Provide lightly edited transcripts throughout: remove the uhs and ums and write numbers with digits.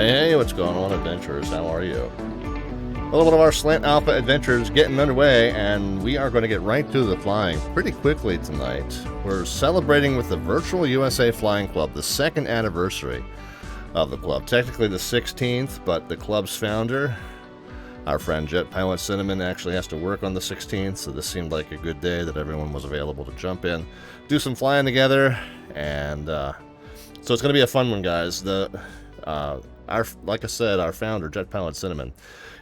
Hey, what's going on, adventurers? How are you? A little bit of our Slant Alpha adventures getting underway, and we are going to get right to the flying pretty quickly tonight. We're celebrating with the Virtual USA Flying Club, the second anniversary of the club. Technically the 16th, but the club's founder, our friend JetPilotCinnamon, actually has to work on the 16th, so this seemed like a good day that everyone was available to jump in, do some flying together, and so it's going to be a fun one, guys. Like I said, our founder, JetPilotCinnamon,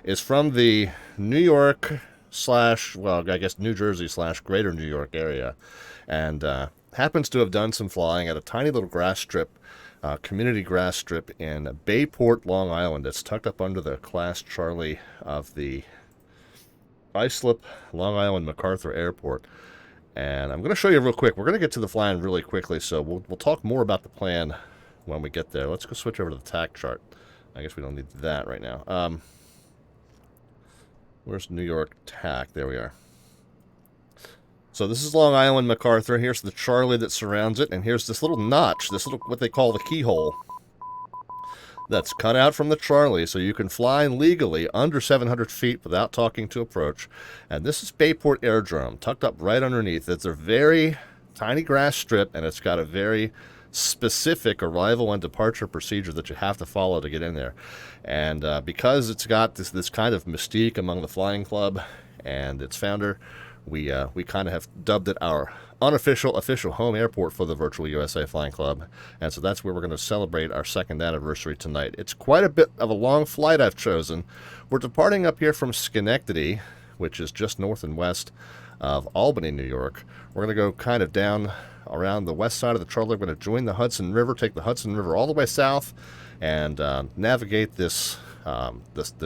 is from the New York New Jersey / Greater New York area, and happens to have done some flying at a tiny little grass strip, community grass strip in Bayport, Long Island. It's tucked up under the Class Charlie of the Islip Long Island MacArthur Airport. And I'm going to show you real quick. We're going to get to the flying really quickly, so we'll talk more about the plan when we get there. Let's go switch over to the TAC chart. I guess we don't need that right now. Where's New York TAC? There we are. So this is Long Island MacArthur. Here's the Charlie that surrounds it, and here's this little notch, this little, what they call the keyhole, that's cut out from the Charlie, so you can fly legally under 700 feet without talking to approach. And this is Bayport Aerodrome, tucked up right underneath. It's a very tiny grass strip, and it's got a very specific arrival and departure procedure that you have to follow to get in there. And because it's got this kind of mystique among the flying club and its founder, we kind of have dubbed it our unofficial official home airport for the Virtual USA Flying Club. And so that's where we're going to celebrate our second anniversary tonight. It's quite a bit of a long flight I've chosen. We're departing up here from Schenectady, which is just north and west of Albany, New York. We're going to go kind of down around the west side of the Charlie. We're going to join the Hudson River, take the Hudson River all the way south, and navigate the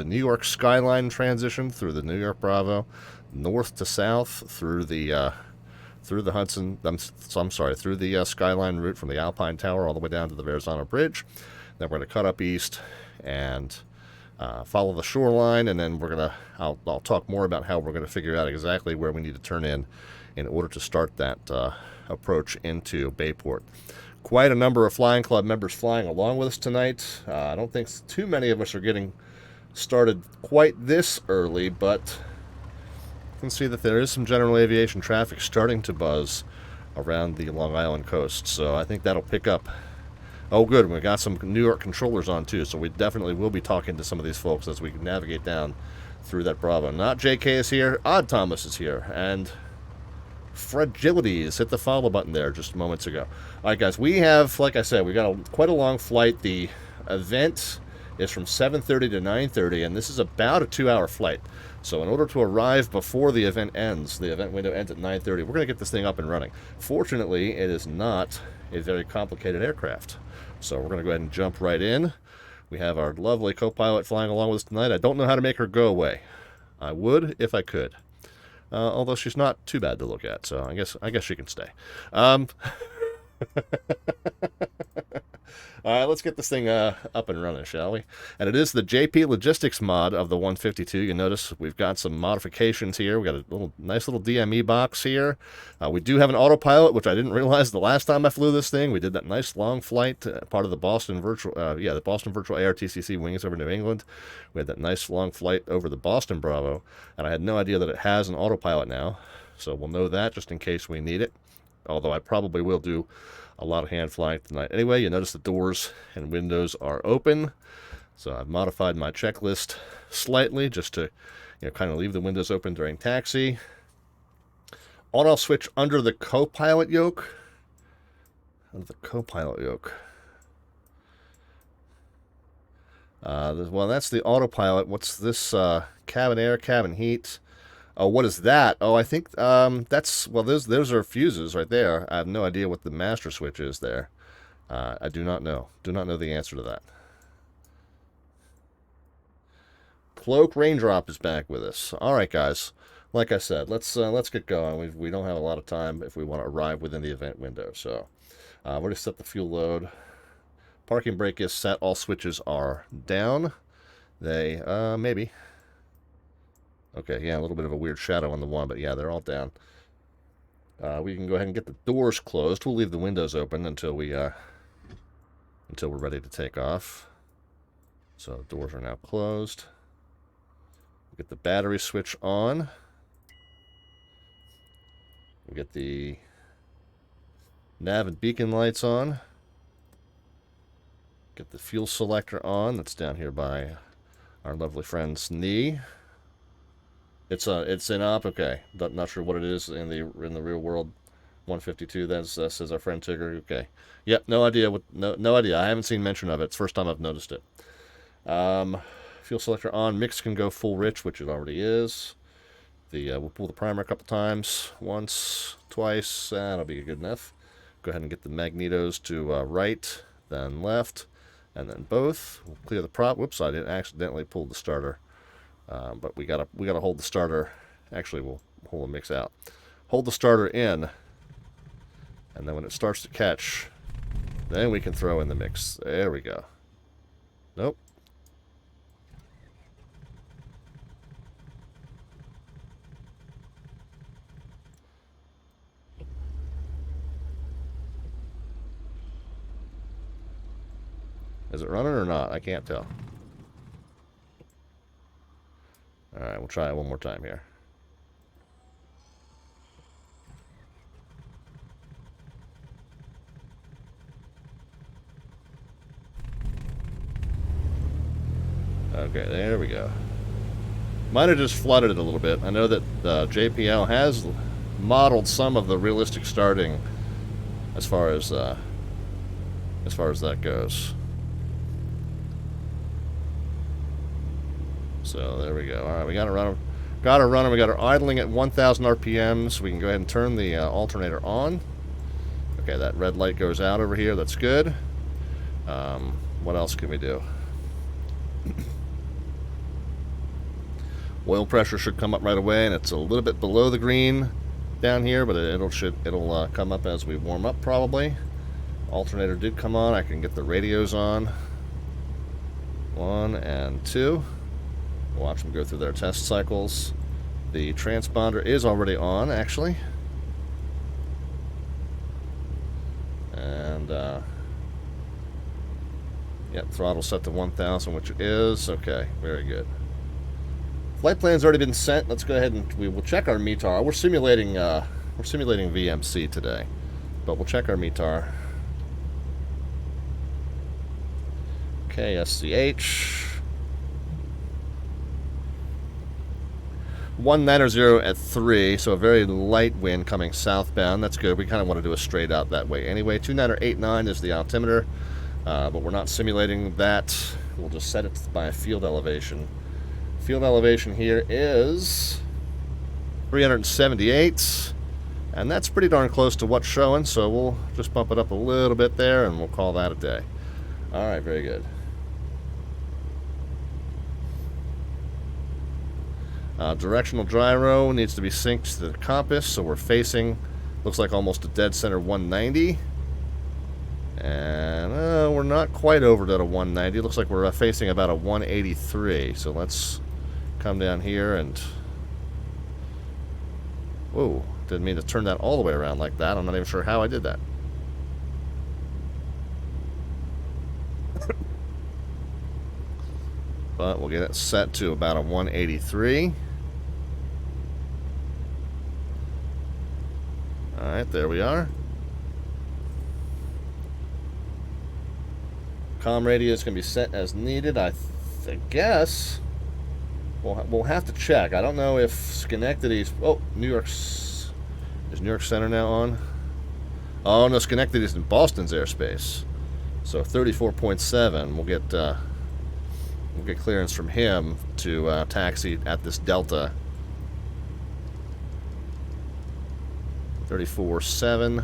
New York Skyline transition through the New York Bravo, north to south through the Skyline Route from the Alpine Tower all the way down to the Verrazano Bridge. Then we're going to cut up east and follow the shoreline, and then I'll talk more about how we're going to figure out exactly where we need to turn in order to start that approach into Bayport. Quite a number of Flying Club members flying along with us tonight. I don't think too many of us are getting started quite this early, but you can see that there is some general aviation traffic starting to buzz around the Long Island coast, so I think that'll pick up. Oh, good. We got some New York controllers on, too, so we definitely will be talking to some of these folks as we navigate down through that Bravo. Not JK is here. Odd Thomas is here. And Fragilities hit the follow button there just moments ago. All right, guys, we have, like I said, we got quite a long flight. The event is from 7:30 to 9:30, and this is about a 2-hour flight. So in order to arrive before the event ends, the event window ends at 9:30, we're going to get this thing up and running. Fortunately, it is not a very complicated aircraft. So we're going to go ahead and jump right in. We have our lovely co-pilot flying along with us tonight. I don't know how to make her go away. I would if I could. Although she's not too bad to look at, so I guess she can stay. All right, let's get this thing up and running, shall we? And it is the JPLogistics mod of the 152. You notice we've got some modifications here. We got a nice little DME box here. We do have an autopilot, which I didn't realize the last time I flew this thing. We did that nice long flight, part of the Boston Virtual ARTCC wings over New England. We had that nice long flight over the Boston Bravo, and I had no idea that it has an autopilot now. So we'll know that just in case we need it. Although I probably will do a lot of hand flying tonight. Anyway, you notice the doors and windows are open. So I've modified my checklist slightly just to kind of leave the windows open during taxi. Auto switch under the co-pilot yoke. Under the co-pilot yoke. Well, that's the autopilot. What's this? Cabin air, cabin heat. Oh, what is that? Oh, I think those are fuses right there. I have no idea what the master switch is there. I do not know. Do not know the answer to that. Cloak Raindrop is back with us. All right, guys. Like I said, let's get going. We don't have a lot of time if we want to arrive within the event window. So we're going to set the fuel load. Parking brake is set. All switches are down. They maybe. Okay, yeah, a little bit of a weird shadow on the one, but yeah, they're all down. We can go ahead and get the doors closed. We'll leave the windows open until we're ready to take off. So the doors are now closed. Get the battery switch on. We get the nav and beacon lights on. Get the fuel selector on. That's down here by our lovely friend's knee. It's in op. Okay, not sure what it is in the real world. 152. That says our friend Tigger. Okay. Yep. No idea. No idea. I haven't seen mention of it. It's the first time I've noticed it. Fuel selector on. Mix can go full rich, which it already is. We'll pull the primer a couple times. Once, twice. That'll be good enough. Go ahead and get the magnetos to right, then left, and then both. We'll clear the prop. Whoops! I didn't accidentally pull the starter. But we gotta hold the starter. Actually, we'll hold the mix out. Hold the starter in, and then when it starts to catch, then we can throw in the mix. There we go. Nope. Is it running or not? I can't tell. Alright, we'll try it one more time here. Okay, there we go. Might have just flooded it a little bit. I know that JPL has modeled some of the realistic starting as far as that goes. So there we go. All right, we got to run them. Got to run them. We got her idling at 1,000 RPMs. We can go ahead and turn the alternator on. Okay, that red light goes out over here. That's good. What else can we do? Oil pressure should come up right away, and it's a little bit below the green down here, but it'll come up as we warm up probably. Alternator did come on. I can get the radios on. 1 and 2. Watch them go through their test cycles. The transponder is already on, actually. And, yep, throttle set to 1,000, which it is. Okay, very good. Flight plan's already been sent. Let's go ahead and we will check our METAR. We're simulating VMC today, but we'll check our METAR. KSCH 190 at 3, so a very light wind coming southbound. That's good. We kind of want to do a straight out that way anyway. 2989 is the altimeter, but we're not simulating that. We'll just set it by field elevation. Field elevation here is 378, and that's pretty darn close to what's showing, so we'll just bump it up a little bit there, and we'll call that a day. All right, very good. Directional gyro needs to be synced to the compass, so we're facing, looks like almost a dead center 190. And we're not quite over to a 190. It looks like we're facing about a 183. So let's come down here and... Whoa, didn't mean to turn that all the way around like that. I'm not even sure how I did that. But we'll get it set to about a 183. Alright, there we are. Comm radio is going to be set as needed, I guess. We'll have to check. I don't know if Schenectady's... Oh, New York's... Is New York Center now on? Oh, no, Schenectady's in Boston's airspace. So 34.7. We'll get clearance from him to taxi at this Delta. 34.7.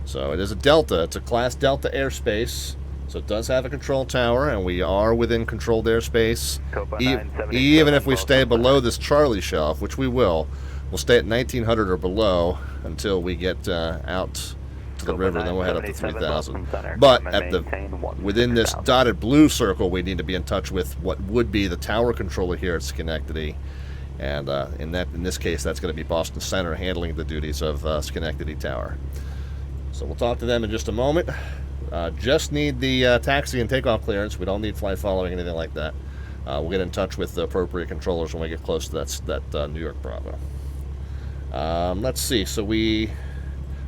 So it is a Delta. It's a Class Delta airspace. So it does have a control tower, and we are within controlled airspace. Even if we stay below this Charlie shelf, which we will, we'll stay at 1900 or below until we get out to the river, then we'll head up to 3000. But within this dotted blue circle, we need to be in touch with what would be the tower controller here at Schenectady. And in this case, that's going to be Boston Center handling the duties of Schenectady Tower. So we'll talk to them in just a moment. Just need the taxi and takeoff clearance. We don't need flight following, anything like that. We'll get in touch with the appropriate controllers when we get close to that New York Bravo. Let's see. So we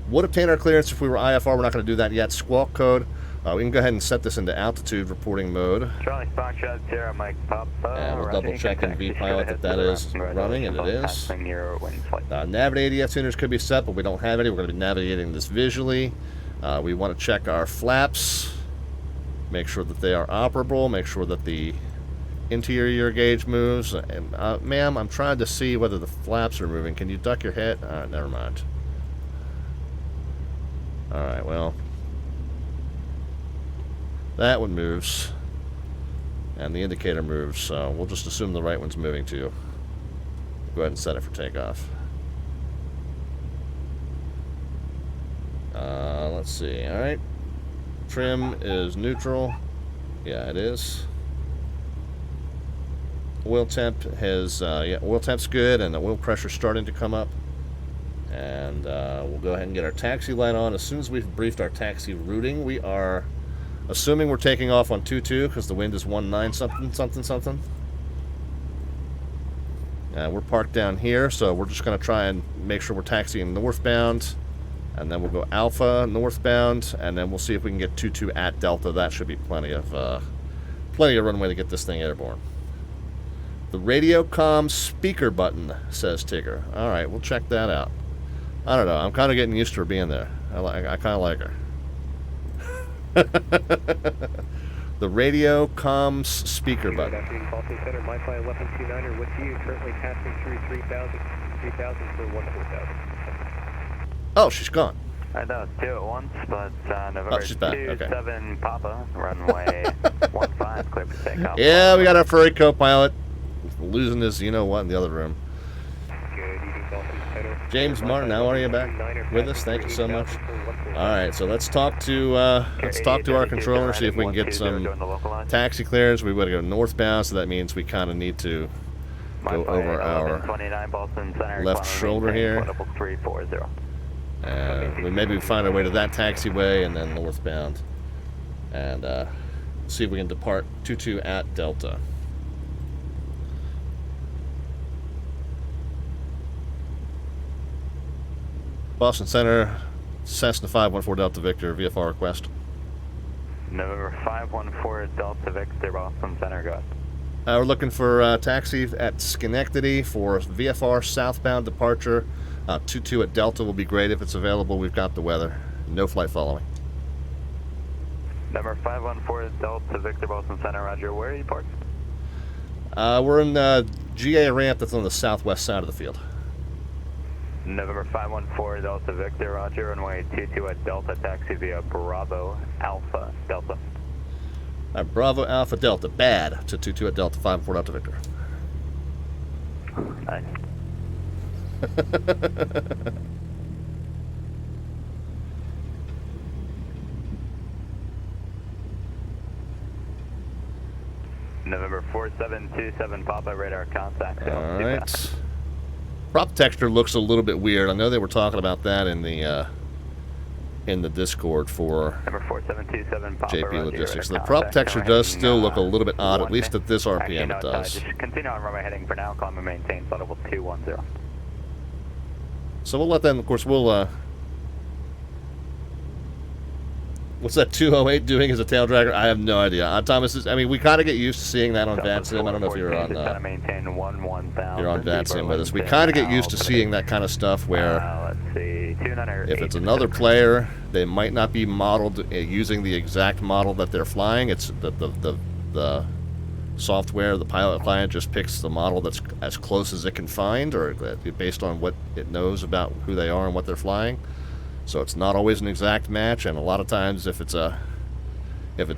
would obtain our clearance if we were IFR. We're not going to do that yet. Squawk code. We can go ahead and set this into altitude reporting mode. Charlie Foxtrot 0, Mike Papa. And we'll double check in VPilot that is running, and it is. Nav ADS tuners could be set, but we don't have any. We're going to be navigating this visually. We want to check our flaps, make sure that they are operable, make sure that the interior gauge moves. And ma'am, I'm trying to see whether the flaps are moving. Can you duck your head? Never mind. All right, well, that one moves, and the indicator moves, so we'll just assume the right one's moving too. Go ahead and set it for takeoff. Let's see. All right, trim is neutral. Yeah, it is. Oil temp has oil temp's good, and the oil pressure's starting to come up. And we'll go ahead and get our taxi light on as soon as we've briefed our taxi routing. We are assuming we're taking off on 22 because the wind is 19 something. We're parked down here, so we're just going to try and make sure we're taxiing northbound, and then we'll go Alpha northbound, and then we'll see if we can get 22 at Delta. That should be plenty of runway to get this thing airborne. The radio comm speaker button, says Tigger. All right, we'll check that out. I don't know. I'm kind of getting used to her being there. I kind of like her. The radio comms speaker button. Good afternoon, Boston Center. My flight 1129er with you. Currently passing through 3,000 for 14,000. Oh, she's gone. I know, 2 at once, but November she's back. 27 Okay. Papa, runway 15, clear for takeoff. Yeah, we got our furry co-pilot losing his you-know-what in the other room. Good evening, Boston Center. James Martin, how are you back with us? Thank you so much. All right, so let's talk to our controller, see if we can get some taxi clearance. We want to go northbound, so that means we kind of need to go over our left shoulder here. We maybe find our way to that taxiway and then northbound, and see if we can depart 22 at Delta. Boston Center, Cessna 514 Delta Victor, VFR request. November 514 Delta Victor, Boston Center, go ahead. We're looking for taxi at Schenectady for VFR southbound departure. 22 at Delta will be great if it's available. We've got the weather. No flight following. Number 514 Delta Victor, Boston Center, roger. Where are you parked? We're in the GA ramp that's on the southwest side of the field. November 514 Delta Victor, roger. Runway 22 at Delta, taxi via Bravo Alpha Delta. Bravo Alpha Delta, bad to 22 at Delta, 514 Delta Victor. Nice. November 4727 Papa, radar contact. All right. Prop texture looks a little bit weird. I know they were talking about that in the Discord for Number 4727 Papa, JPLogistics. The prop texture does still look a little bit odd, at least at this RPM it does. Just continue on runway heading for now. Climb and maintain flight level 210. So we'll let them, of course, we'll, what's that 208 doing as a tail dragger? I have no idea. Thomas, I mean, we kind of get used to seeing that on VATSIM. I don't know if you're on, you're on VATSIM with us. We kind of get used to seeing that kind of stuff where if it's another player, they might not be modeled using the exact model that they're flying. It's the software, the pilot client just picks the model that's as close as it can find, or based on what it knows about who they are and what they're flying. So it's not always an exact match, and a lot of times if it's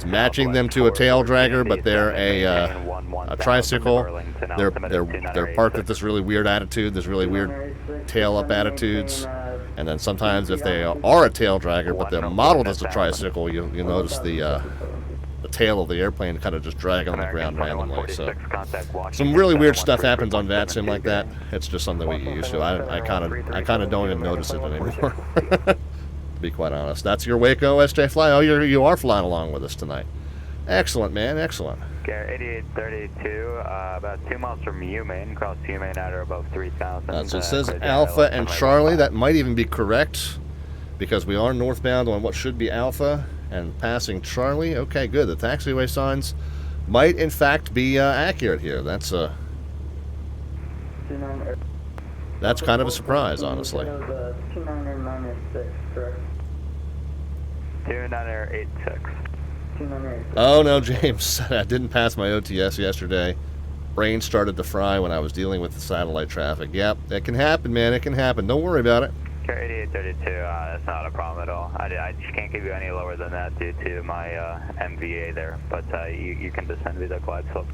matching them to a tail dragger, but they're a tricycle, they're parked at this really weird attitude, this really weird tail up attitudes. And then sometimes if they are a tail dragger, but they're modeled as a tricycle, you'll notice the tail of the airplane kind of just dragging on the ground randomly. So some really weird stuff happens on VATSIM like that. It's just something we get used to. I kind of don't even notice it anymore. be quite honest. That's your Waco SJ Fly. Oh, you are flying along with us tonight. Excellent, man. Excellent. Okay, 8832, about 2 miles from UMaine, cross UMaine at or above 3,000. So it says Alpha and Charlie. That might even be correct because we are northbound on what should be Alpha and passing Charlie. Okay, good. The taxiway signs might in fact be accurate here. That's kind of a surprise, honestly. 2986. Oh no, James. I didn't pass my OTS yesterday. Brain started to fry when I was dealing with the satellite traffic. Yep, it can happen, man. It can happen. Don't worry about it. Okay, 8832, that's not a problem at all. I just can't give you any lower than that due to my MVA there, but you can descend via the glide slope.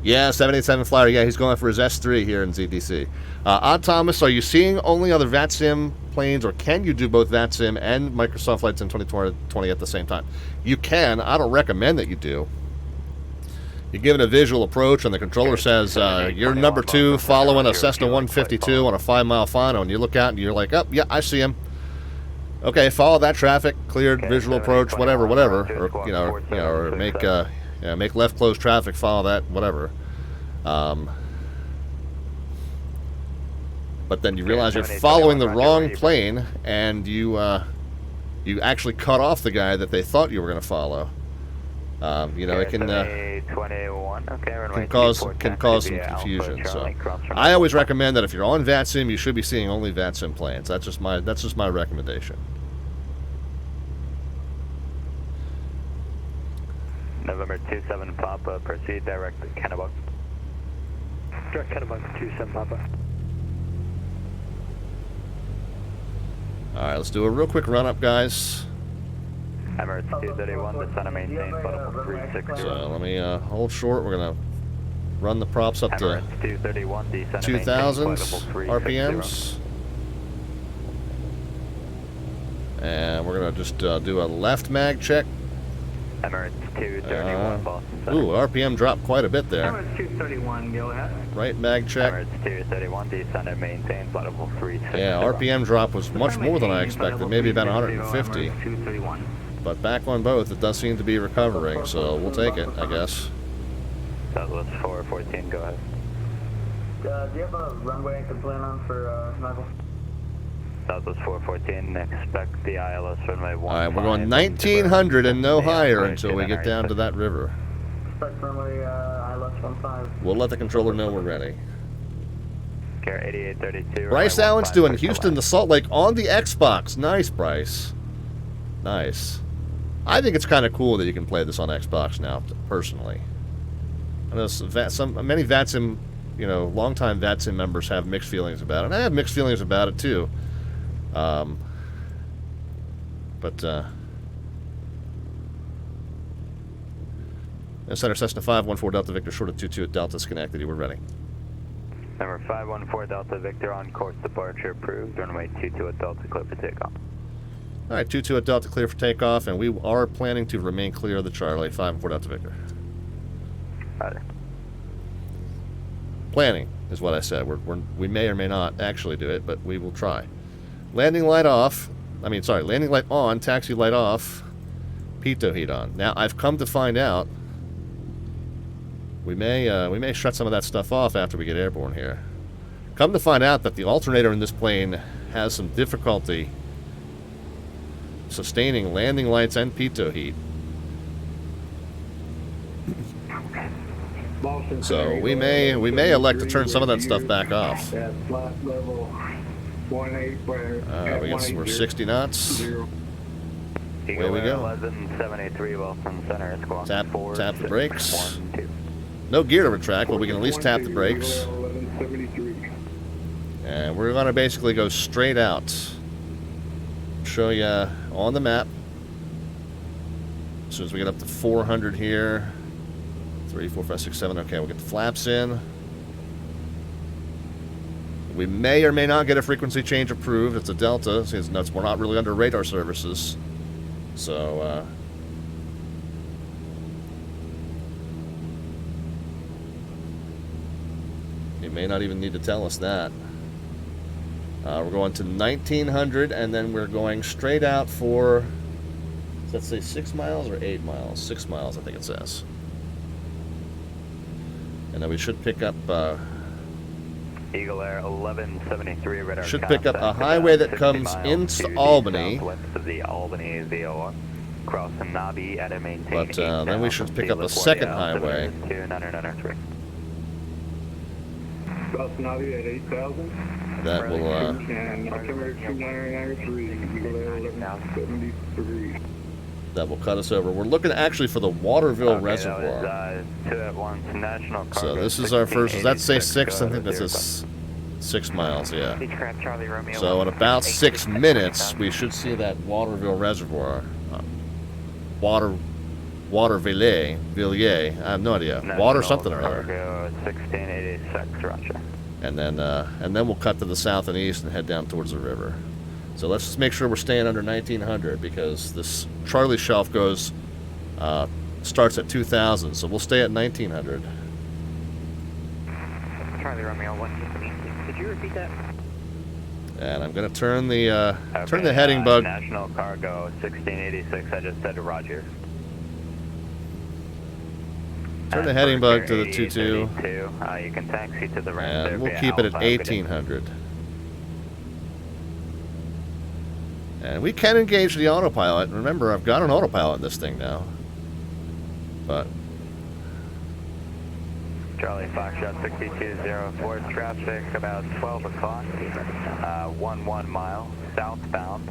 Yeah, 787 Flyer. Yeah, he's going for his S3 here in ZDC. Odd Thomas, are you seeing only other VATSIM planes, or can you do both VATSIM and Microsoft Flight Sim 2020 at the same time? You can. I don't recommend that you do. You give it a visual approach, and the controller says, you're number 2 following a Cessna 152 on a 5-mile final, and you look out and you're like, oh, yeah, I see him. Okay, follow that traffic, cleared, visual approach, whatever, or or make left close traffic, follow that, whatever. But then you realize you're following the wrong plane, and you actually cut off the guy that they thought you were going to follow. It can cause some confusion. So I always recommend that if you're on VATSIM, you should be seeing only VATSIM planes. That's just my recommendation. November 27 Papa, proceed direct to Kennebunk. Direct Kennebunk, 27 Papa. Alright, let's do a real quick run-up, guys. Emirates 231, descend and maintain, flight 360. So let me hold short. We're going to run the props up to 231, 2,000 RPMs. And we're going to just do a left mag check. Emirates 231, Boston Center. Ooh, RPM dropped quite a bit there. Emirates 231, go ahead. Right mag check. Emirates 231, descend and maintain, flight level 360. Yeah, RPM drop was much more than I expected, maybe about 150. But back on both, it does seem to be recovering, so we'll take it, I guess. Southwest 414, go ahead. Do you have a runway I can plan on for arrival? Southwest 414, expect the ILS runway 15. Alright, we're going 1900 and no higher until we get down to that river. Expect runway ILS 15. We'll let the controller know we're ready. Care 8832. Bryce Allen's doing Houston to Salt Lake on the Xbox. Nice, Bryce. Nice. I think it's kind of cool that you can play this on Xbox now, personally. I know many VATSIM, longtime VATSIM members have mixed feelings about it. And I have mixed feelings about it, too. Center Cessna 514 Delta Victor, short of 22 at Delta, Schenectady. We're ready. Number 514 Delta Victor, on course departure approved. Runway 22 at Delta, clear for takeoff. All right, 22 at Delta, clear for takeoff, and we are planning to remain clear of the Charlie. 514 Delta Victor. Roger. Planning is what I said. We may or may not actually do it, but we will try. Landing light off. Landing light on, taxi light off, pitot heat on. Now, I've come to find out we may shut some of that stuff off after we get airborne here. Come to find out that the alternator in this plane has some difficulty sustaining landing lights and pitot heat. So we may elect to turn some of that stuff back off. We're 60 knots. Away we go. 1173 Wilson Center, tap the brakes. No gear to retract, but we can at least tap the brakes. And we're going to basically go straight out. Show you on the map. As soon as we get up to 400 here. 3, 4, 5, 6, 7. Okay, we'll get the flaps in. We may or may not get a frequency change approved. It's a Delta, since we're not really under radar services. So, you may not even need to tell us that. We're going to 1900, and then we're going straight out for, does that say 6 miles or 8 miles? 6 miles, I think it says. And then we should pick up, Eagle Air 1173, radar should pick up a contact highway about that 60 comes miles into to the Albany. southwest of the Albany VOR. Cross the Nabi at a maintain. But then we should pick up a second highway. 2993. Cross Navi at 8,000. That will, And altimeter 2993, Eagle Air 1173. that will cut us over. We're looking actually for the Waterville Okay, Reservoir. that was 2 at once National So Cargo this is our first, does that say 6? I think that 1686, says 6 miles, yeah. Beechcraft Charlie Romeo. So in about 6 minutes, we should see that Waterville Reservoir. Waterville, Villiers, I have no idea. Water something or other. Cargo 1686, Roger. And then we'll cut to the south and east and head down towards the river. So let's just make sure we're staying under 1900 because this Charlie shelf goes, starts at 2000, so we'll stay at 1900. Charlie Romeo 116. Could you repeat that? And I'm going to turn the heading bug. National Cargo 1686, I just said to Roger. Turn the heading bug to the 22. You can taxi to the right there. And we'll via keep it at Alpha. 1800. And we can engage the autopilot. Remember, I've got an autopilot in this thing now. But Charlie Foxtrot 6204, traffic about 12 o'clock, 11 mile, southbound,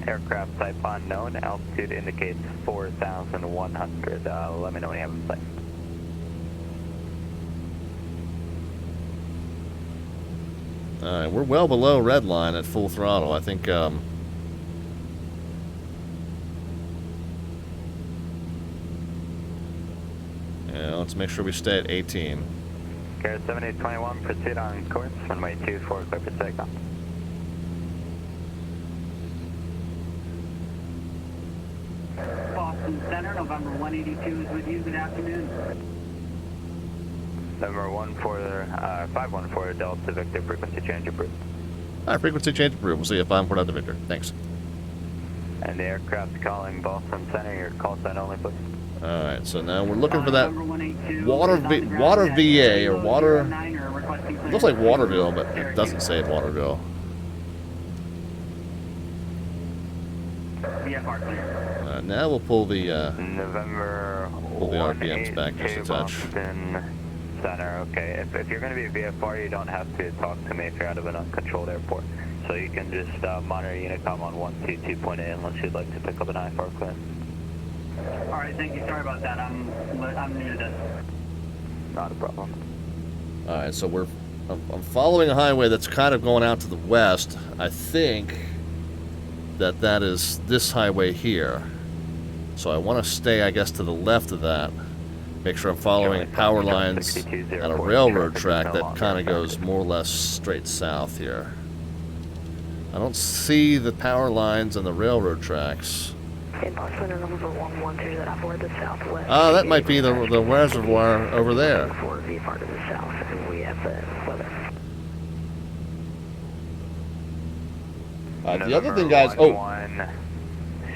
aircraft type unknown, altitude indicates 4,100. Let me know when you have a plane. Alright, we're well below red line at full throttle. I think, yeah, let's make sure we stay at 18. Carrier 7821, proceed on course, runway 24, clear for takeoff. Boston Center, November 182 is with you. Good afternoon. Number 514 Delta Victor, frequency change approved. Alright, frequency change approved. We'll see you at 5 Delta Victor. Thanks. And the aircraft calling Boston Center, your call sign only, please. Alright, so now we're looking for that November 182 water is on the ground water at VA or water. 009 or requesting It looks like clearance. Waterville, but it doesn't say Waterville. VFR clear. Now we'll pull the November pull the RPMs back just a 182 touch. Boston Center, okay. If you're going to be VFR, you don't have to talk to me if you're out of an uncontrolled airport. So you can just monitor Unicom on 122.8 unless you'd like to pick up an IFR clearance. All right, thank you. Sorry about that. I'm new to this. Not a problem. Alright, so I'm following a highway that's kind of going out to the west. I think that is this highway here. So I want to stay, I guess, to the left of that. Make sure I'm following power lines and a railroad track that kind of goes more or less straight south here. I don't see the power lines and the railroad tracks. That might be the reservoir over there. The other thing, guys.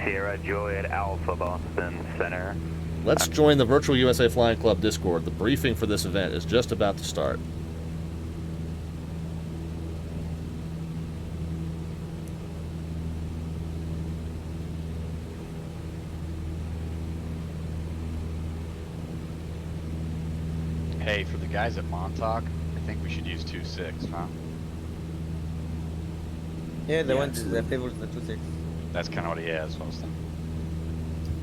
Sierra Juliet Alpha Boston Center. Let's join the Virtual USA Flying Club Discord. The briefing for this event is just about to start. Hey, for the guys at Montauk, I think we should use 2.6, huh? Yeah, the one to the left was the 2.6. That's kind of what he has, I was thinking.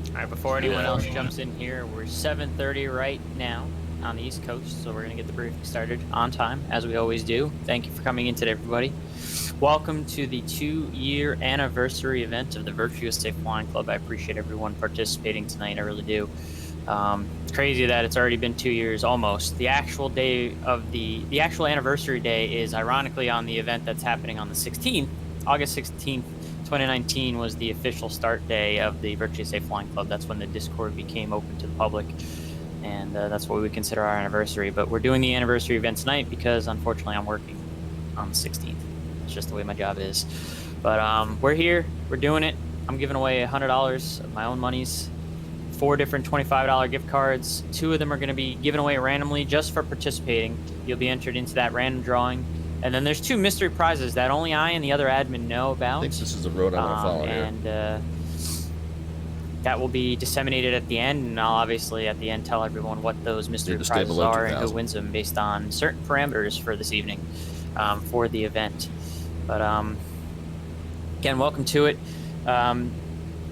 Alright, before anyone else jumps in here, we're 7:30 right now on the East Coast, so we're going to get the briefing started on time, as we always do. Thank you for coming in today, everybody. Welcome to the 2-year anniversary event of the Virtual USA Flying Club. I appreciate everyone participating tonight, I really do. It's crazy that it's already been 2 years, almost. The actual day of the actual anniversary day is ironically on the event that's happening on the 16th, August 16th. 2019 was the official start day of the Virtual USA Flying Club. That's when the Discord became open to the public, and that's what we would consider our anniversary. But we're doing the anniversary event tonight because, unfortunately, I'm working on the 16th. It's just the way my job is. But we're here. We're doing it. I'm giving away $100 of my own monies. 4 different $25 gift cards. 2 of them are going to be given away randomly just for participating. You'll be entered into that random drawing. And then there's 2 mystery prizes that only I and the other admin know about. I think this is the road I'm going to follow here. And that will be disseminated at the end, and I'll obviously at the end tell everyone what those mystery prizes are and who wins them based on certain parameters for this evening for the event. But again, welcome to it.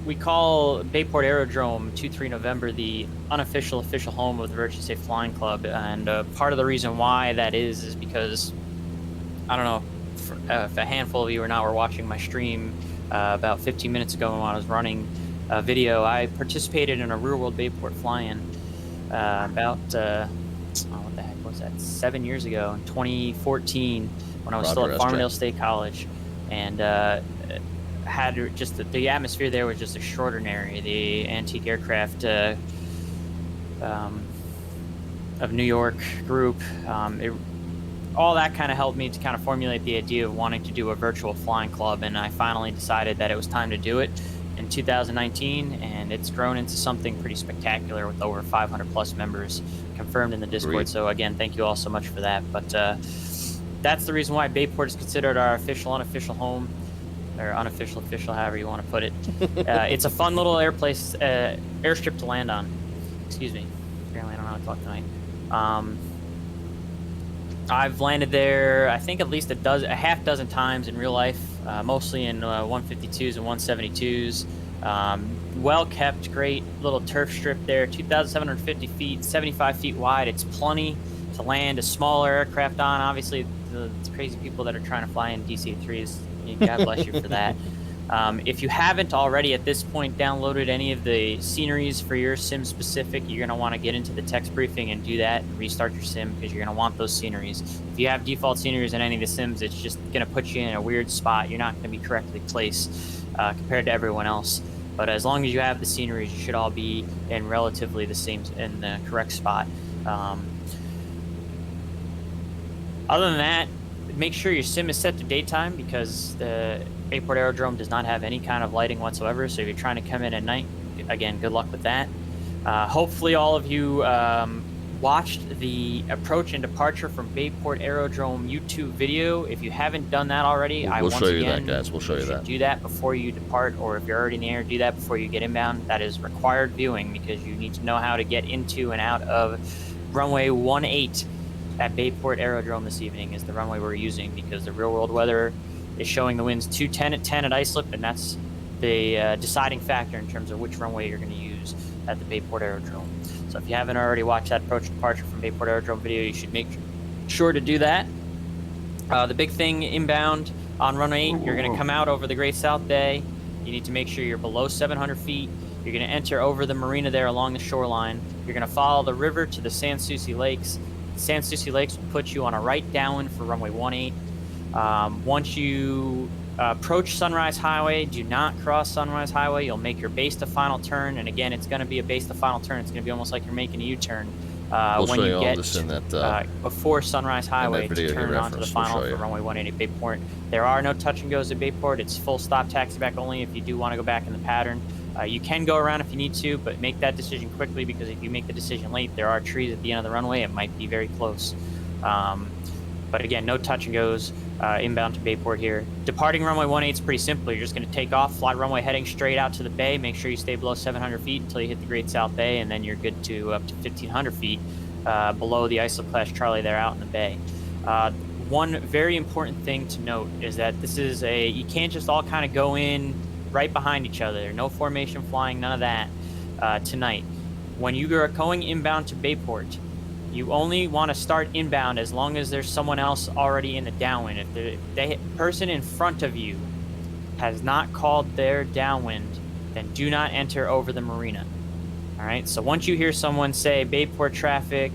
We call Bayport Aerodrome 2-3 November the unofficial official home of the Virtually Safe Flying Club, and part of the reason why that is because, I don't know if a handful of you or not were watching my stream about 15 minutes ago when I was running a video. I participated in a real-world Bayport fly-in about, what the heck was that, 7 years ago, in 2014, when I was still at Farmingdale State College, and had just the atmosphere there was just extraordinary. The antique aircraft of New York group, all that kind of helped me to kind of formulate the idea of wanting to do a virtual flying club, and I finally decided that it was time to do it in 2019, and it's grown into something pretty spectacular with over 500 plus members confirmed in the Discord. Great. So again, thank you all so much for that. But that's the reason why Bayport is considered our official unofficial home, or unofficial official, however you want to put it. It's a fun little airstrip to land on. Excuse me. Apparently I don't know how to talk tonight. I've landed there, I think, at least a half dozen times in real life, mostly in 152s and 172s. Well kept, great little turf strip there, 2,750 feet, 75 feet wide. It's plenty to land a smaller aircraft on. Obviously, the crazy people that are trying to fly in DC-3s, God bless you for that. If you haven't already at this point downloaded any of the sceneries for your sim specific, you're going to want to get into the text briefing and do that and restart your sim, because you're going to want those sceneries. If you have default sceneries in any of the sims, it's just going to put you in a weird spot. You're not going to be correctly placed compared to everyone else. But as long as you have the sceneries, you should all be in relatively the correct spot. Other than that, make sure your sim is set to daytime, because the Bayport Aerodrome does not have any kind of lighting whatsoever. So if you're trying to come in at night, again, good luck with that. Hopefully all of you watched the approach and departure from Bayport Aerodrome YouTube video. If you haven't done that already, we'll show you that, guys. We'll show you that. Do that before you depart, or if you're already in the air, do that before you get inbound. That is required viewing, because you need to know how to get into and out of runway 18 at Bayport Aerodrome this evening is the runway we're using, because the real world weather is showing the winds 210 at 10 at islip, and that's the deciding factor in terms of which runway you're going to use at the Bayport Aerodrome. So if you haven't already watched that approach departure from Bayport Aerodrome video, you should make sure to do that. The big thing inbound on runway 8, you're going to come out over the Great South Bay. You need to make sure you're below 700 feet. You're going to enter over the marina there along the shoreline. You're going to follow the river to the Sans Souci Lakes. Sans Souci Lakes will put you on a right downwind for runway 18. Once you approach Sunrise Highway, do not cross Sunrise Highway. You'll make your base to final turn, and again, it's going to be a base to final turn. It's going to be almost like you're making a U-turn when you get before Sunrise Highway to turn onto the final for runway 18 at Bayport. There are no touch and goes at Bayport. It's full stop taxi back only if you do want to go back in the pattern. You can go around if you need to, but make that decision quickly, because if you make the decision late, there are trees at the end of the runway. It might be very close. But again, no touch and goes inbound to Bayport here. Departing runway 18 is pretty simple. You're just going to take off, fly runway heading straight out to the bay. Make sure you stay below 700 feet until you hit the Great South Bay, and then you're good to up to 1,500 feet below the Islip Class Charlie there out in the bay. One very important thing to note is that this is you can't just all kind of go in right behind each other. No formation flying, none of that tonight. When you are going inbound to Bayport, you only want to start inbound as long as there's someone else already in the downwind. If the person in front of you has not called their downwind, then do not enter over the marina. All right, so once you hear someone say Bayport traffic,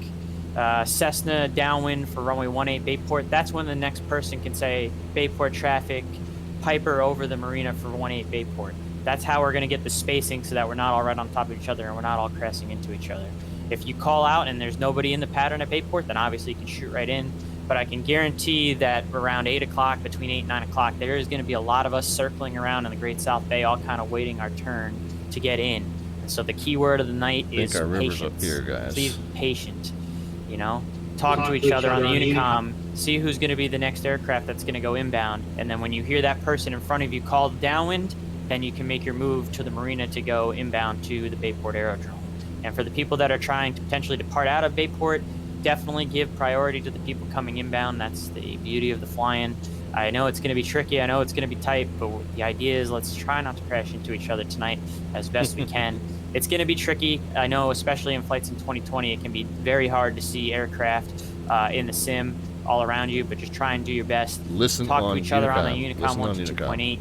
Cessna downwind for runway 18 Bayport, that's when the next person can say Bayport traffic, Piper over the marina for 18 Bayport. That's how we're going to get the spacing so that we're not all right on top of each other and we're not all crashing into each other. If you call out and there's nobody in the pattern at Bayport, then obviously you can shoot right in. but I can guarantee that around 8 o'clock, between 8 and 9 o'clock, there is going to be a lot of us circling around in the Great South Bay, all kind of waiting our turn to get in. And so the key word of the night is our river's patience. up here, guys. Please be patient. You know, talk to each other on the Unicom, see who's going to be the next aircraft that's going to go inbound, and then when you hear that person in front of you called downwind, then you can make your move to the marina to go inbound to the Bayport Aerodrome. And for the people that are trying to potentially depart out of Bayport, definitely give priority to the people coming inbound. That's the beauty of the flying. I know it's going to be tricky. I know it's going to be tight, but the idea is let's try not to crash into each other tonight as best we can. It's going to be tricky. I know, especially in flights in 2020, it can be very hard to see aircraft in the sim all around you, but just try and do your best. Talk to each other on the Unicom 1 to 2.8.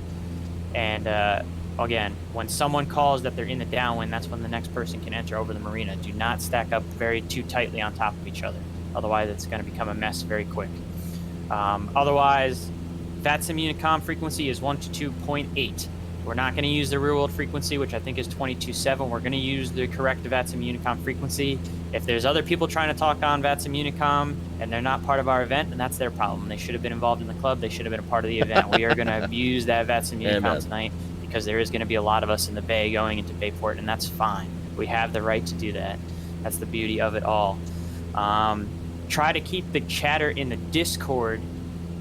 And again, when someone calls that they're in the downwind, that's when the next person can enter over the marina. Do not stack up too tightly on top of each other. Otherwise, it's going to become a mess very quick. Otherwise, VATSIM Unicom frequency is 122.8. We're not going to use the real world frequency, which I think is 22.7. We're going to use the correct VATSIM Unicom frequency. If there's other people trying to talk on VATSIM Unicom and they're not part of our event, then that's their problem. They should have been involved in the club. They should have been a part of the event. We are going to abuse that VATSIM Unicom tonight because there is going to be a lot of us in the bay going into Bayport, and that's fine. We have the right to do that. That's the beauty of it all. Try to keep the chatter in the Discord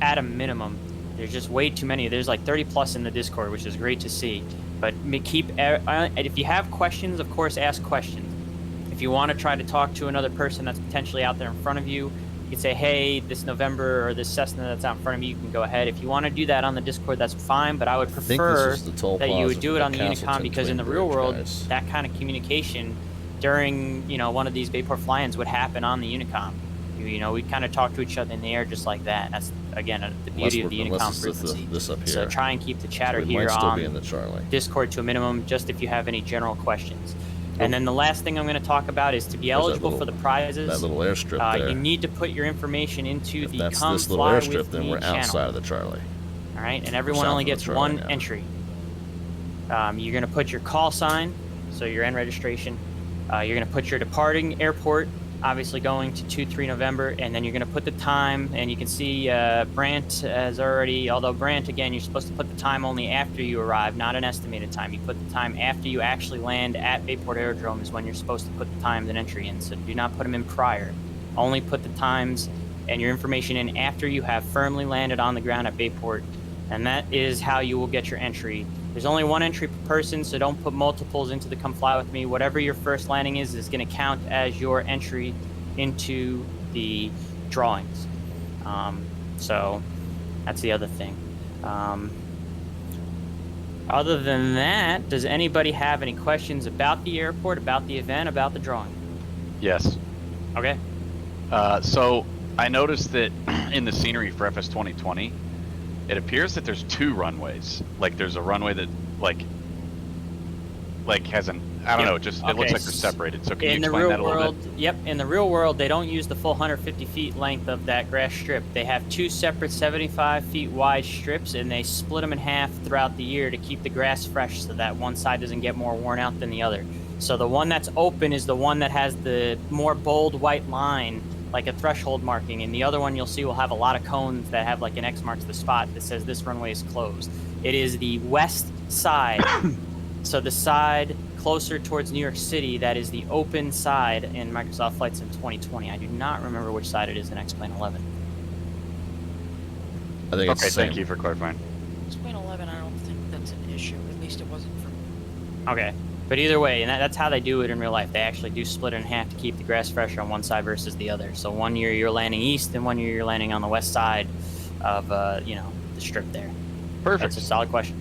at a minimum. There's just way too many. There's like 30 plus in the Discord, which is great to see. But if you have questions, of course, ask questions. If you want to try to talk to another person that's potentially out there in front of you, you can say, hey, this November or this Cessna that's out in front of you, you can go ahead. If you want to do that on the Discord, that's fine, but I would prefer that you would do it on the Unicom, because in the real world, that kind of communication during, one of these Bayport fly-ins would happen on the Unicom. We kind of talk to each other in the air just like that. That's, again, the beauty of the Unicom frequency. This up here. So try and keep the chatter here on Discord to a minimum, just if you have any general questions. And then the last thing I'm going to talk about is to be eligible for the prizes. That little airstrip there. You need to put your information into the that's Come this little Fly airstrip, With then Me we're channel. outside of the Charlie. All right, and everyone only gets one entry. You're going to put your call sign, so your end registration. You're going to put your departing airport, obviously going to 2-3 November, and then you're going to put the time, and you can see Brant has already, although Brant, again, you're supposed to put the time only after you arrive, not an estimated time. You put the time after you actually land at Bayport Aerodrome is when you're supposed to put the times and entry in, so do not put them in prior. Only put the times and your information in after you have firmly landed on the ground at Bayport, and that is how you will get your entry. There's only one entry per person, so don't put multiples into the Come Fly With Me. Whatever your first landing is going to count as your entry into the drawings. So that's the other thing. Other than that, does anybody have any questions about the airport, about the event, about the drawing? Yes. Okay. So I noticed that in the scenery for FS2020, it appears that there's two runways. Like there's a runway that like has an, I don't know, just it looks like they're separated. So can you explain that a little bit? Yep, in the real world, they don't use the full 150 feet length of that grass strip. They have two separate 75 feet wide strips, and they split them in half throughout the year to keep the grass fresh so that one side doesn't get more worn out than the other. So the one that's open is the one that has the more bold white line, like a threshold marking, and the other one you'll see will have a lot of cones that have like an X marks the spot that says this runway is closed. It is the west side, so the side closer towards New York City, that is the open side in Microsoft Flights in 2020. I do not remember which side it is in X-Plane 11. I think it's the same. Thank you for clarifying. X-Plane 11, I don't think that's an issue. At least it wasn't for me. Okay. But either way, and that's how they do it in real life. They actually do split it in half to keep the grass fresh on one side versus the other. So one year you're landing east, and one year you're landing on the west side of, the strip there. Perfect. That's a solid question.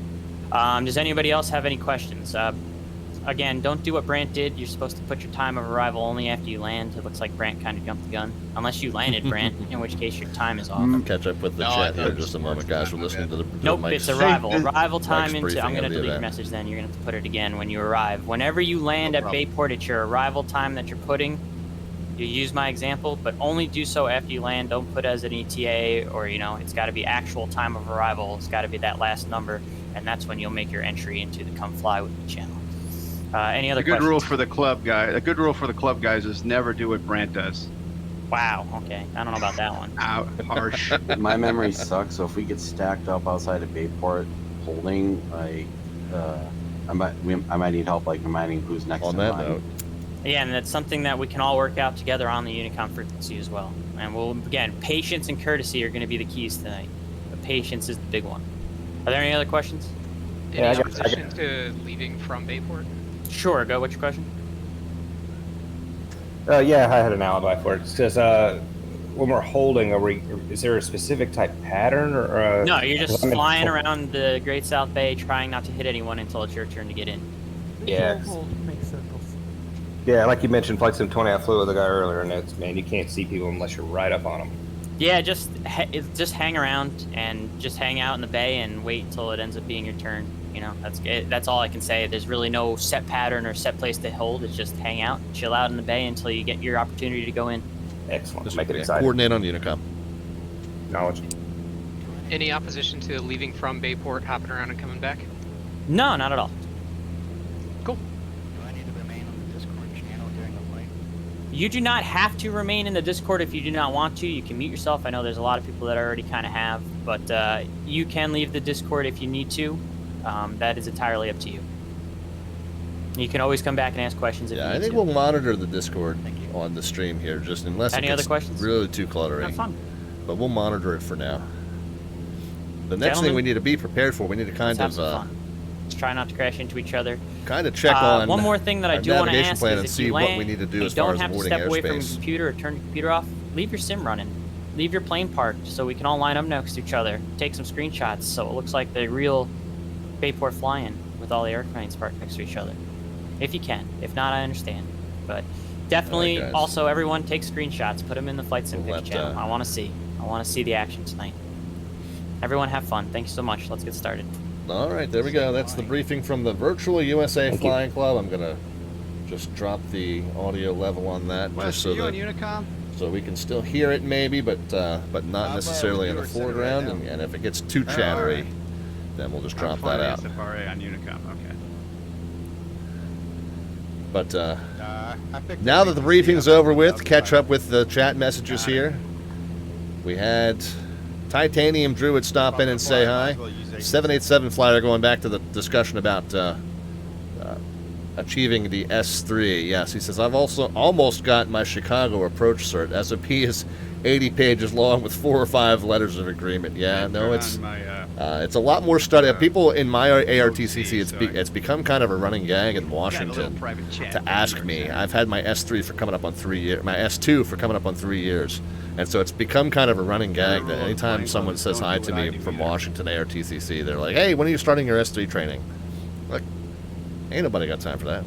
Does anybody else have any questions? Again, don't do what Brant did. You're supposed to put your time of arrival only after you land. It looks like Brant kind of jumped the gun. Unless you landed, Brant, in which case your time is off. Catch up with the chat here in just a moment, guys. We're listening to the Nope, it's arrival. Arrival time into... I'm going to delete your event. message then. You're going to have to put it again when you arrive. Whenever you land at Bayport, it's your arrival time that you're putting. You use my example, but only do so after you land. Don't put as an ETA or, it's got to be actual time of arrival. It's got to be that last number, and that's when you'll make your entry into the Come Fly With Me channel. Any other questions? A good rule for the club guys is never do what Brant does. Wow. Okay. I don't know about that one. Ow, harsh. My memory sucks, so if we get stacked up outside of Bayport holding, like, I might need help, like, reminding who's next On in that line. note. Yeah, and that's something that we can all work out together on the Unicom frequency as well. And we'll, again, patience and courtesy are going to be the keys tonight. But patience is the big one. Are there any other questions? Any opposition to leaving from Bayport? Sure, go. What's your question? Yeah, I had an alibi for it. It says, when we're holding, is there a specific type pattern? or? No, you're just flying around the Great South Bay trying not to hit anyone until it's your turn to get in. Yeah. Yeah, like you mentioned, Flight Sim 20, I flew with a guy earlier, and it's, man, you can't see people unless you're right up on them. Yeah, just hang around and just hang out in the bay and wait until it ends up being your turn. You know, that's all I can say. There's really no set pattern or set place to hold. It's just hang out, chill out in the bay until you get your opportunity to go in. Excellent. Just make it exciting. Coordinate on Unicom. Knowledge. Any opposition to leaving from Bayport, hopping around and coming back? No, not at all. Cool. You do not have to remain in the Discord if you do not want to. You can mute yourself. I know there's a lot of people that already kind of have, but you can leave the Discord if you need to. That is entirely up to you. You can always come back and ask questions if you need to. I think we'll monitor the Discord on the stream here, just unless Any it other gets questions? really too cluttery. Have fun. But we'll monitor it for now. The next thing we need to be prepared for, we need to kind of let's try not to crash into each other. Kind of check on one more thing that I our do want to navigation ask plan is and if see you what land, we need to do you as far don't as have to avoiding step away from your airspace. computer or turn your computer off. Leave your sim running. Leave your plane parked so we can all line up next to each other. Take some screenshots so it looks like the real Bayport flying with all the airplanes parked next to each other. If you can. If not, I understand. But definitely, also, everyone take screenshots. Put them in the Flight Sim Picture channel. I want to see. I want to see the action tonight. Everyone have fun. Thank you so much. Let's get started. All right, there we go. That's the briefing from the Virtual USA Flying Club. I'm going to just drop the audio level on that. Wes, just are so you on that, Unicom? so we can still hear it maybe, but not necessarily in the foreground. And if it gets too chattery, then we'll just drop that out. SFRA on Unicom, okay. But now that the briefing's over with, catch up with the chat messages here. We had Titanium Druid stop in and say hi. 787 flyer going back to the discussion about achieving the S3. Yes, he says, I've also almost got my Chicago approach cert. SOP is 80 pages long with 4 or 5 letters of agreement. Yeah, no, it's a lot more study. People in my ARTCC, it's become kind of a running gag in Washington to ask me. I've had my S3 for coming up on 3 years, my S2 for coming up on 3 years. And so it's become kind of a running gag that anytime someone says hi to me from Washington ARTCC, they're like, hey, when are you starting your S3 training? Like, ain't nobody got time for that.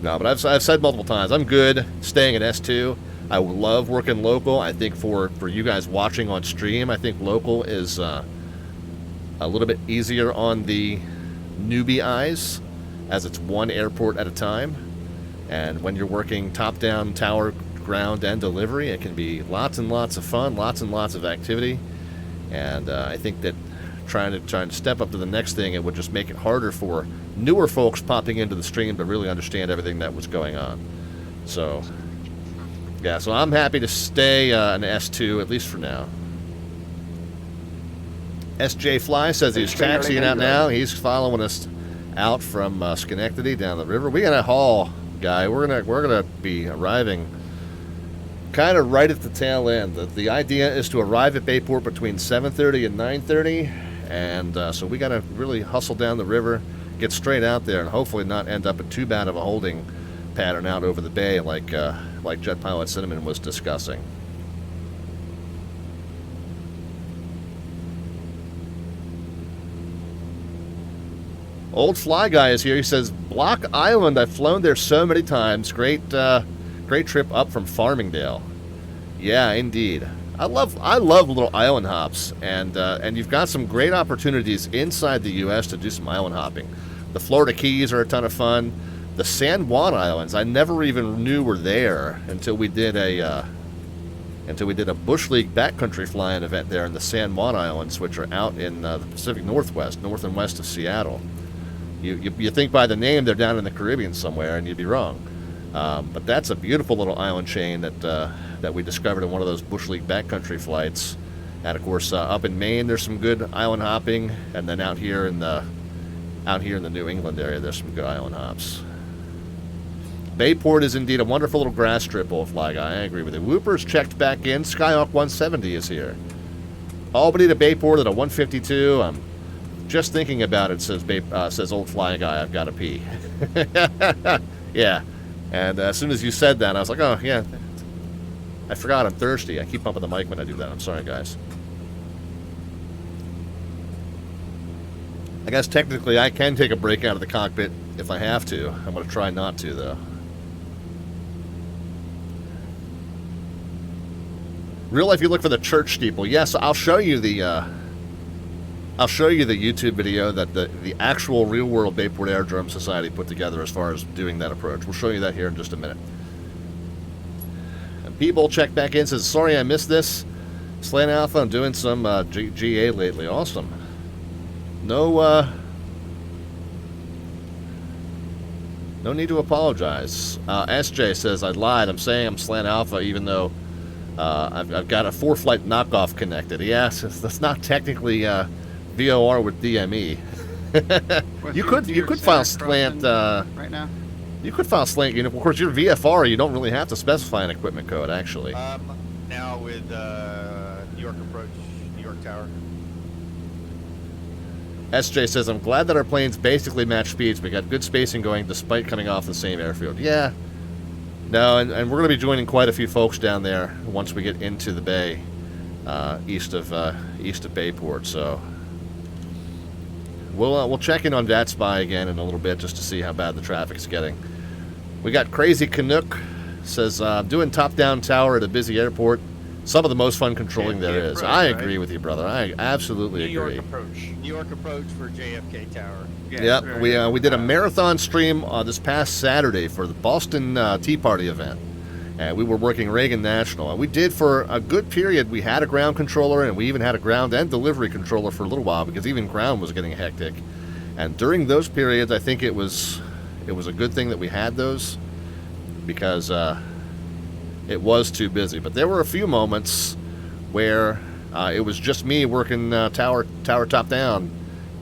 No, but I've said multiple times, I'm good staying at S2. I love working local. I think for you guys watching on stream, I think local is a little bit easier on the newbie eyes, as it's one airport at a time. And when you're working top-down, tower, ground, and delivery, it can be lots and lots of fun, lots and lots of activity. And I think that trying to step up to the next thing, it would just make it harder for newer folks popping into the stream to really understand everything that was going on. So, yeah, so I'm happy to stay an S2, at least for now. SJ Fly says he's taxiing out now. He's following us out from Schenectady down the river. We got a haul, guy. We're gonna be arriving kind of right at the tail end. The idea is to arrive at Bayport between 7:30 and 9:30, and so we got to really hustle down the river, get straight out there, and hopefully not end up at too bad of a holding pattern out over the bay like JetPilotCinnamon was discussing. Old Fly Guy is here. He says, Block Island, I've flown there so many times. Great trip up from Farmingdale. Yeah, indeed. I love little island hops, and you've got some great opportunities inside the U.S. to do some island hopping. The Florida Keys are a ton of fun. The San Juan Islands, I never even knew were there until we did a Bush League backcountry flying event there in the San Juan Islands, which are out in the Pacific Northwest, north and west of Seattle. You think by the name they're down in the Caribbean somewhere, and you'd be wrong. But that's a beautiful little island chain that we discovered in one of those Bush League backcountry flights. And of course, up in Maine, there's some good island hopping, and then out here in the New England area, there's some good island hops. Bayport is indeed a wonderful little grass strip, old fly guy. I agree with you. Whooper's checked back in. Skyhawk 170 is here. Albany to Bayport at a 152. I'm just thinking about it, says old fly guy. I've got to pee. Yeah. And as soon as you said that, I was like, oh, yeah. I forgot I'm thirsty. I keep bumping the mic when I do that. I'm sorry, guys. I guess technically I can take a break out of the cockpit if I have to. I'm going to try not to, though. Real life, you look for the church steeple. Yes, I'll show you the YouTube video that the actual real world Bayport Aerodrome Society put together as far as doing that approach. We'll show you that here in just a minute. And people check back in, says, sorry I missed this. Slant Alpha, I'm doing some GA lately. Awesome. No need to apologize. SJ says, I lied. I'm saying I'm Slant Alpha even though I've got a 4-flight knockoff connected. Yes, that's not technically VOR with DME. you could file Slant right now. You could file Slant. You know, of course, your VFR, you don't really have to specify an equipment code actually. Now with New York approach, New York Tower. SJ says, I'm glad that our planes basically match speeds. We got good spacing going despite coming off the same airfield. Yeah. No, and we're going to be joining quite a few folks down there once we get into the bay, east of Bayport. So we'll check in on VATSPY again in a little bit just to see how bad the traffic's getting. We got Crazy Canuck says, doing top-down tower at a busy airport. Some of the most fun controlling there is. I agree with you, brother. I absolutely agree. New York approach for JFK Tower. Yeah, yep, we did a marathon stream this past Saturday for the Boston Tea Party event. And we were working Reagan National. And we did for a good period. We had a ground controller, and we even had a ground and delivery controller for a little while because even ground was getting hectic. And during those periods, I think it was a good thing that we had those because it was too busy. But there were a few moments where it was just me working tower top down,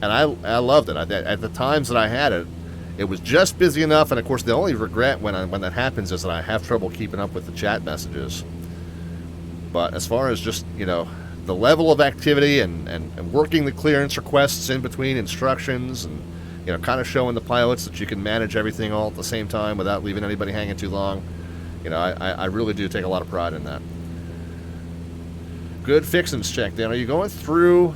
and I loved it. At the times that I had it, it was just busy enough. And of course, the only regret when that happens is that I have trouble keeping up with the chat messages. But as far as just the level of activity and working the clearance requests in between instructions and kind of showing the pilots that you can manage everything all at the same time without leaving anybody hanging too long. I really do take a lot of pride in that. Good fixins check, Dan. Are you going through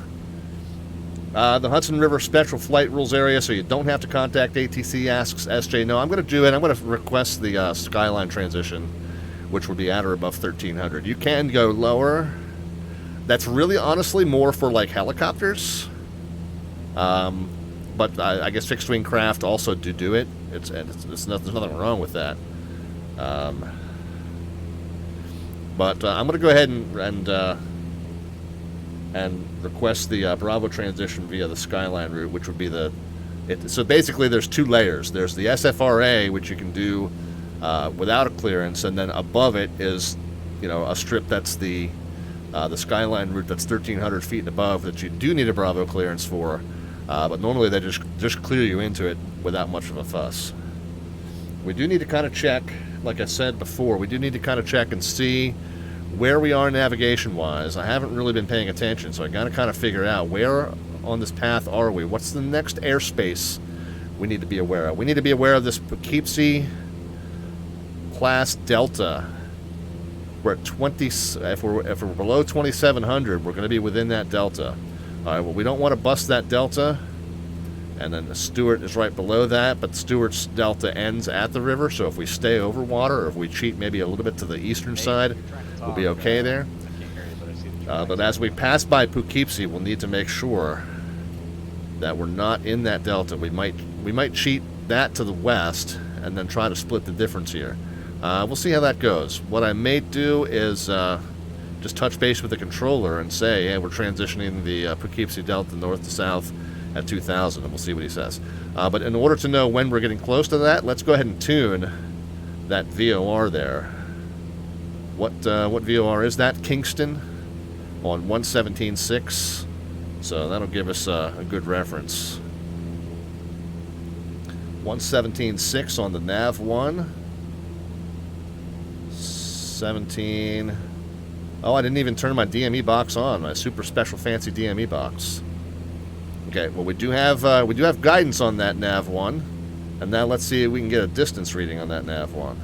the Hudson River Special Flight Rules area so you don't have to contact ATC, asks SJ. No, I'm going to do it. I'm going to request the Skyline transition, which would be at or above 1300. You can go lower. That's really honestly more for like helicopters. But I guess fixed wing craft also do it. There's nothing wrong with that. But I'm going to go ahead and request the Bravo transition via the Skyline route, which would be so basically there's two layers. There's the SFRA, which you can do without a clearance, and then above it is a strip that's the Skyline route that's 1,300 feet and above that you do need a Bravo clearance for, but normally they just clear you into it without much of a fuss. We do need to kind of check, like I said before, we do need to kind of check and see where we are navigation-wise. I haven't really been paying attention, so I got to kind of figure out where on this path are we. What's the next airspace we need to be aware of? We need to be aware of this Poughkeepsie class Delta. We're at 20. If we're below 2,700, we're going to be within that Delta. All right. Well, we don't want to bust that Delta. And then the Stewart is right below that, but Stewart's Delta ends at the river, so if we stay over water, or if we cheat maybe a little bit to the eastern side, we'll be okay there. But as we pass by Poughkeepsie, we'll need to make sure that we're not in that Delta. We might cheat that to the west, and then try to split the difference here. We'll see how that goes. What I may do is just touch base with the controller and say, hey, we're transitioning the Poughkeepsie Delta north to south at 2,000, and we'll see what he says. But in order to know when we're getting close to that, let's go ahead and tune that VOR there. What VOR is that? Kingston on 117.6. So that'll give us a good reference. 117.6 on the nav 1. 17. Oh, I didn't even turn my DME box on, my super special fancy DME box. Okay, well we do have guidance on that nav 1, and now let's see if we can get a distance reading on that nav 1.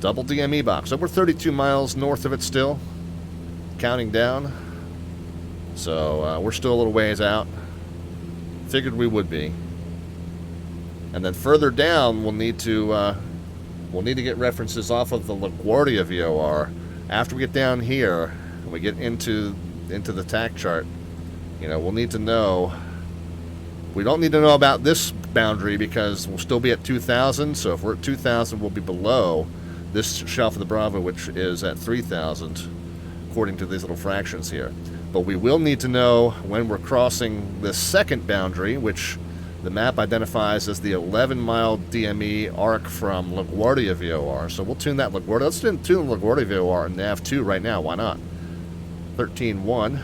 Double DME box. So we're 32 miles north of it still, counting down. So we're still a little ways out. Figured we would be. And then further down, we'll need to get references off of the LaGuardia VOR. After we get down here, and we get into the TAC chart, you know, we'll need to know. We don't need to know about this boundary because we'll still be at 2,000. So if we're at 2,000, we'll be below this shelf of the Bravo, which is at 3,000, according to these little fractions here. But we will need to know when we're crossing the second boundary, which the map identifies as the 11-mile DME arc from LaGuardia VOR. So we'll tune that LaGuardia. Let's tune LaGuardia VOR and nav 2 right now. Why not? 13.1.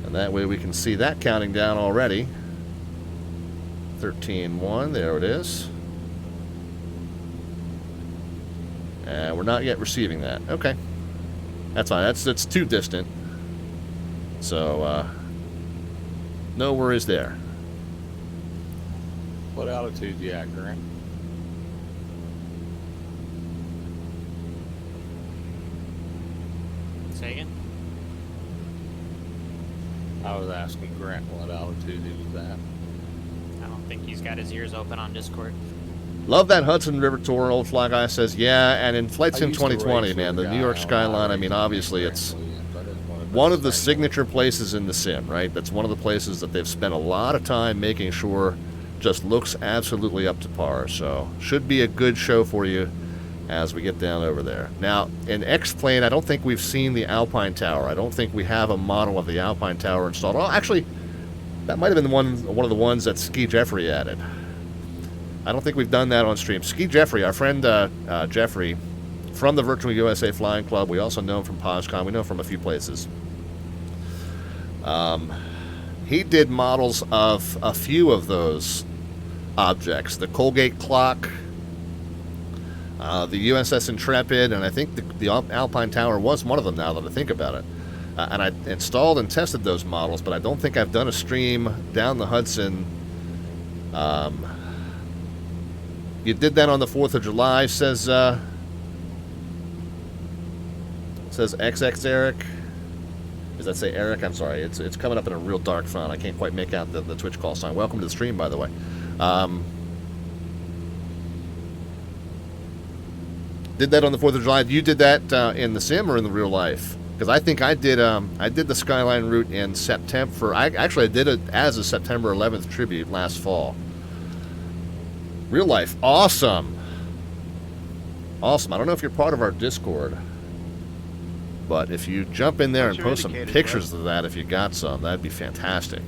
And that way we can see that counting down already. 13.1, there it is. And we're not yet receiving that. Okay. That's fine. That's too distant. So, no worries there. What altitude you at, Grant? Say again? I was asking Grant what altitude he was at. I don't think he's got his ears open on Discord. Love that Hudson River tour. Old Fly Guy says, yeah, and in Flight Sim 2020, man, the New York skyline, I mean, obviously it's one of the signature places in the sim, right? That's one of the places that they've spent a lot of time making sure just looks absolutely up to par. So, should be a good show for you as we get down over there. Now, in X-Plane, I don't think we've seen the Alpine Tower. I don't think we have a model of the Alpine Tower installed. Oh, actually, that might have been one of the ones that Ski Jeffrey added. I don't think we've done that on stream. Ski Jeffrey, our friend Jeffrey, from the Virtual USA Flying Club. We also know him from PosCon. We know him from a few places. He did models of a few of those objects. The Colgate clock, the USS Intrepid, and I think the Alpine Tower was one of them now that I think about it. And I installed and tested those models, but I don't think I've done a stream down the Hudson. You did that on the 4th of July, says XX Eric. Does that say Eric? I'm sorry. It's coming up in a real dark font. I can't quite make out the Twitch call sign. Welcome to the stream, by the way. Did that on the 4th of July. You did that in the sim or in the real life? Because I think I did the Skyline Route in September. I did it as a September 11th tribute last fall. Real life. Awesome. Awesome. I don't know if you're part of our Discord, but if you jump in there and post some pictures of that, if you got some, that'd be fantastic.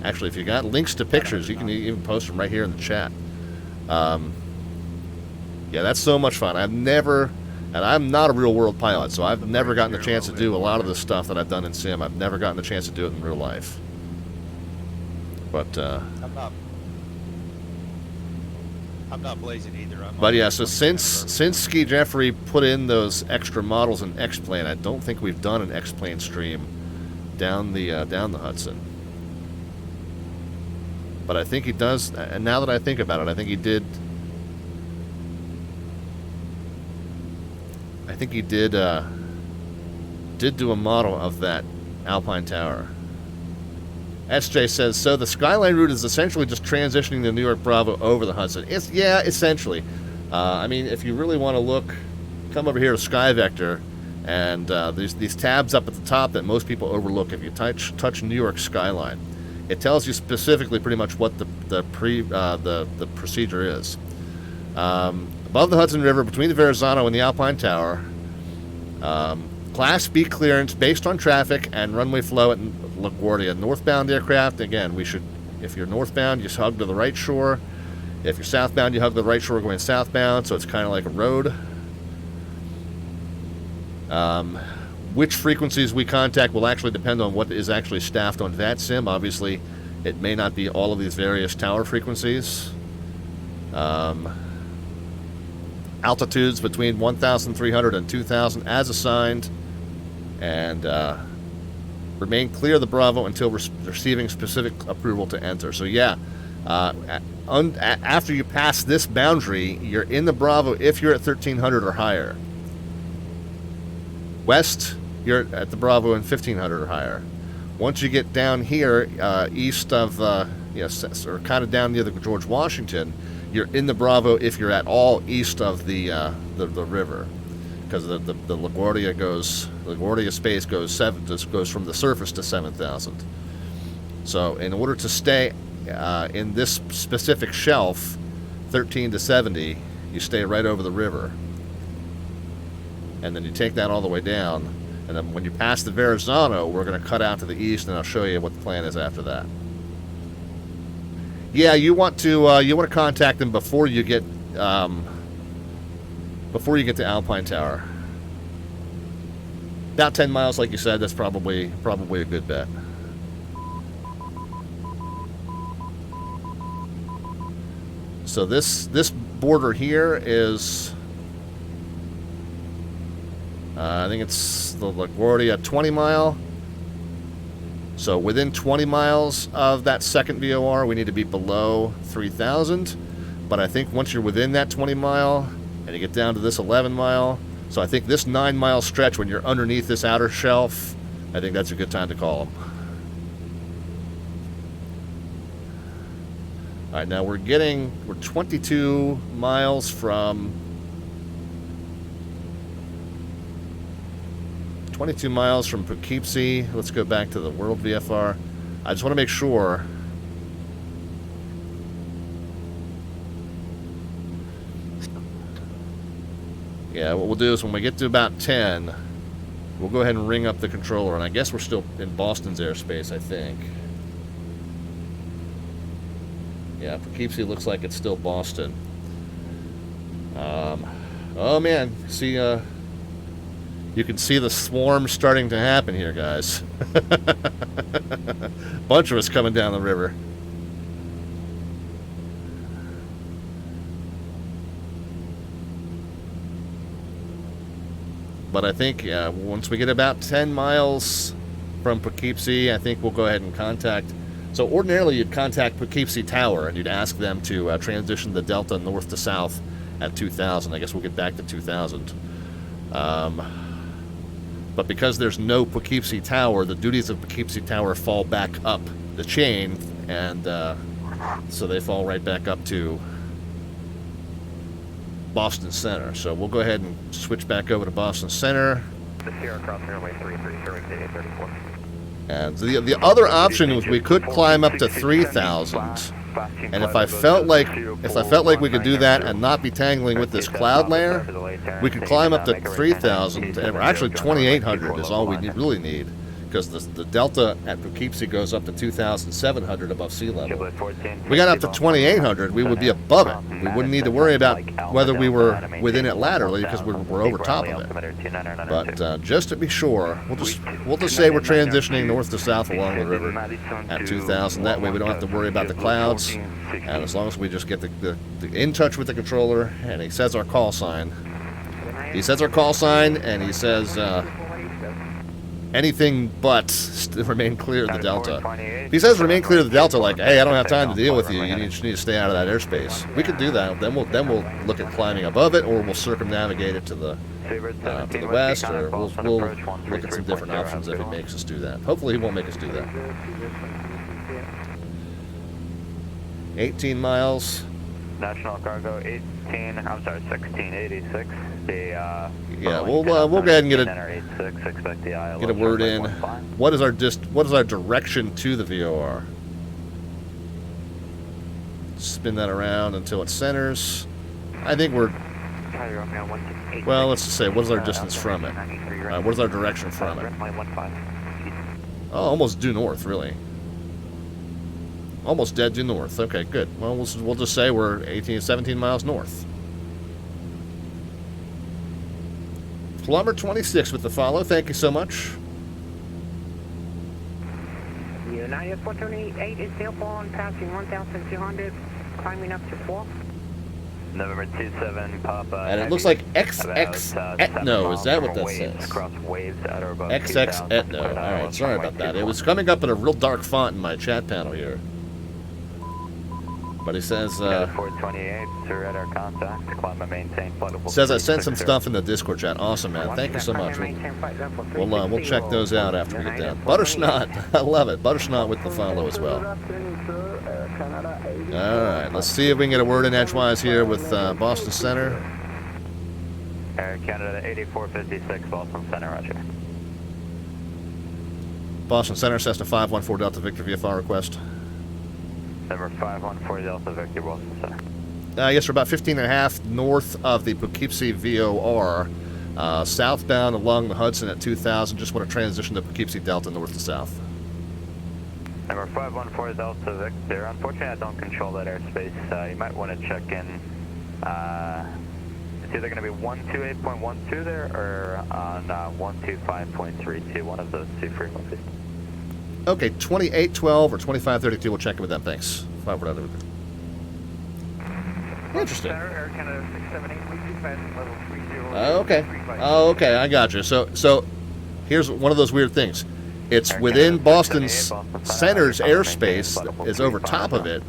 Actually, if you got links to pictures, you can even post them right here in the chat. Yeah, that's so much fun. And I'm not a real world pilot, so I've never gotten the chance to do a lot of the stuff that I've done in sim. I've never gotten the chance to do it in real life. But I'm not blazing either. But yeah, so since Ski Jeffrey put in those extra models in X-Plane, I don't think we've done an X-Plane stream down the Hudson. But I think he does, and now that I think about it, I think he did. I think he did do a model of that Alpine Tower. SJ says, so the Skyline Route is essentially just transitioning the New York Bravo over the Hudson. Yeah, essentially. I mean, if you really want to look, come over here to Sky Vector, and these tabs up at the top that most people overlook. If you touch New York Skyline, it tells you specifically pretty much what the procedure is. Above the Hudson River, between the Verrazano and the Alpine Tower, Class B clearance based on traffic and runway flow at LaGuardia. Northbound aircraft, again, we should, if you're northbound, you hug to the right shore. If you're southbound, you hug to the right shore going southbound, so it's kind of like a road. Which frequencies we contact will actually depend on what is actually staffed on VATSIM. Obviously, it may not be all of these various tower frequencies. Altitudes between 1,300 and 2,000 as assigned. And remain clear of the Bravo until receiving specific approval to enter. So yeah, after you pass this boundary, you're in the Bravo if you're at 1,300 or higher. West, you're at the Bravo in 1,500 or higher. Once you get down here, east of, or kind of down near the George Washington, you're in the Bravo if you're at all east of the river, because the LaGuardia space goes from the surface to 7,000. So in order to stay in this specific shelf, 13 to 70, you stay right over the river, and then you take that all the way down, and then when you pass the Verrazano, we're going to cut out to the east, and I'll show you what the plan is after that. Yeah, you want to contact them before you get to Alpine Tower. About 10 miles, like you said, that's probably a good bet. So this border here is, I think it's the LaGuardia 20 mile. So within 20 miles of that second VOR, we need to be below 3,000. But I think once you're within that 20 mile and you get down to this 11 mile, so I think this 9 mile stretch when you're underneath this outer shelf, I think that's a good time to call them. All right, now we're 22 miles from 22 miles from Poughkeepsie. Let's go back to the World VFR. I just want to make sure. Yeah, what we'll do is when we get to about 10, we'll go ahead and ring up the controller. And I guess we're still in Boston's airspace, I think. Yeah, Poughkeepsie looks like it's still Boston. Oh man, see, you can see the swarm starting to happen here, guys. Bunch of us coming down the river. But I think once we get about 10 miles from Poughkeepsie, I think we'll go ahead and contact. So ordinarily you'd contact Poughkeepsie Tower and you'd ask them to transition the Delta north to south at 2,000. I guess we'll get back to 2,000. But because there's no Poughkeepsie Tower, the duties of Poughkeepsie Tower fall back up the chain, and so they fall right back up to Boston Center. So we'll go ahead and switch back over to Boston Center. The Sierra Cross Airway 33, serving to 834. And the other option was we could climb up to 3,000. And if I felt like we could do that and not be tangling with this cloud layer, we could climb up to 3,000, and actually 2,800 is all we really need, because the Delta at Poughkeepsie goes up to 2,700 above sea level. We got up to 2,800, we would be above it. We wouldn't need to worry about whether we were within it laterally, because we're over top of it. But just to be sure, we'll just say we're transitioning north to south along the river at 2,000. That way we don't have to worry about the clouds, and as long as we just get the in touch with the controller, and he says our call sign. He says our call sign, and he says anything but remain clear of the Delta. If he says remain clear of the Delta, like, hey, I don't have time to deal with you, you just need to stay out of that airspace, we could do that. Then we'll look at climbing above it, or we'll circumnavigate it to the west, or we'll look at some different options if it makes us do that. Hopefully he won't make us do that. 18 miles. National cargo 1686. Yeah, we'll go ahead and get a word in. What is our direction to the VOR? Spin that around until it centers. I think we're Well, let's just say, what is our distance from it? What is our direction from it? Oh, almost due north, really. Almost dead due north. Okay, good. Well, we'll just say we're 17 miles north. Plumber 26 with the follow. Thank you so much. United 428 is still on, passing 1,200, climbing up to 4. November 27 Papa. And it looks like XX Etno. Is that what that says? XX Etno. Alright, sorry about that. It was coming up in a real dark font in my chat panel here. But he says, 428, we're at our contact. Climb and maintain flight. Says I sent some stuff in the Discord chat. Awesome, man. Thank you so much. We'll check those out after we get down. Buttersnot. I love it. Buttersnot with the follow as well. Alright, let's see if we can get a word in edgewise here with Boston Center. Air Canada 8456, Boston Center, roger. Boston Center, Cessna 514 Delta Victor VFR request. Number 514 Delta Victor, Boston Center. I guess we're about 15.5 north of the Poughkeepsie VOR, southbound along the Hudson at 2000. Just want to transition to Poughkeepsie Delta north to south. Number 514 Delta Victor. Unfortunately, I don't control that airspace. You might want to check in. It's either going to be 128.12 there or on 125.32, one of those two frequencies. Okay, 2812 or 2532. We'll check in with them. Thanks. Interesting. Okay. Oh, okay. I got you. So here's one of those weird things. It's within Boston Center's airspace is over top of it,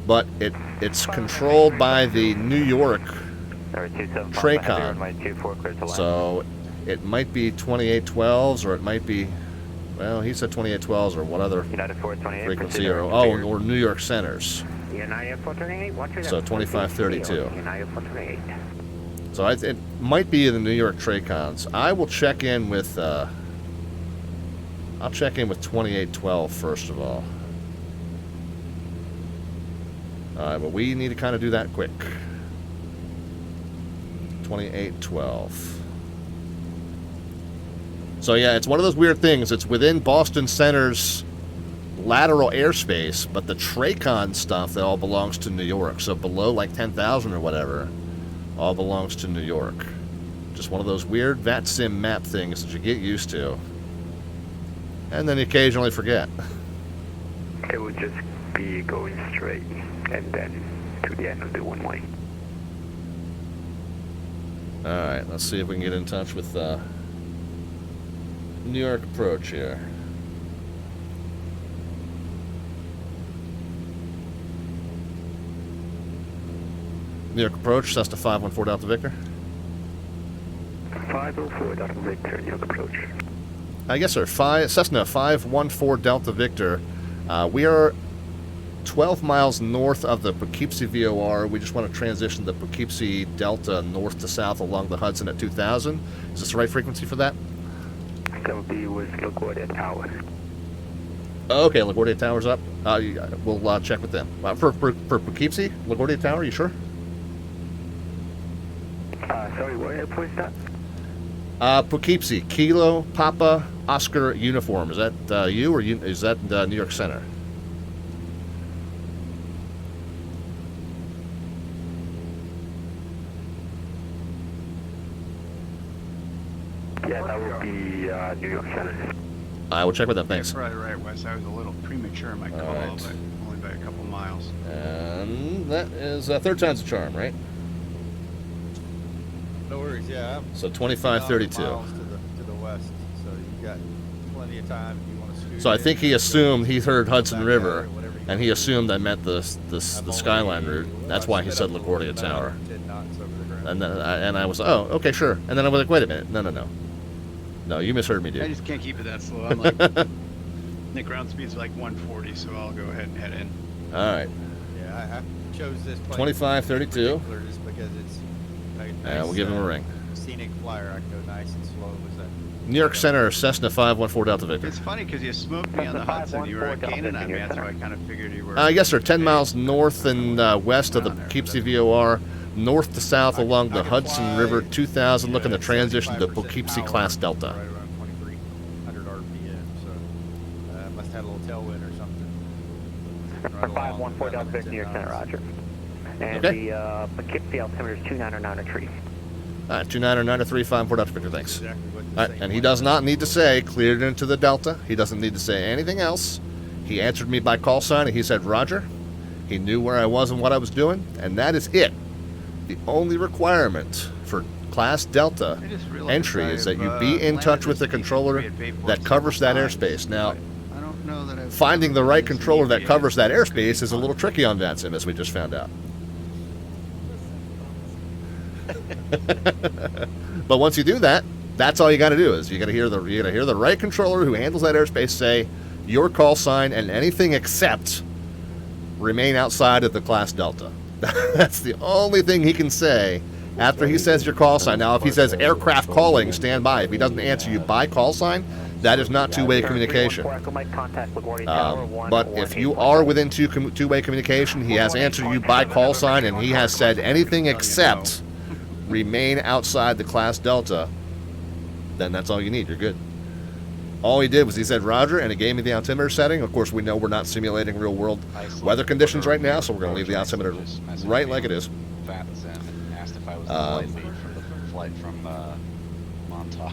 but it's controlled by the New York TRACON. So it might be 2812s, or it might be, well, he said 2812s, or what other frequency, or New York Center's. So 2532. So it might be the New York TRACONs. I will check in with. I'll check in with 2812 first of all. Alright, but we need to kind of do that quick. 2812. So yeah, it's one of those weird things. It's within Boston Center's lateral airspace, but the TRACON stuff, that all belongs to New York. So below like 10,000 or whatever, all belongs to New York. Just one of those weird VATSIM map things that you get used to. And then you occasionally forget. It would just be going straight and then to the end of the one-way. Alright, let's see if we can get in touch with New York approach here. New York approach, Cessna 514 Delta Victor. 504 Delta Victor, New York approach. I guess, sir. Cessna 514 Delta Victor. We are 12 miles north of the Poughkeepsie VOR. We just want to transition the Poughkeepsie Delta north to south along the Hudson at 2000. Is this the right frequency for that? That would be with LaGuardia Tower. Okay, LaGuardia Tower's up. We'll check with them. For Poughkeepsie, LaGuardia Tower, you sure? Sorry, what airport is that? Poughkeepsie, Kilo, Papa, Oscar, Uniform. Is that you, or is that New York Center? Yeah, that would be New York Center. I will check with them, thanks. You're probably right, Wes. I was a little premature in my call, but only by a couple miles. And that is third time's a charm, right? No worries, yeah. So 2532. Miles to the west, so you've got plenty of time if you want to scoot. So I think he assumed he heard Hudson River, and he assumed I meant the Skyline Route. That's why he said LaGuardia Tower. And then I was, oh, okay, sure. And then I was like, wait a minute, no, you misheard me, dude. I just can't keep it that slow. I'm like, the ground speed's like 140, so I'll go ahead and head in. All right. Yeah, I chose this plane 2532. just because it's Yeah, we'll give him a ring. Scenic flyer. I can go nice and slow. Was that? New York Center, Cessna 514 Delta Victor. It's funny because you smoked me on the Hudson. You were gaining on me, so I kind of figured you were. Yes, sir. 10 miles north and west of the Poughkeepsie VOR, north to south along the Hudson River 2000, looking to transition to Poughkeepsie Class Delta. Right around 2,300 RPM, so must have a little tailwind or something. For 514 Delta Victor, New York Center, roger. And Okay. the Poughkeepsie altimeter is 2993. All right, 2993, 54 Delta Victor, thanks. All right, and he does not need to say cleared into the Delta. He doesn't need to say anything else. He answered me by call sign, and he said, Roger. He knew where I was and what I was doing, and that is it. The only requirement for Class Delta entry is that you be in touch with the controller that covers that airspace. Now, finding the right controller that covers that airspace is a little tricky on VATSIM, as we just found out. But once you do that, that's all you got to do. Is you got to hear the right controller who handles that airspace say your call sign and anything except remain outside of the Class Delta. That's the only thing he can say after he says your call sign. Now, if he says aircraft calling, stand by. If he doesn't answer you by call sign, that is not two-way communication. But if you are within two-way communication, he has answered you by call sign, and he has said anything except remain outside the Class Delta, then that's all you need. You're good. All he did was he said Roger, and it gave me the altimeter setting. Of course, we know we're not simulating real-world weather conditions right now, so we're going to leave the altimeter right like it is. VATSIM and asked if I was the flight lead for the flight from Montauk.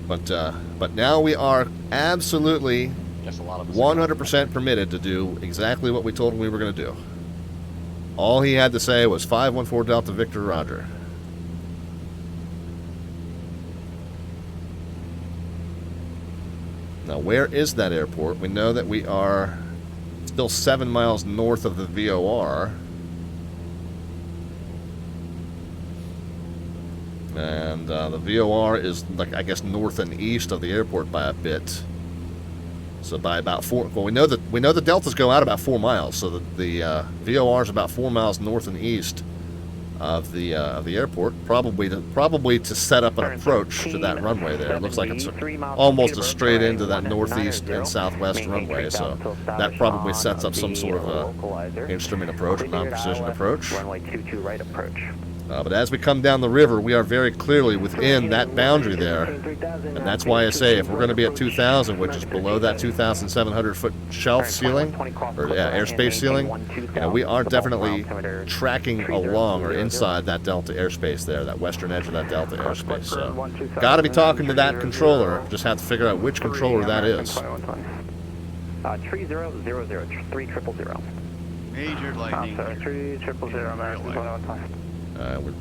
But now we are absolutely 100% permitted to do exactly what we told him we were going to do. All he had to say was 514 Delta Victor, Roger. Now, where is that airport? We know that we are still 7 miles north of the VOR. And the VOR is, like, I guess, north and east of the airport by a bit. So by about 4. Well, we know the deltas go out about 4 miles. So the VOR is about 4 miles north and east of the airport, probably to set up an approach to that runway there. It looks like it's almost a straight into that northeast and southwest runway, so that probably sets up some sort of a instrument approach, non-precision approach. Runway 22 right approach. But as we come down the river, we are very clearly within that boundary there, and that's why I say if we're going to be at 2,000, which is below that 2,700-foot shelf ceiling, or airspace ceiling, we are definitely tracking along or inside that Delta airspace there, that western edge of that Delta airspace. So, got to be talking to that controller. Just have to figure out which controller that is. 3000, 3000. Major lightning. 3000, man. We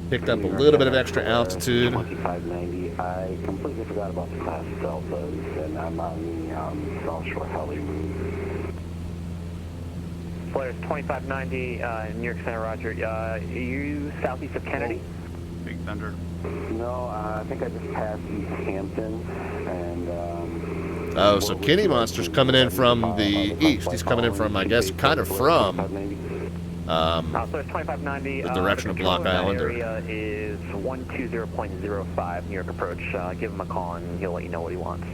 picked up a little bit of extra altitude. 2590. I completely forgot about the Class Deltas, and I'm on the South Shore Heli route. Players 2590, New York Center, Roger. Are you southeast of Kennedy? Big Thunder. No, I think I just passed East Hampton, and oh, so Kitty Monster's coming in from the east. He's coming in from, I guess, kind of from so it's 2590. The direction of Block Island. Area is 120.05 New York approach. Give him a call and he'll let you know what he wants.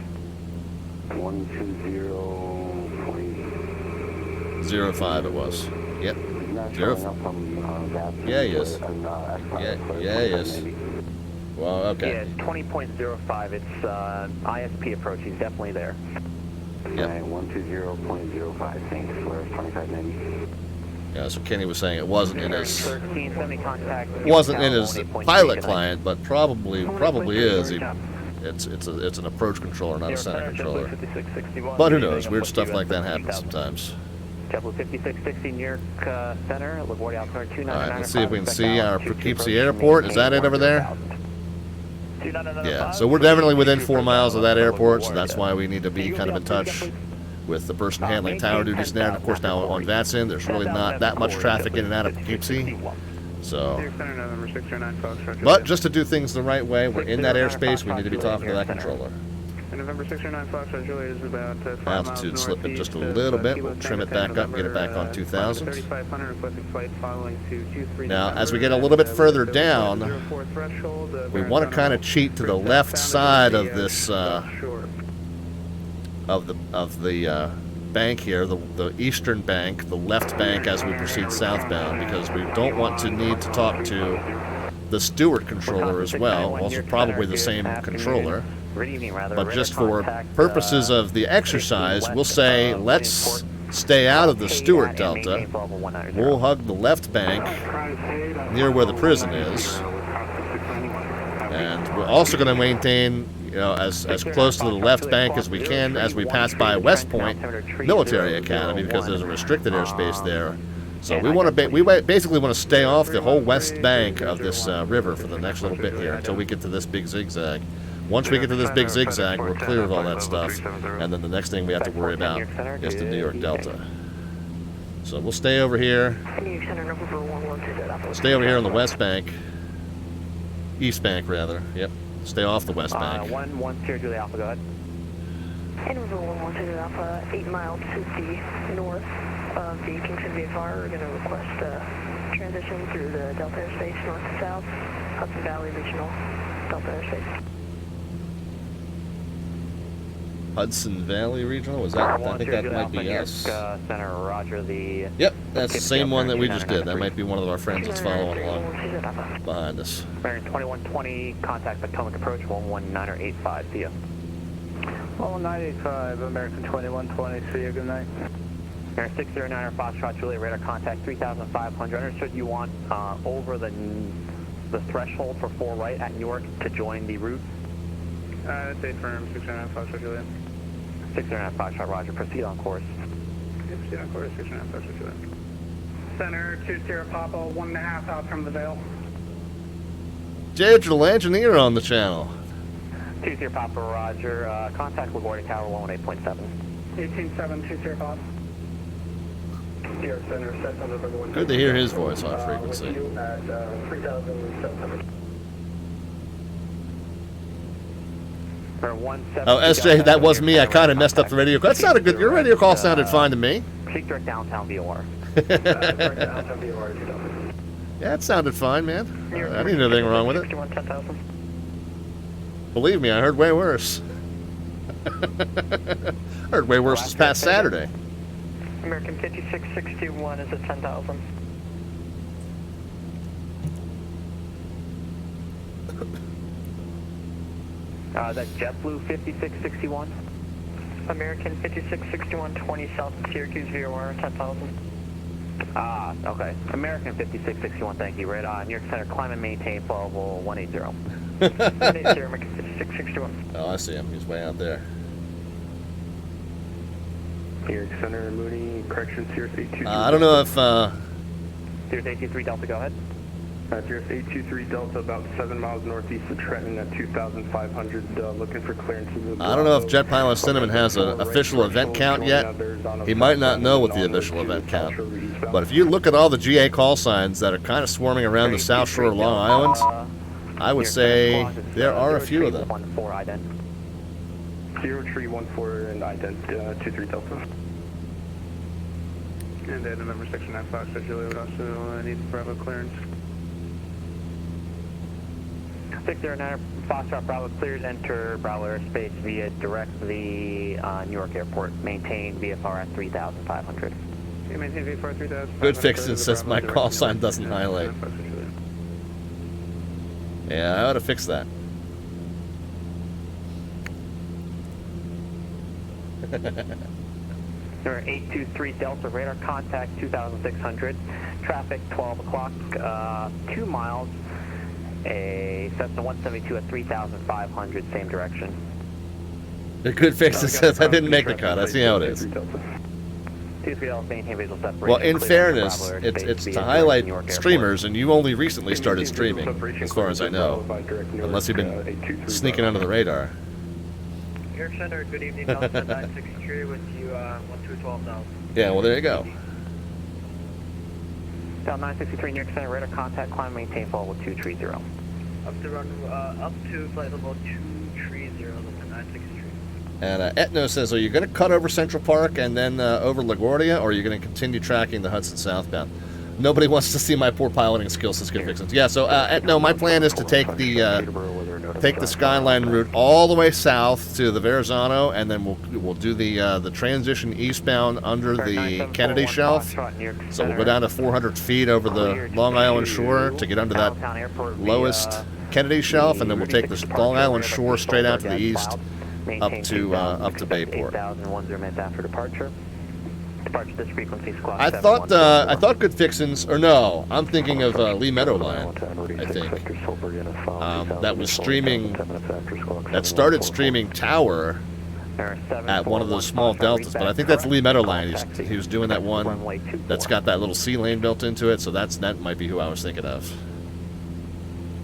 120.05 it was. Yep. Yeah, he is. Yeah, he is. Well, okay. Yeah, it's 20.05. It's ISP approach. He's definitely there. Yep. 120.05. Thanks. Where's 2590? Yeah, so Kenny was saying it wasn't in his 1370 contact. pilot client, but probably is. It's an approach controller, not a center controller. But who knows? Weird stuff like that happens sometimes. JetBlue 5660 New York Center, LaGuardia altimeter 299. All right, let's see if we can see our Poughkeepsie Airport. Is that it over there? Yeah, so we're definitely within 4 miles of that airport, so that's why we need to be kind of in touch with the person handling tower duties there. And of course, now on VATSIM, there's really not that much traffic in and out of Poughkeepsie. So, but just to do things the right way, we're in that airspace, we need to be talking to that controller. November 609 Foxtrot Juliet is about 5 miles altitude slipping just a little bit. We'll trim it back up and get it back on 2,000. 3500 requesting flight following to 23. Now, as we get a little bit further down, we want to kind of cheat to the left side of this of the bank here, the eastern bank, the left bank as we proceed southbound, because we don't want to need to talk to the Stewart controller as well, also probably the same controller. But just for purposes of the exercise, we'll say let's stay out of the Stewart Delta. We'll hug the left bank near where the prison is. And we're also going to maintain, you know, as close to the left bank as we can as we pass by West Point Military Academy, because there's a restricted airspace there. So we want to we basically want to stay off the whole west bank of this river for the next little bit here until we get to this big zigzag. Once we get to this big zigzag, we're clear of all that stuff, and then the next thing we have to worry about is the New York Delta. So we'll stay over here. Stay over here on the west bank. East bank, rather. Yep. Stay off the west bank. 110 Julie Alpha, go ahead. Hanover 110 Alpha, 8 miles to the north of the Kingston VFR. We're going to request transition through the Delta airspace north to south, Hudson Valley Regional Delta airspace. Hudson Valley Regional? Was that? I think that might be us. Center, Roger. Yep, that's the same one that we just did. That might be one of our friends that's following along behind us. American 2120, contact Potomac approach 11985. See ya. 11985, American 2120. See you. Good night. American 609 Foxtrot Juliet, radar contact 3500. Understood you want over the threshold for 4 right at Newark to join the route? That's 8 firm, 609 Foxtrot Juliet. 609 Foxtrot, Roger. Proceed on course. Yep, proceed on course, 609 Foxtrot Juliet. Center, 20 Papa, 1.5 out from the Vale. Digital engineer on the channel. 20 Papa, Roger. Contact LaGuardia Tower 118.7. 187, 20 Papa. Center, set on November 1. Good to hear his voice on frequency. At 3,700. Oh, SJ, that was me. I kind of messed up the radio call. That sounded good. Your radio call sounded fine to me. Seek direct downtown VOR. Yeah, it sounded fine, man. I didn't do anything wrong with it. Believe me, I heard way worse. I heard way worse this past Saturday. American 56621 is at 10,000. That's JetBlue 5661. American 5661 20 south of Syracuse VOR 10,000. Ah, okay. American 5661, thank you. Right on. New York Center, climb and maintain fall 180. 180, American 5661. Oh, I see him. He's way out there. New York Center, Mooney, correction, Sirius 823. I don't know if... Sirius 823 Delta, go ahead. Sirius 823 Delta, about 7 miles northeast of Trenton at 2,500, looking for clearance. I don't know if JetPilotCinnamon has an official event count yet. He might not know what the official event count. But if you look at all the GA call signs that are kind of swarming around the south shore of Long Island, I would say there are a few of them. 0314 and ident 23 Delta. And then November 609 Fox, Julia would also need Bravo clearance. 609 Foxtrot Bravo cleared, enter Bravo airspace via directly New York Airport. Maintain VFR at 3,500. You maintain VFR 3,500. Good fix it says my call sign doesn't highlight. Yeah, I ought to fix that. Number 823 Delta radar contact 2,600. Traffic 12 o'clock, 2 miles. A Cessna 172 at 3,500, same direction. The good fix it says I didn't make the cut. I see how it is. Well, in fairness, it's to highlight streamers, and you only recently started streaming, as far as I know, unless you've been sneaking under the radar. New York Center, good evening, Delta 963 with you, 12,000. Yeah, well, there you go. Delta 963, New York Center, radar contact, climb, maintain, fall with 230. Up to flight level 230, Delta 963. And Etno says, are you going to cut over Central Park and then over LaGuardia, or are you going to continue tracking the Hudson southbound? Nobody wants to see my poor piloting skills, says Good Fixins. Yeah, so, no, my plan is to take the Skyline Route all the way south to the Verrazano, and then we'll do the transition eastbound under the Kennedy Shelf. So we'll go down to 400 feet over the Long Island shore to get under that lowest Kennedy Shelf, and then we'll take this Long Island shore straight out to the east up to Bayport. I thought Good Fixins, or no, I'm thinking of Lee Meadow Line, I think. That was streaming, that started streaming Tower at one of those small deltas, but I think that's Lee Meadow Line. He was doing that one that's got that little C lane built into it, so that might be who I was thinking of.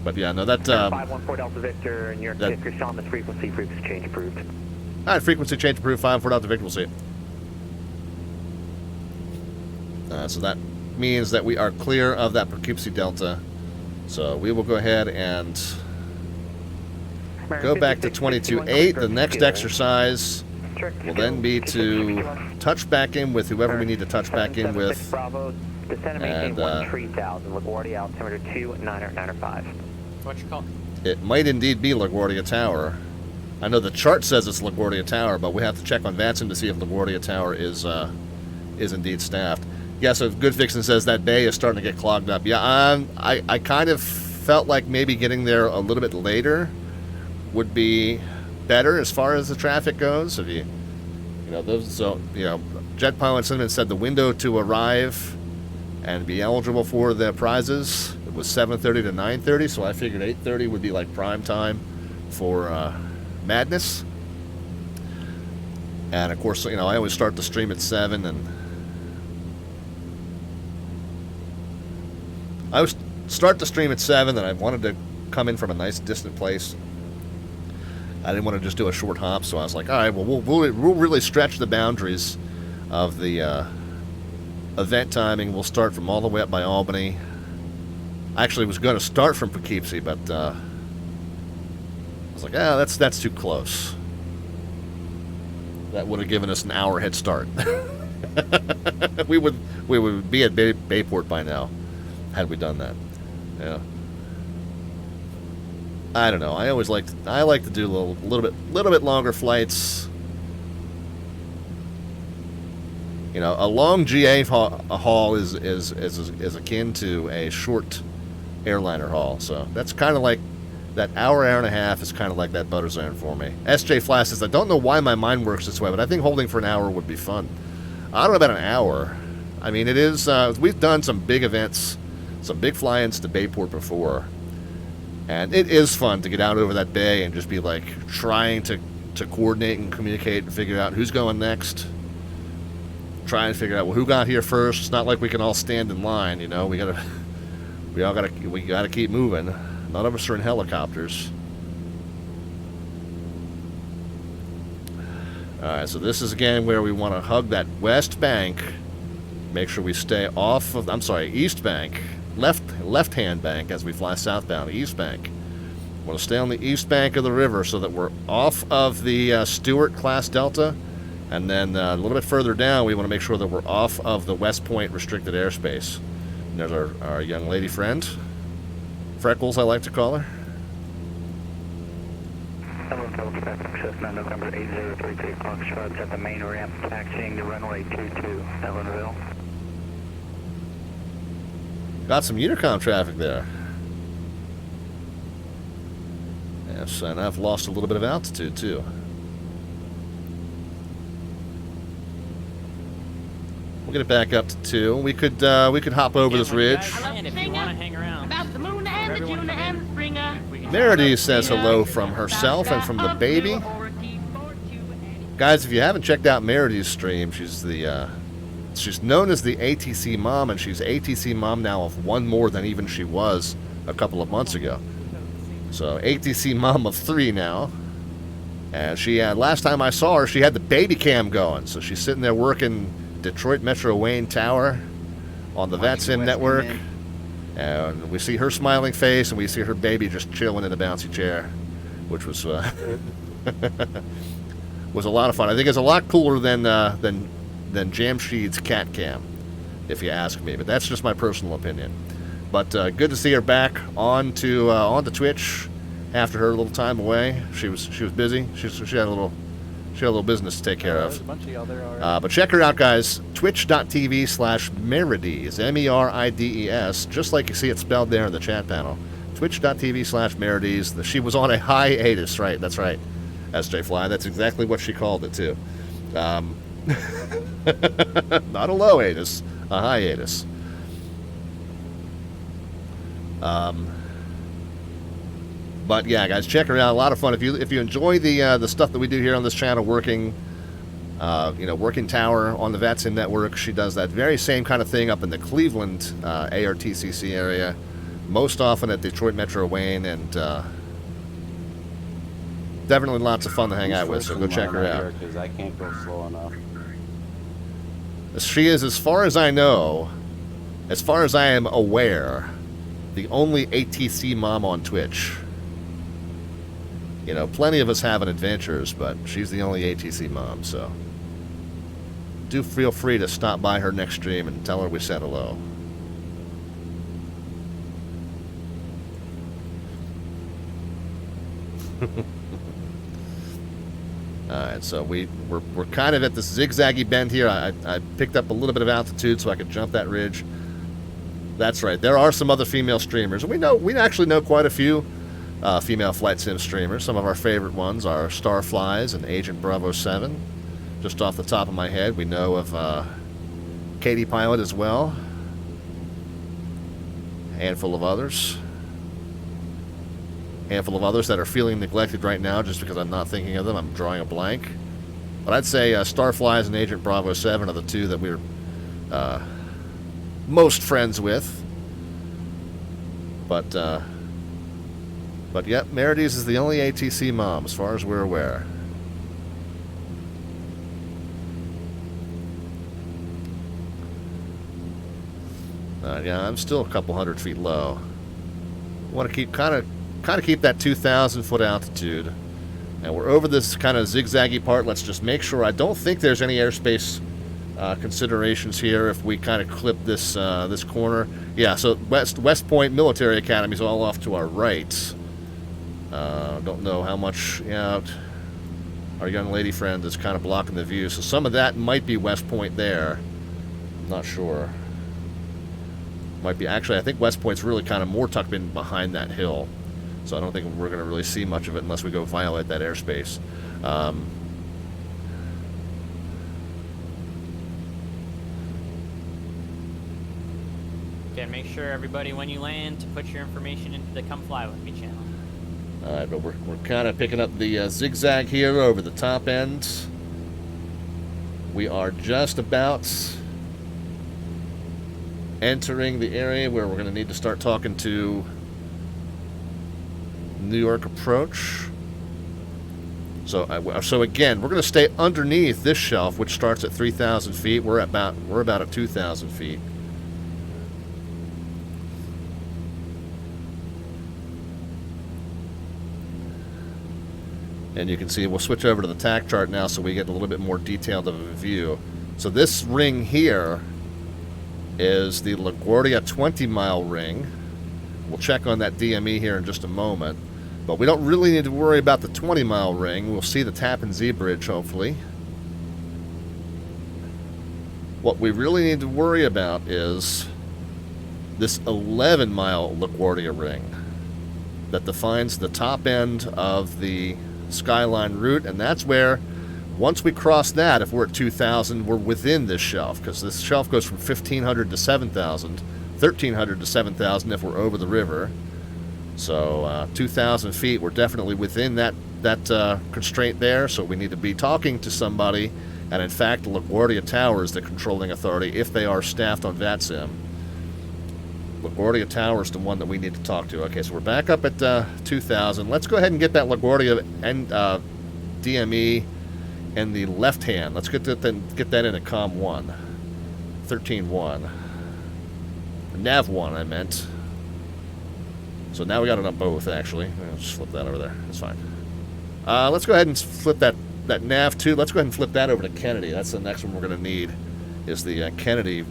But yeah, no, that 514 Delta Victor, and you're Sean, this frequency change approved. Alright, frequency change approved, 514 Delta Victor, we'll see it. So that means that we are clear of that Poughkeepsie Delta. So we will go ahead and go back to 22.8. The next exercise will then be to touch back in with whoever we need to touch back in with. And what you call it might indeed be LaGuardia Tower. I know the chart says it's LaGuardia Tower, but we have to check on VATSIM to see if LaGuardia Tower is indeed staffed. Yeah, so Good Fixin says that bay is starting to get clogged up. Yeah, I kind of felt like maybe getting there a little bit later would be better as far as the traffic goes. If JetPilotCinnamon said the window to arrive and be eligible for the prizes, it was 7:30 to 9:30, so I figured 8:30 would be like prime time for Madness. And of course, I always start the stream at 7, and I would start the stream at 7, and I wanted to come in from a nice distant place. I didn't want to just do a short hop, so I was like, all right, well, we'll really stretch the boundaries of the event timing. We'll start from all the way up by Albany. I actually was going to start from Poughkeepsie, but I was like, that's too close. That would have given us an hour head start. we would be at Bayport by now had we done that. Yeah. I don't know. I like to do a little bit longer flights. A long GA haul is akin to a short airliner haul. So that's kind of like that hour and a half is kind of like that butter zone for me. SJ Flash says, I don't know why my mind works this way, but I think holding for an hour would be fun. I don't know about an hour. I mean, it is. We've done some big events, some big fly-ins to Bayport before, and it is fun to get out over that bay and just be like trying to coordinate and communicate and figure out who's going next. Try and figure out who got here first. It's not like we can all stand in line, We gotta keep moving. None of us are in helicopters. All right, so this is again where we want to hug that west bank. Make sure we stay off of. East bank. Left-hand bank as we fly southbound, east bank. Want to stay on the east bank of the river so that we're off of the Stewart class Delta, and then a little bit further down we want to make sure that we're off of the West Point restricted airspace. And there's our young lady friend, Freckles I like to call her. Cessna, November 8033 Foxtrot at the main ramp, taxiing to runway 22, Ellenville. Got some Unicom traffic there. Yes, and I've lost a little bit of altitude too. We'll get it back up to 2. We could hop over this ridge. If you want to hang around. About the moon and the June and the Springer. Meredith says hello from herself and from the baby. Guys, if you haven't checked out Meredith's stream, she's known as the ATC mom, and she's ATC mom now of one more than even she was a couple of months ago. So ATC mom of 3 now. And she last time I saw her, she had the baby cam going. So she's sitting there working Detroit Metro Wayne Tower on the VATSIM network. And we see her smiling face, and we see her baby just chilling in a bouncy chair, which was was a lot of fun. I think it's a lot cooler than Jamshid's cat cam. if you ask me. But that's just my personal opinion. But good to see her back on to Twitch after her little time away. She was busy. She had a little business to take care of. There's a bunch of y'all there already. But check her out, guys. Twitch.tv/Merides, MERIDES, just like you see it spelled there in the chat panel. Twitch.tv/Merides. She was on a hiatus, right? That's right. SJ Fly. That's exactly what she called it too. Not a low hiatus, a hiatus. But yeah, guys, check her out. A lot of fun. If you enjoy the stuff that we do here on this channel, working tower on the VATSIM network, she does that very same kind of thing up in the Cleveland ARTCC area, most often at Detroit Metro Wayne, and definitely lots of fun to hang out with. So go check her out. Because I can't go slow enough. She is, as far as I know, as far as I am aware, the only ATC mom on Twitch. You know, plenty of us having adventures, but she's the only ATC mom, so do feel free to stop by her next stream and tell her we said hello. Alright, so we're kind of at this zigzaggy bend here. I picked up a little bit of altitude so I could jump that ridge. That's right, there are some other female streamers. We actually know quite a few female flight sim streamers. Some of our favorite ones are Starflies and Agent Bravo 7. Just off the top of my head, we know of Katie Pilot as well. A handful of others that are feeling neglected right now just because I'm not thinking of them. I'm drawing a blank. But I'd say Starflies and Agent Bravo 7 are the two that we're most friends with. But yep, Merides is the only ATC mom, as far as we're aware. Yeah, I'm still a couple hundred feet low. Want to keep kind of keep that 2,000 foot altitude, and we're over this kind of zigzaggy part. Let's just make sure. I don't think there's any airspace considerations here if we kind of clip this this corner. Yeah, so West Point Military Academy is all off to our right. Don't know how much. Yeah, our young lady friend is kind of blocking the view, so some of that might be West Point there. I'm not sure. Might be, actually, I think West Point's really kind of more tucked in behind that hill, so I don't think we're going to really see much of it unless we go violate that airspace. Okay, make sure everybody, when you land, to put your information into the Come Fly With Me channel. Alright, but we're kind of picking up the zigzag here over the top end. We are just about entering the area where we're going to need to start talking to New York approach. So again, we're going to stay underneath this shelf, which starts at 3,000 feet. We're about at 2,000 feet. And you can see, we'll switch over to the TAC chart now so we get a little bit more detailed of a view. So this ring here is the LaGuardia 20-mile ring. We'll check on that DME here in just a moment. But we don't really need to worry about the 20-mile ring. We'll see the Tappan Zee Bridge, hopefully. What we really need to worry about is this 11-mile LaGuardia ring that defines the top end of the Skyline Route, and that's where, once we cross that, if we're at 2,000, we're within this shelf, because this shelf goes from 1,500 to 7,000, 1,300 to 7,000 if we're over the river. So 2,000 feet, we're definitely within that constraint there, so we need to be talking to somebody, and in fact, LaGuardia Tower is the controlling authority if they are staffed on VATSIM. LaGuardia Tower is the one that we need to talk to. Okay, so we're back up at 2,000. Let's go ahead and get that LaGuardia and DME in the left hand. Let's get that in a COM 1. 13-1. Nav 1, I meant. So now we got it on both, actually. I'll just flip that over there. That's fine. Let's go ahead and flip that Nav 2. Let's go ahead and flip that over to Kennedy. That's the next one we're going to need, is the Kennedy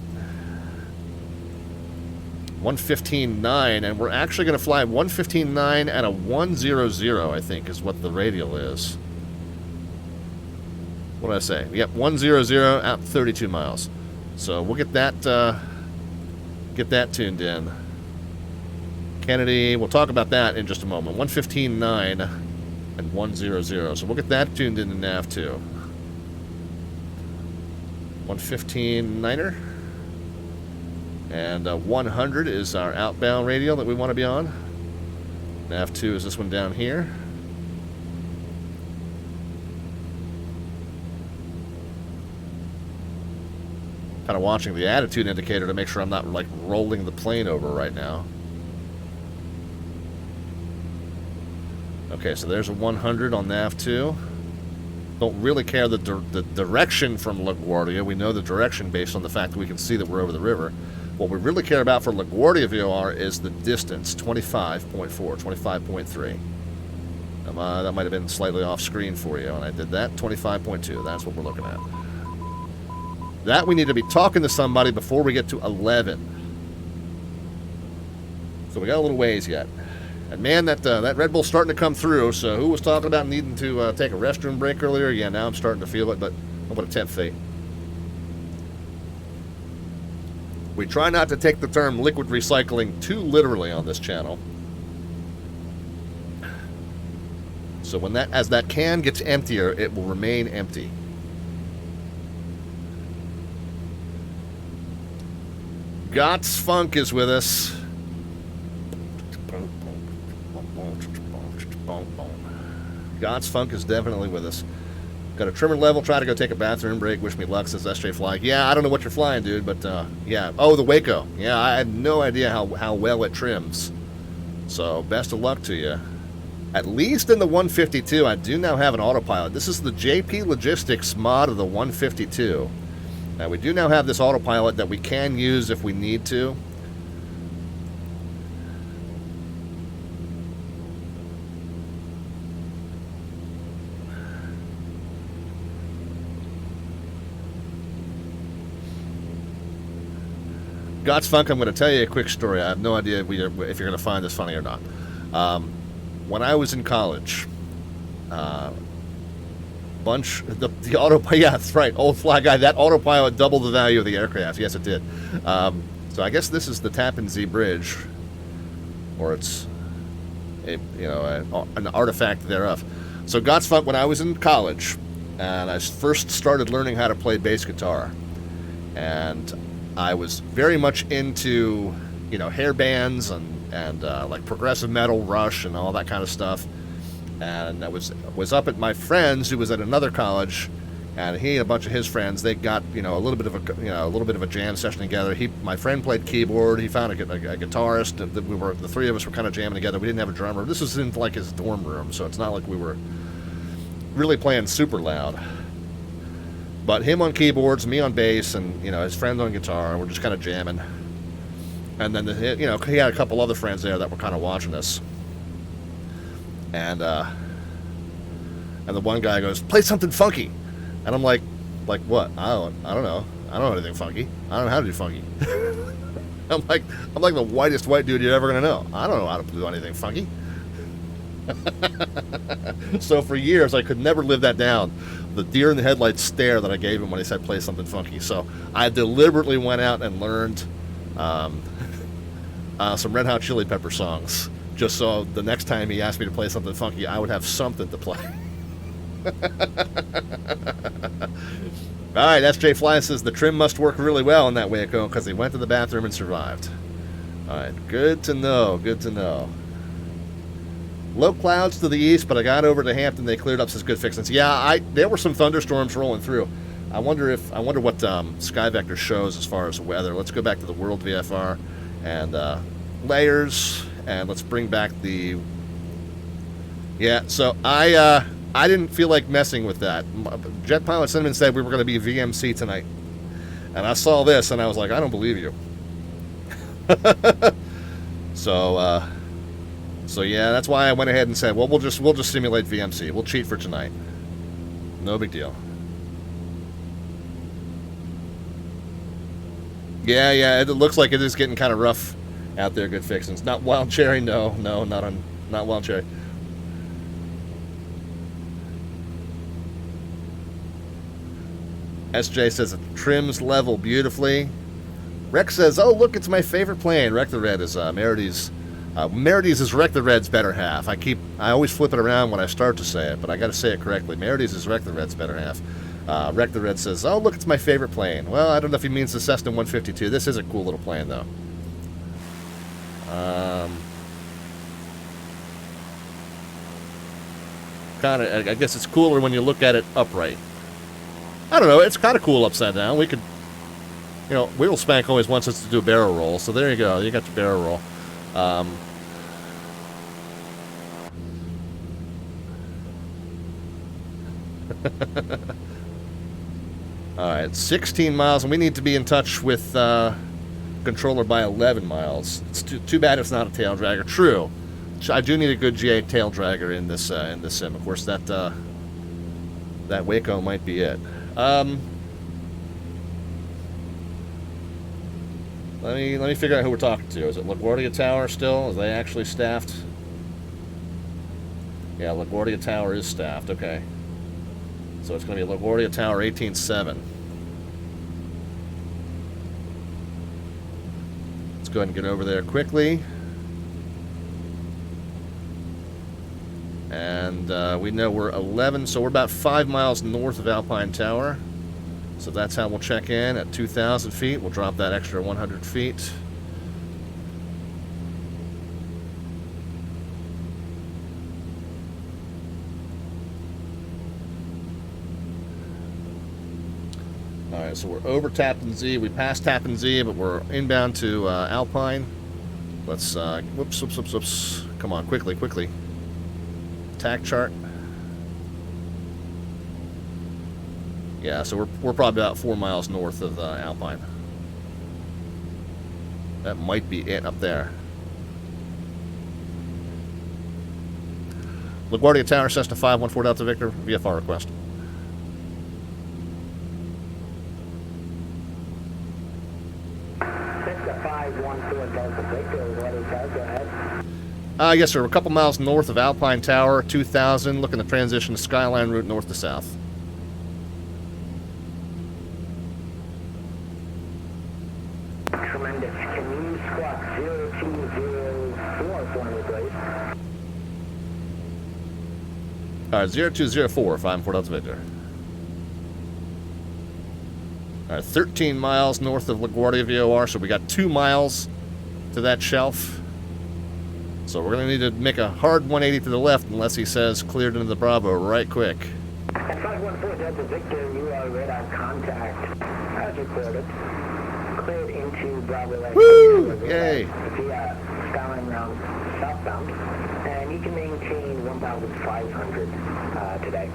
115.9, and we're actually going to fly 115.9 and a 100, I think, is what the radial is. What did I say? Yep, 100 out 32 miles. So we'll get that tuned in. Kennedy, we'll talk about that in just a moment. 115.9 and 100. So we'll get that tuned in to nav 2. 115.9er. And 100 is our outbound radial that we want to be on. Nav 2 is this one down here. Kind of watching the attitude indicator to make sure I'm not like rolling the plane over right now. Okay, so there's a 100 on nav 2. Don't really care the direction from LaGuardia. We know the direction based on the fact that we can see that we're over the river. What we really care about for LaGuardia VOR is the distance, 25.4, 25.3. That might have been slightly off screen for you when I did that. 25.2, that's what we're looking at. That we need to be talking to somebody before we get to 11. So we got a little ways yet. And man, that Red Bull's starting to come through. So who was talking about needing to take a restroom break earlier? Yeah, now I'm starting to feel it, but I'm going to tempt fate. We try not to take the term liquid recycling too literally on this channel. So when as that can gets emptier, it will remain empty. Gots Funk is with us. Gots Funk is definitely with us. Got a trimmer level, try to go take a bathroom break. Wish me luck, says SJ Fly. Yeah, I don't know what you're flying, dude, but yeah. Oh, the Waco. Yeah, I had no idea how well it trims. So, best of luck to you. At least in the 152, I do now have an autopilot. This is the JPLogistics mod of the 152. Now, we do now have this autopilot that we can use if we need to. Gots Funk, I'm going to tell you a quick story. I have no idea if you're going to find this funny or not. When I was in college, yeah, that's right, old fly guy, that autopilot doubled the value of the aircraft. Yes, it did. So I guess this is the Tappan Zee Bridge, or it's an artifact thereof. So Gots Funk, when I was in college, and I first started learning how to play bass guitar, and I was very much into, hair bands and like progressive metal, Rush, and all that kind of stuff. And I was up at my friend's, who was at another college, and he and a bunch of his friends, they got a little bit of a jam session together. My friend played keyboard. He found a guitarist. The three of us were kind of jamming together. We didn't have a drummer. This was in like his dorm room, so it's not like we were really playing super loud. But him on keyboards, me on bass, and his friend on guitar, and we're just kind of jamming. And then he had a couple other friends there that were kind of watching us. And the one guy goes, "Play something funky," and I'm like what? I don't know. I don't know anything funky. I don't know how to do funky. I'm like the whitest white dude you're ever gonna know. I don't know how to do anything funky. So for years I could never live that down. The deer in the headlights stare that I gave him when he said play something funky. So I deliberately went out and learned some Red Hot Chili Pepper songs, just so the next time he asked me to play something funky, I would have something to play. Alright, SJ Fly says the trim must work really well in that Waco because he went to the bathroom and survived. Alright, good to know, good to know. Low clouds to the east, but I got over to Hampton. They cleared up, says good fixings. Yeah, there were some thunderstorms rolling through. I wonder what SkyVector shows as far as the weather. Let's go back to the World VFR and layers, and let's bring back the. Yeah, so I didn't feel like messing with that. JetPilotCinnamon said we were going to be VMC tonight, and I saw this and I was like, I don't believe you. So yeah, that's why I went ahead and said, well, we'll just simulate VMC. We'll cheat for tonight. No big deal. Yeah, it looks like it is getting kind of rough Out there, good fixings. Not wild cherry, no, not wild cherry. SJ says it trims level beautifully. Rex says, "Oh look, it's my favorite plane." Wreck the Red is Merides. Merides is Wreck the Red's better half. I always flip it around when I start to say it, but I got to say it correctly. Merides is Wreck the Red's better half. Wreck the Red says, "Oh look, it's my favorite plane." Well, I don't know if he means the Cessna 152. This is a cool little plane though. I guess it's cooler when you look at it upright. I don't know, it's kind of cool upside down. We could, Wheel Spank always wants us to do a barrel roll, so there you go, you got your barrel roll. Alright, 16 miles, and we need to be in touch with controller by 11 miles. It's too bad it's not a tail dragger. True. I do need a good GA tail dragger in this sim. Of course, that Waco might be it. Let me figure out who we're talking to. Is it LaGuardia Tower still? Are they actually staffed? Yeah, LaGuardia Tower is staffed. Okay. So it's going to be LaGuardia Tower 18-7. Let's go ahead and get over there quickly. And we know we're 11, so we're about 5 miles north of Alpine Tower. So that's how we'll check in at 2,000 feet. We'll drop that extra 100 feet. Alright, so we're over Tappan Zee. We passed Tappan Zee, but we're inbound to Alpine. Let's, whoops. Come on, quickly. Tack chart. Yeah, so we're probably about 4 miles north of Alpine. That might be it up there. LaGuardia Tower, Cessna 514 Delta Victor, VFR request. Cessna 514 Delta Victor, what is that? Go ahead. Yes, sir. We're a couple miles north of Alpine Tower, 2,000, looking to transition to Skyline Route north to south. Tremendous. Can you squawk 0204 for me, please? Alright, 0204, 5-4 Delta Victor. Alright, 13 miles north of LaGuardia VOR, so we got 2 miles to that shelf. So we're going to need to make a hard 180 to the left unless he says cleared into the Bravo right quick. At 514 Delta Victor, you are radar contact as recorded. Cleared into Bravo right. Woo! Yay! Via Skyline Route southbound. And you can maintain 1,500 today.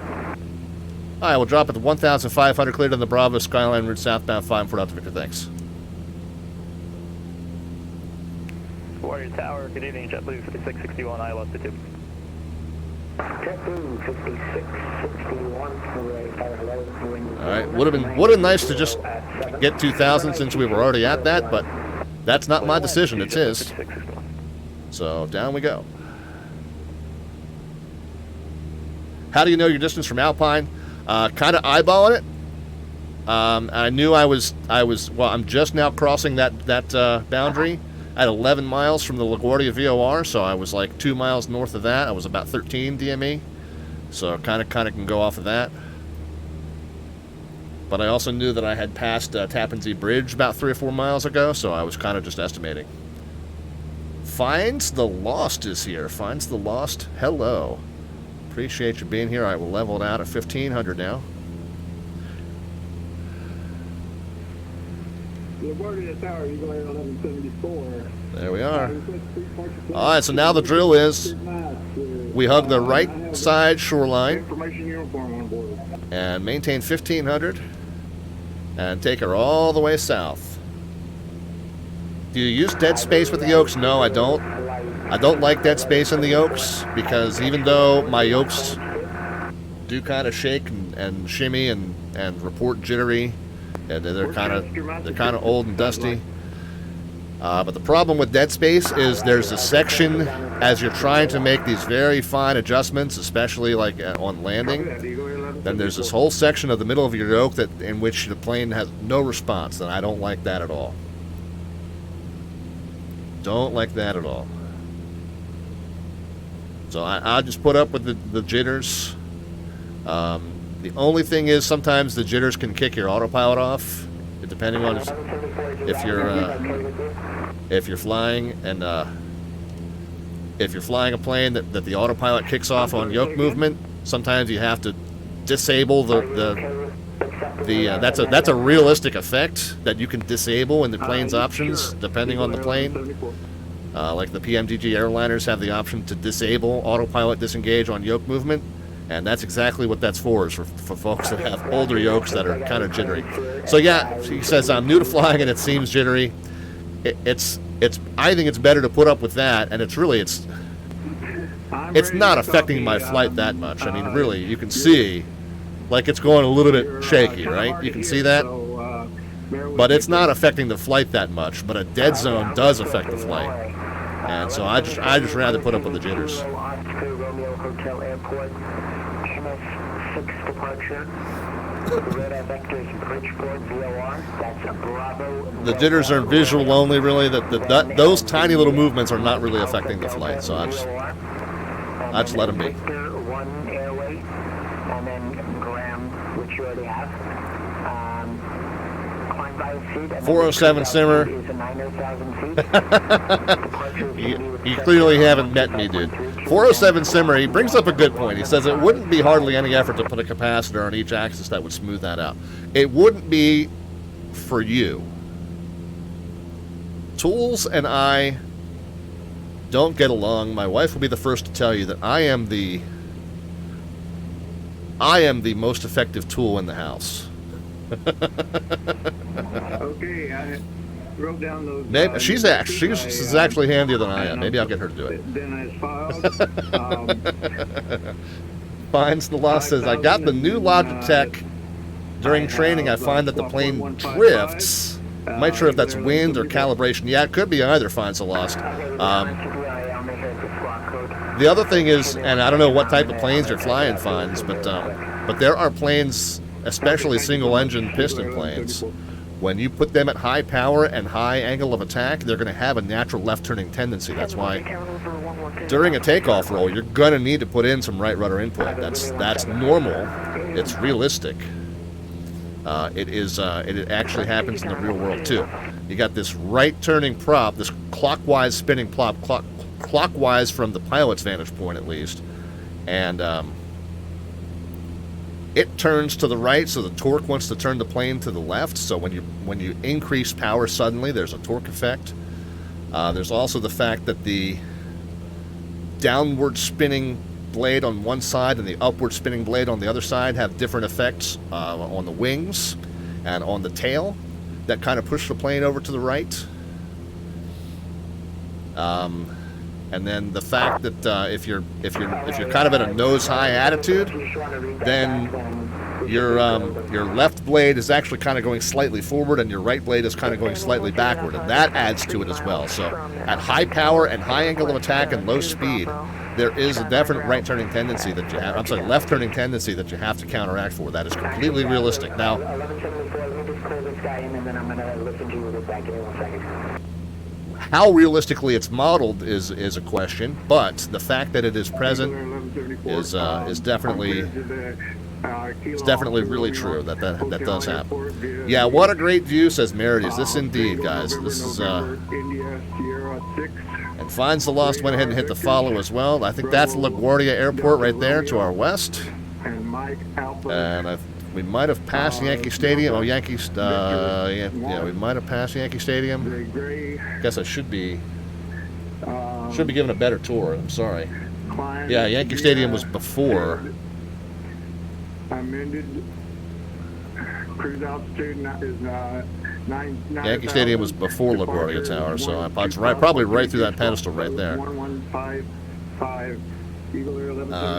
Alright, we'll drop it to 1,500 cleared on the Bravo Skyline Route southbound 5-4 Delta Victor. Thanks. Warrior Tower, good evening, JetBlue 5661, I lost the tube. JetBlue 5661, hello. Alright, would have been nice to just get 2,000 since we were already at that, but that's not my decision, it's his. So, down we go. How do you know your distance from Alpine? Kind of eyeballing it. I knew I'm just now crossing that boundary at 11 miles from the LaGuardia VOR, so I was like 2 miles north of that. I was about 13 DME, so kind of can go off of that. But I also knew that I had passed Tappan Zee Bridge about 3 or 4 miles ago, so I was kind of just estimating. Finds the Lost is here. Finds the Lost. Hello. Appreciate you being here. I will level it out at 1,500 now. LaGuardia Tower, you're going 1174. There we are. Alright, so now the drill is we hug the right side shoreline and maintain 1,500 and take her all the way south. Do you use dead space with the yokes? No, I don't. I don't like dead space in the yokes because even though my yokes do kind of shake and shimmy and report jittery, and they're kind of old and dusty, But the problem with dead space is there's a section as you're trying to make these very fine adjustments, especially like on landing. Then there's this whole section of the middle of your yoke in which the plane has no response, and I don't like that at all. Don't like that at all. So I'll just put up with the jitters. The only thing is sometimes the jitters can kick your autopilot off, depending on if you're flying and if you're flying a plane that the autopilot kicks off on yoke movement. Sometimes you have to disable that's a realistic effect that you can disable in the plane's options depending on the plane. Like the PMDG airliners have the option to disable autopilot disengage on yoke movement. And that's exactly what that's for, is for folks that have older yokes that are kind of jittery. So yeah, he says, I'm new to flying and it seems jittery. I think it's better to put up with that, and it's not affecting my flight that much. I mean, really, you can see, like, it's going a little bit shaky, right? You can see that? But it's not affecting the flight that much, but a dead zone does affect the flight. And so I just rather put up with the jitters. The jitters are visual only, really. Those tiny little movements are not really affecting the flight, so I just let them be. 407 Simmer. You clearly haven't met me, dude. 407 Simmer, he brings up a good point. He says it wouldn't be hardly any effort to put a capacitor on each axis that would smooth that out. It wouldn't be for you. Tools and I don't get along. My wife will be the first to tell you that I am the most effective tool in the house. Okay, I wrote down those. Maybe she's actually handier than I am. Maybe I'll get her to do it. Then I filed. Finds the loss says, I got the new Logitech. During training, I find that the plane drifts. I'm not sure if that's wind or calibration. Yeah, it could be either. Finds the lost. The other thing is, and I don't know what type of planes you're flying, Finds, but there are planes, especially single-engine piston planes. When you put them at high power and high angle of attack, they're going to have a natural left-turning tendency. That's why during a takeoff roll, you're going to need to put in some right rudder input. That's normal. It's realistic. It actually happens in the real world too. You got this right-turning prop, this clockwise spinning prop, clockwise from the pilot's vantage point at least, and it turns to the right, so the torque wants to turn the plane to the left. So when you increase power suddenly, there's a torque effect. There's also the fact that the downward spinning blade on one side and the upward spinning blade on the other side have different effects on the wings and on the tail that kind of push the plane over to the right. And then the fact that if you're kind of at a nose high attitude, then your left blade is actually kind of going slightly forward and your right blade is kind of going slightly backward, and that adds to it as well. So at high power and high angle of attack and low speed, there is a definite right turning tendency that you have. I'm sorry, left turning tendency that you have to counteract for. That is completely realistic. Now, how realistically it's modeled is a question, but the fact that it is present is definitely really true. That does happen. Yeah, what a great view, says Merritt. Is this indeed, guys? This is and Finds the Lost went ahead and hit the follow as well. I think that's LaGuardia Airport right there to our west. And we might have passed Yankee Stadium. Oh, Yankees. Yeah, we might have passed Yankee Stadium. Guess I should be given a better tour. I'm sorry. Yeah, Yankee Stadium was before. Yankee Stadium was before LaGuardia Tower, so it's probably right through that pedestal right there.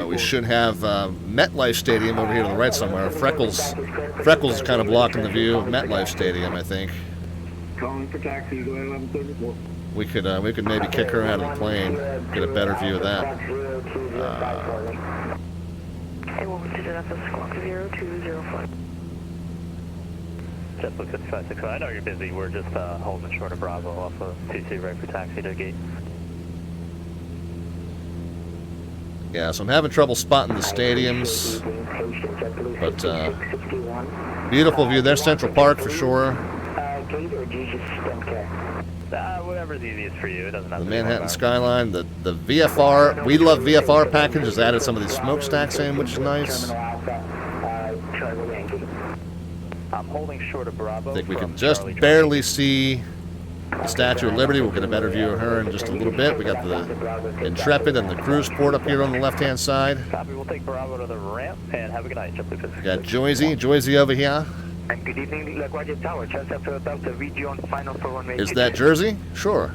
We should have MetLife Stadium over here to the right somewhere. Freckles is kind of blocking the view of MetLife Stadium, I think. calling for taxi, go ahead 1134. We could maybe kick her out of the plane, get a better view of that. And we'll consider that the squawk 0205. JetPilotCinnamon, I know you're busy. We're just holding short of Bravo off of 22 right for taxi to gate. Yeah, so I'm having trouble spotting the stadiums, but beautiful view. There's Central Park for sure. Whatever's easiest for you. It doesn't have The to be Manhattan 1 hour. Skyline, the VFR. We love VFR package. Has added some of these smokestacks in, which is nice. I'm holding short of Bravo. I think we from can just Charlie barely see the Statue of Liberty. We'll get a better view of her in just a little bit. We got the Intrepid and the cruise port up here on the left-hand side. Copy. We'll take Bravo to the ramp and have a good night. We got Joyzy over here. And good evening, LaGuardia Tower. Just after Delta VG on final for runway. Is that Jersey? Sure.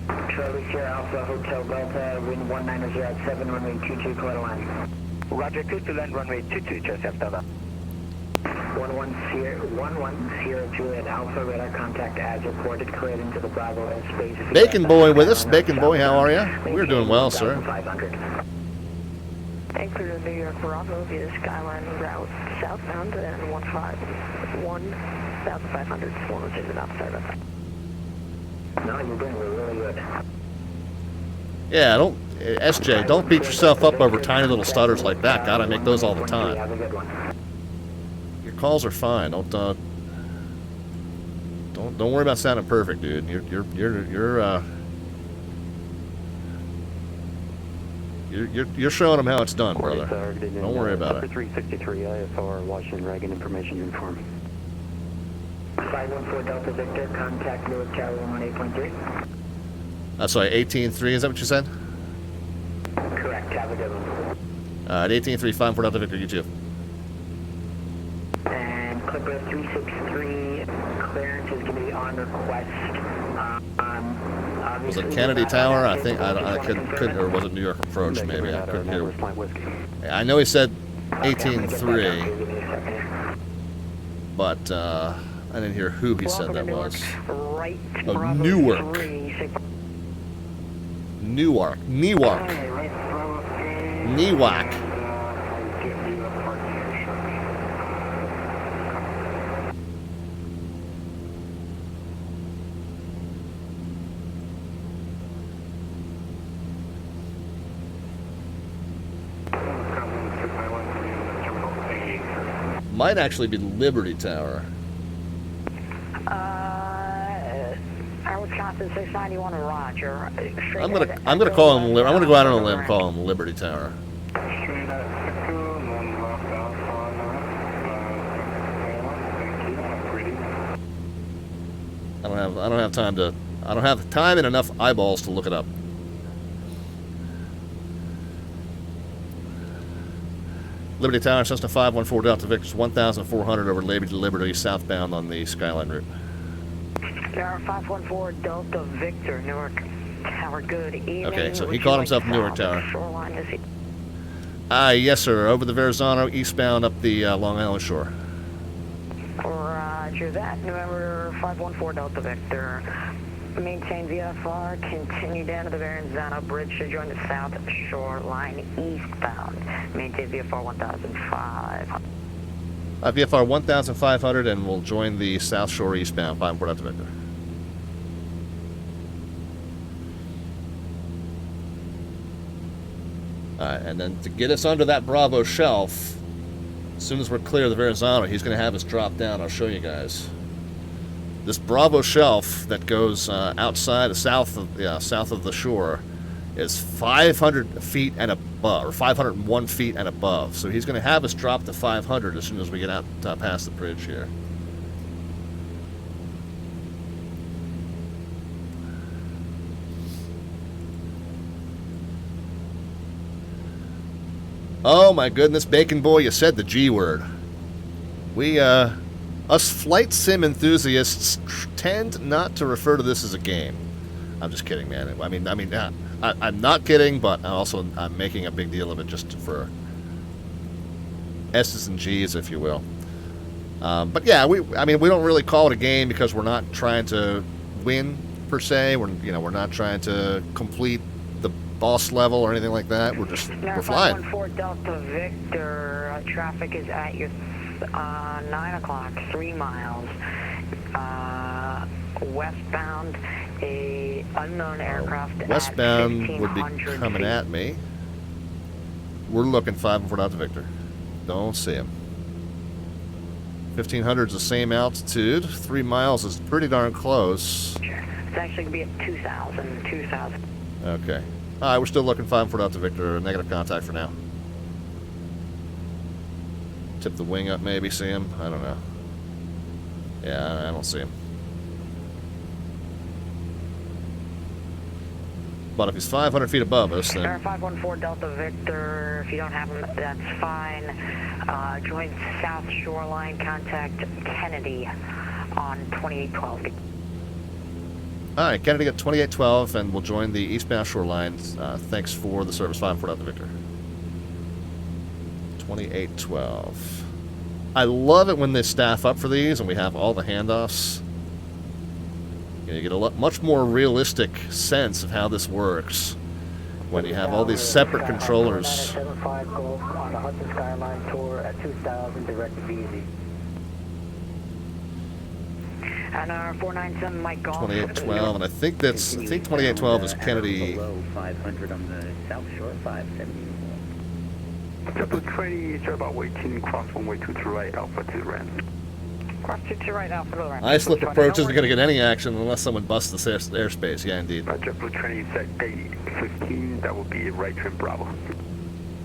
Charlie Sierra Alpha Hotel Delta, wind 190 at 7, runway 22, clear to land. Roger, clear to land, runway 22, just after that. 11 Sierra Juliet Alpha, radar contact as reported, cleared into the Bravo airspace. Bacon Boy with us. Bacon Boy, how are you? We're doing well, sir. And clear to New York Bravo via Skyline Route southbound and 151 1,500, 106 and outside of that. No, you're doing really good. Yeah, SJ, don't beat yourself up over tiny little stutters like that. God, I make those all the time. Have a good one. Your calls are fine. Don't worry about sounding perfect, dude. You're showing them how it's done, brother. Don't worry about it. 363 IFR, Washington Reagan Information Uniform. 514 Delta Victor, contact Newark Tower 18.3. That's sorry, 18.3, is that what you said? Correct, have a good one. At 18.3, 514 Delta Victor, you too. And Clipper 363, clearance is going to be on request. Was it Kennedy Tower? I think I couldn't, or was it New York Approach? Maybe I couldn't hear. I know he said 18.3, but I didn't hear who he said that was. Oh, Newark. Newark. Might actually be Liberty Tower. Wisconsin 691 and Roger. I'm gonna call him. I'm gonna go out on a limb and call him Liberty Tower. I don't have time to. I don't have time and enough eyeballs to look it up. Liberty Tower, Cessna 514 Delta Victor, 1,400 over Liberty southbound on the Skyline Route. Tower 514 Delta Victor, Newark Tower, good evening. Okay, so he called himself Newark Tower. Shoreline is he? Yes, sir. Over the Verrazano, eastbound up the Long Island shore. Roger that. November 514 Delta Victor. Maintain VFR, continue down to the Verrazano Bridge to join the South Shoreline eastbound. Maintain VFR 1,500. VFR 1,500, and we'll join the South Shore eastbound, Bayport Delta Victor. Alright, and then to get us under that Bravo shelf, as soon as we're clear of the Verrazano, he's going to have us drop down. I'll show you guys. This Bravo shelf that goes outside, south of the shore, is 500 feet and above, or 501 feet and above. So he's going to have us drop to 500 as soon as we get out past the bridge here. Oh my goodness, Bacon Boy, you said the G word. We, us flight sim enthusiasts tend not to refer to this as a game. I'm just kidding, man. I'm not kidding, but I'm making a big deal of it just for S's and G's, if you will. But yeah, I mean, we don't really call it a game because we're not trying to win per se. We're not trying to complete the boss level or anything like that. We're flying. 514 Delta Victor, traffic is at your 9 o'clock, 3 miles. Westbound, a unknown aircraft. Westbound would be coming at me. We're looking 514 Delta Victor. Don't see him. 1500 is the same altitude. 3 miles is pretty darn close. It's actually going to be at 2,000. Okay. All right, we're still looking 514 Delta Victor. Negative contact for now. Tip the wing up, maybe see him. I don't know. Yeah, I don't see him. But if he's 500 feet above us, then... Air 514 Delta Victor, if you don't have him, that's fine. Join South Shoreline, contact Kennedy on 2812. Alright, Kennedy at 2812, and we'll join the eastbound shoreline. Thanks for the service, 514 Delta Victor. 2812. I love it when they staff up for these and we have all the handoffs. You get a much more realistic sense of how this works when you have all these separate controllers. 75 Golf on the Hudson Skyline tour at 2000, direct to BZ. And our 497 Mike Golf. 2812, and I think 2812 is Kennedy. Below 500 on the South Shore, 570. JetPilot20, it's about waiting, cross runway 22 right, Alpha to Ren. Cross 22 right, Alpha to Ren. Islip approach isn't going to get any action unless someone busts this airspace. Yeah, indeed. JetPilot20 set gate 15, that will be right trim Bravo.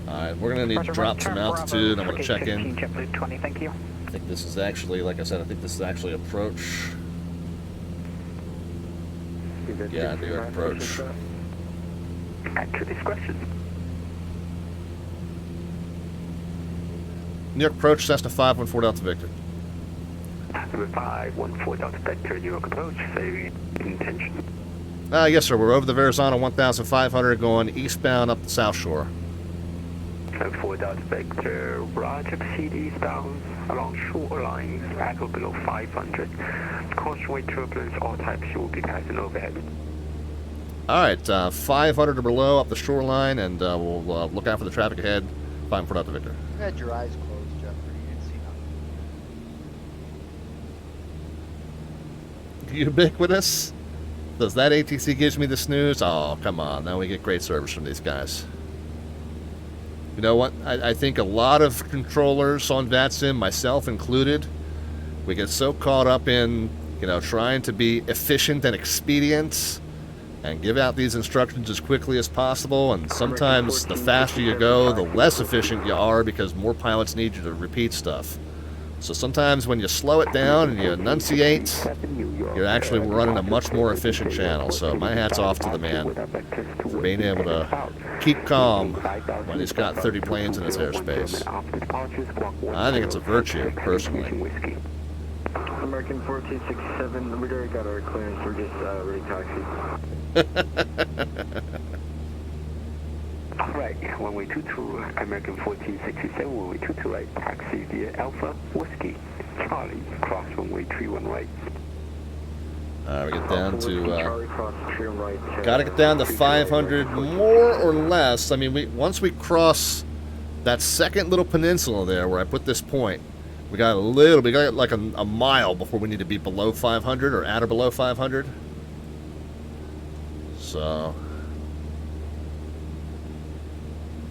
Alright, we're going to need to drop some altitude. I'm going to check in. JetPilot20, thank you. I think this is actually, like I said, I think this is actually approach. Yeah, New York approach. At your discretion. New York approach, Cessna 514 Delta Victor. Number 514 Delta Victor, New York approach, say intention. Yes, sir. We're over the Verrazano 1500 going eastbound up the South Shore. 4 Delta Victor, Roger, proceed eastbound along shoreline, at or below 500. Crossway turbulence, all types you will be passing overhead. Alright, 500 or below up the shoreline, and we'll look out for the traffic ahead. 514 Delta Victor. You had your eyes closed, Jeffrey. You didn't see nothing. Ubiquitous? Does that ATC gives me the snooze? Oh, come on. Now we get great service from these guys. You know what? I think a lot of controllers on VATSIM, myself included, we get so caught up in, trying to be efficient and expedient and give out these instructions as quickly as possible, and sometimes the faster you go, the less efficient you are because more pilots need you to repeat stuff. So sometimes when you slow it down and you enunciate, you're actually running a much more efficient channel. So my hat's off to the man for being able to keep calm when he's got 30 planes in his airspace. I think it's a virtue, personally. American 4267, we already got our clearance, we're just ready taxi. Right, runway 22, American 1467, runway 22 right, taxi via Alpha, Whiskey, Charlie, cross runway 31 right. We get down to, gotta get down to 500, more or less. I mean, once we cross that second little peninsula there where I put this point, we got like a mile before we need to be below 500 or at or below 500. So,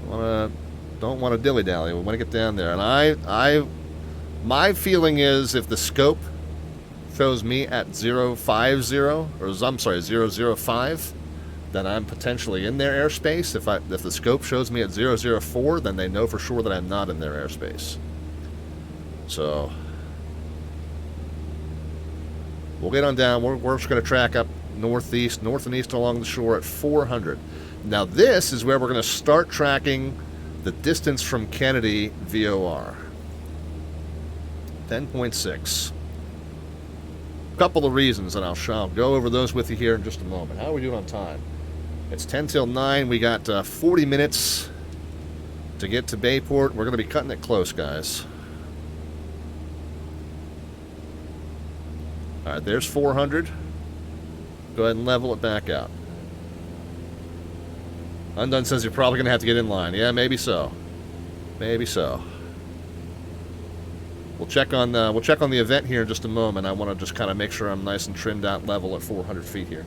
don't want to dilly-dally. We want to get down there. And my feeling is if the scope shows me at 050, or I'm sorry, 005, then I'm potentially in their airspace. If the scope shows me at 004, then they know for sure that I'm not in their airspace. So we'll get on down. We're just going to track up north and east along the shore at 400. Now this is where we're going to start tracking the distance from Kennedy VOR. 10.6. A couple of reasons, and I'll go over those with you here in just a moment. How are we doing on time? It's 10 till 9. We got 40 minutes to get to Bayport. We're going to be cutting it close, guys. All right, there's 400. Go ahead and level it back out. Undone says you're probably going to have to get in line. Yeah, maybe so. Maybe so. We'll check on the event here in just a moment. I want to just kind of make sure I'm nice and trimmed out level at 400 feet here.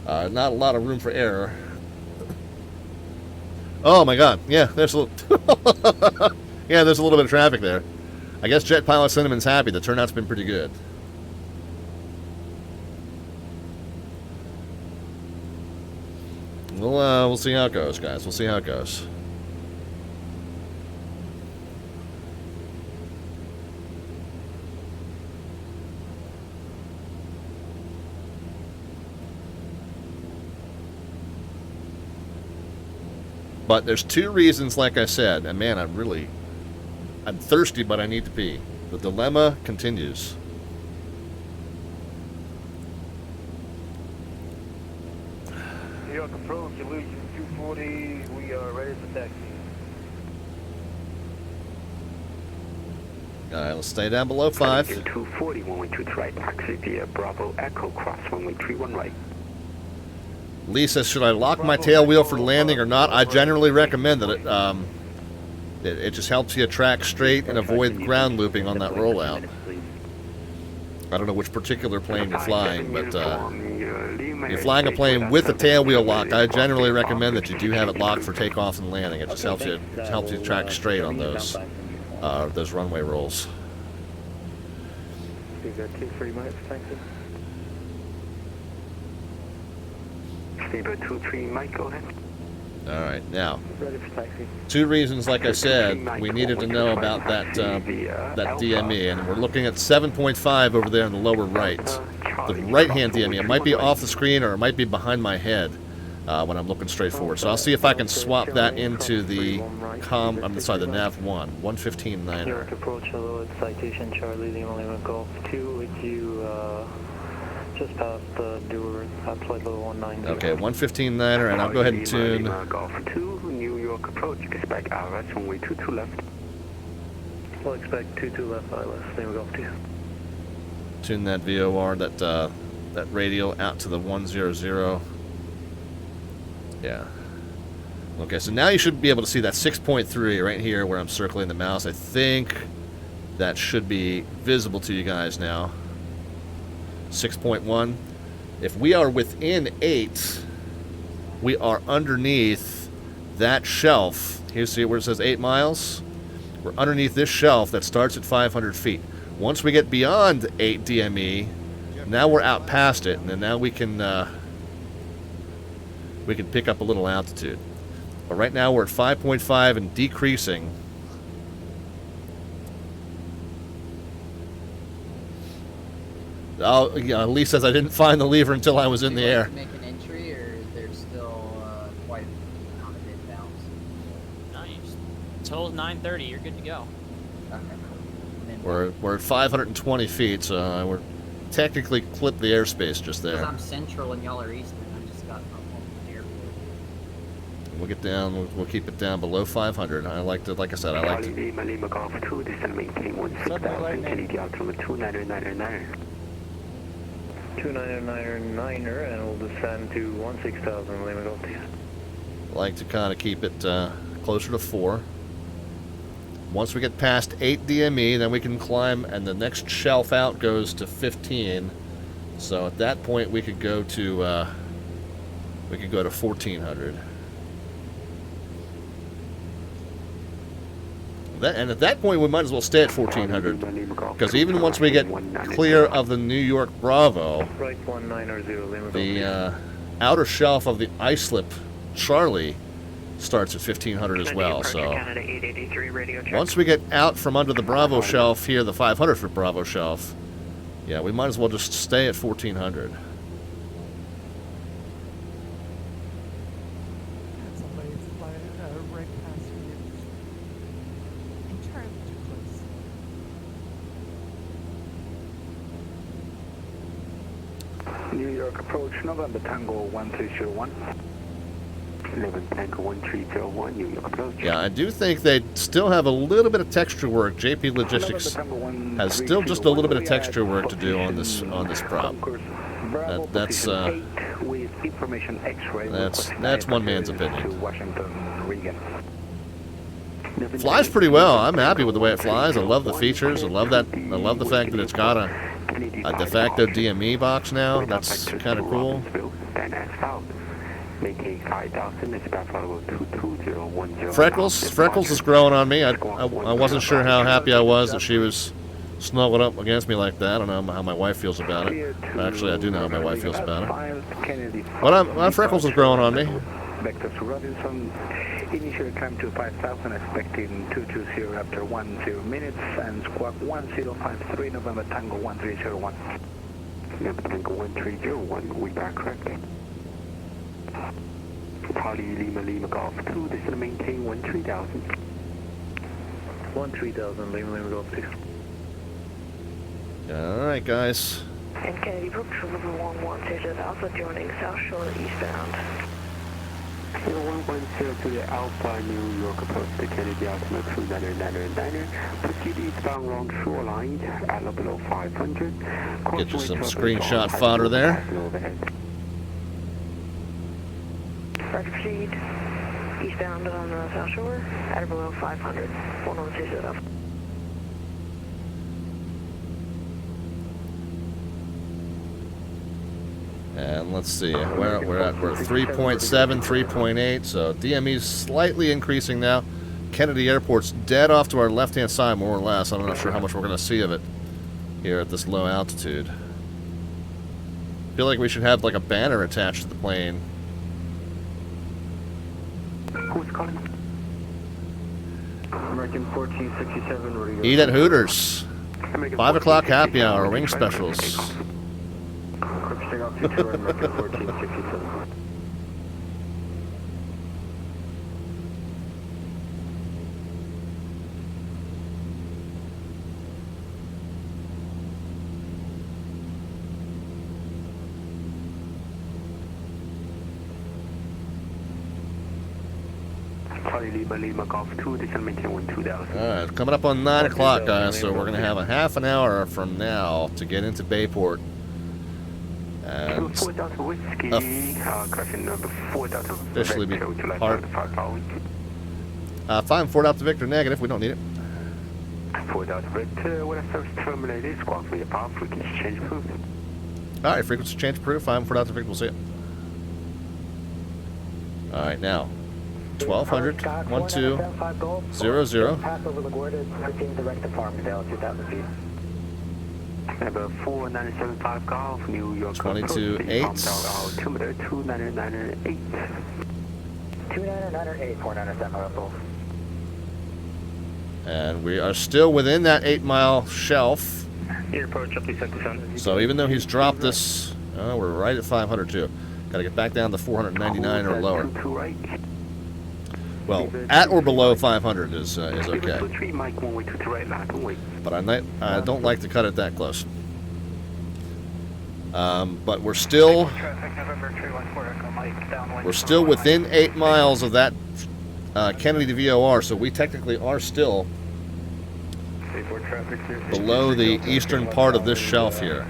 Not a lot of room for error. Oh my God! Yeah, there's a little. Yeah, there's a little bit of traffic there. I guess JetPilotCinnamon's happy. The turnout's been pretty good. We'll see how it goes, guys. We'll see how it goes. But there's two reasons, like I said, and man, I'm thirsty, but I need to pee. The dilemma continues. New York approach, Illusion 240, we are ready for taxi. Alright, let's stay down below 5. 240, 112 right, taxi via Bravo Echo, cross runway 31 right. Lee says, should I lock my tail wheel for landing or not? I generally recommend that it just helps you track straight and avoid ground looping on that rollout. I don't know which particular plane you're flying, but if you're flying a plane with a tail wheel locked, I generally recommend that you do have it locked for takeoff and landing. It just helps you track straight on those runway rolls. We've got 3 minutes, taxi. Steamboat 23, Mike, go ahead. Alright, now, Ready for taxi. 2 reasons, like I said, we needed to know about that DME, and we're looking at 7.5 over there in the lower right. The right-hand DME, it might be off the screen or it might be behind my head when I'm looking straight forward. So I'll see if I can swap that into the the nav 115 9er. New York approach, hello, it's Citation Charlie, Lima Golf 2 with you, just past the Dewar at flight level 190. Okay, 115 9er, and I'll go ahead and tune. Golf 2, New York approach, expect RS runway 22 left. We'll expect 22 left, ILS, Lima Golf 2. Tune that VOR, that radial out to the 100. Yeah. Okay, so now you should be able to see that 6.3 right here where I'm circling the mouse. I think that should be visible to you guys now. 6.1. If we are within 8, we are underneath that shelf. Here, see where it says 8 miles? We're underneath this shelf that starts at 500 feet. Once we get beyond 8 DME, now we're out past it, and then now we can pick up a little altitude. But right now we're at 5.5 and decreasing. Oh, yeah, Lee says I didn't find the lever until I was in the air. Make an entry, or is there still quite a amount of inbounds? Nice. Till 9:30, you're good to go. Okay. We're at 520 feet, so we're technically clipped the airspace just there. Because I'm central and y'all are eastern. I just got from the airport. We'll get down. We'll keep it down below 500. I like to, like I said, I like to. Lima Golf 2, descend maintain 16,000, Kennedy altimeter 2999. 2999er, and we'll descend to 16,000, Lima Golf 2. Like to kind of keep it closer to 4. Once we get past 8 DME, then we can climb, and the next shelf out goes to 15. So at that point, we could go to 1400. And at that point, we might as well stay at 1400, because even once we get clear of the New York Bravo, Right 190, Lima Golf 2. the outer shelf of the islip Charlie starts at 1500 as well. So once we get out from under the Bravo shelf here, the 500-foot Bravo shelf, yeah, we might as well just stay at 1400. New York approach, November Tango 1301. 11 Tango 1301, New York approach. Yeah, I do think they still have a little bit of texture work. JPLogistics has still just a little bit of texture work to do on this prop. That's one man's opinion. Flies pretty well. I'm happy with the way it flies. I love the features. I love that. I love the fact that it's got a de facto DME box now. That's kind of cool. Freckles is growing on me. I wasn't sure how happy I was that she was snuggled up against me like that. I don't know how my wife feels about it. Actually, I do know how my wife feels about it. But Freckles is growing on me. Initial climb to 5,000, expecting 220 after 10 minutes, and squawk 1053, November Tango 1301. November Tango 1301, we are correct. Charlie Lima Lima Golf 2, this is maintain 13,000. 13,000, Lima Lima Golf 2. Alright, guys. And Kennedy Brook, River 110 Alpha, joining South Shore eastbound. 0110 to the Alpha, New York approach to Kennedy Alpha 2999. Proceed eastbound along shoreline at below 500. Get you some screenshot fodder there. Proceed eastbound on the South Shore at below 500. 1020 Alpha. And let's see, we're at 3.7, 3.8, so DME's slightly increasing now. Kennedy Airport's dead off to our left-hand side, more or less. I'm not sure how much we're going to see of it here at this low altitude. I feel like we should have like a banner attached to the plane. Who's calling? American 1467, Eat at Hooters. 5 o'clock happy hour, wing specials. Take off 22, American 1467. Charlie Lima Lima Golf 2, this is maintain 2000. Alright, coming up on 9 o'clock, guys, so we're going to have a half an hour from now to get into Bayport. And officially be part. 5 4 Delta Victor negative, we don't need it. 4 Delta Victor, when I service terminated, squawk for your power frequency change proof. Alright, frequency change proof, 5 4 Delta Victor, we'll see it. Alright, now 1200, 1200. Pass over LaGuardia, proceeding direct to Farmdale, 2,000 feet. Number 4975 Golf, New York. 22-8. 2998. 2998, 497 And we are still within that 8-mile shelf. So even though he's dropped this, we're right at 500 too. Got to get back down to 499 or lower. Well, at or below 500 is okay. But I don't like to cut it that close. But we're still within 8 miles of that Kennedy to VOR, so we technically are still below the eastern part of this shelf here.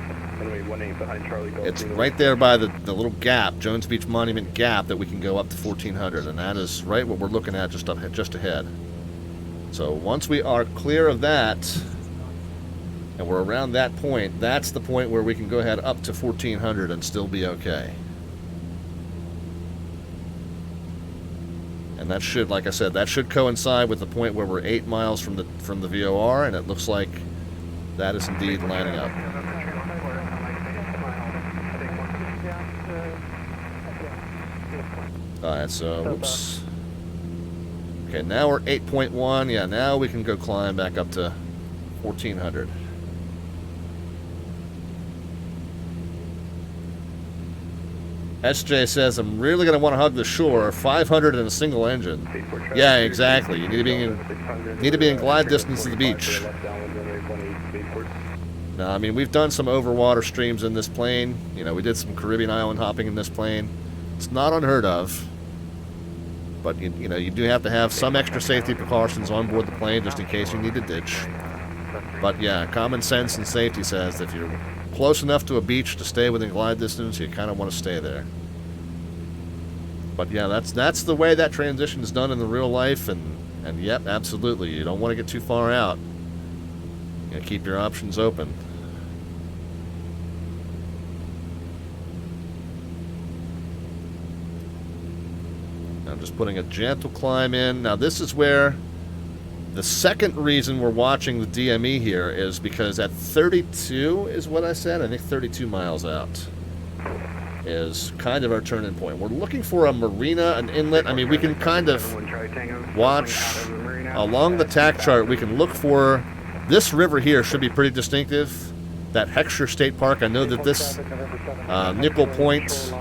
It's right there by the little gap, Jones Beach Monument Gap, that we can go up to 1400, and that is right what we're looking at just ahead. So once we are clear of that, and we're around that point, that's the point where we can go ahead up to 1400 and still be okay. And that should, like I said, that should coincide with the point where we're 8 miles from the VOR, and it looks like that is indeed lining up. Alright, so, whoops. Okay, now we're 8.1. Yeah, now we can go climb back up to 1400. SJ says, I'm really going to want to hug the shore. 500 in a single engine. Yeah, exactly. You need to be in glide distance of the beach. Now, I mean, we've done some overwater streams in this plane. You know, we did some Caribbean island hopping in this plane. It's not unheard of. But, you know, you do have to have some extra safety precautions on board the plane just in case you need to ditch. But, yeah, common sense and safety says that if you're close enough to a beach to stay within glide distance, you kind of want to stay there. But, yeah, that's the way that transition is done in the real life. And yep, absolutely. You don't want to get too far out. You know, keep your options open. I'm just putting a gentle climb in. Now this is where the second reason we're watching the DME here is because at 32 is what I said. I think 32 miles out is kind of our turning point. We're looking for a marina, an inlet. I mean, we can kind of watch along the tack chart. We can look for this river here. Should be pretty distinctive. That Heckscher State Park. I know that this Nickel Point,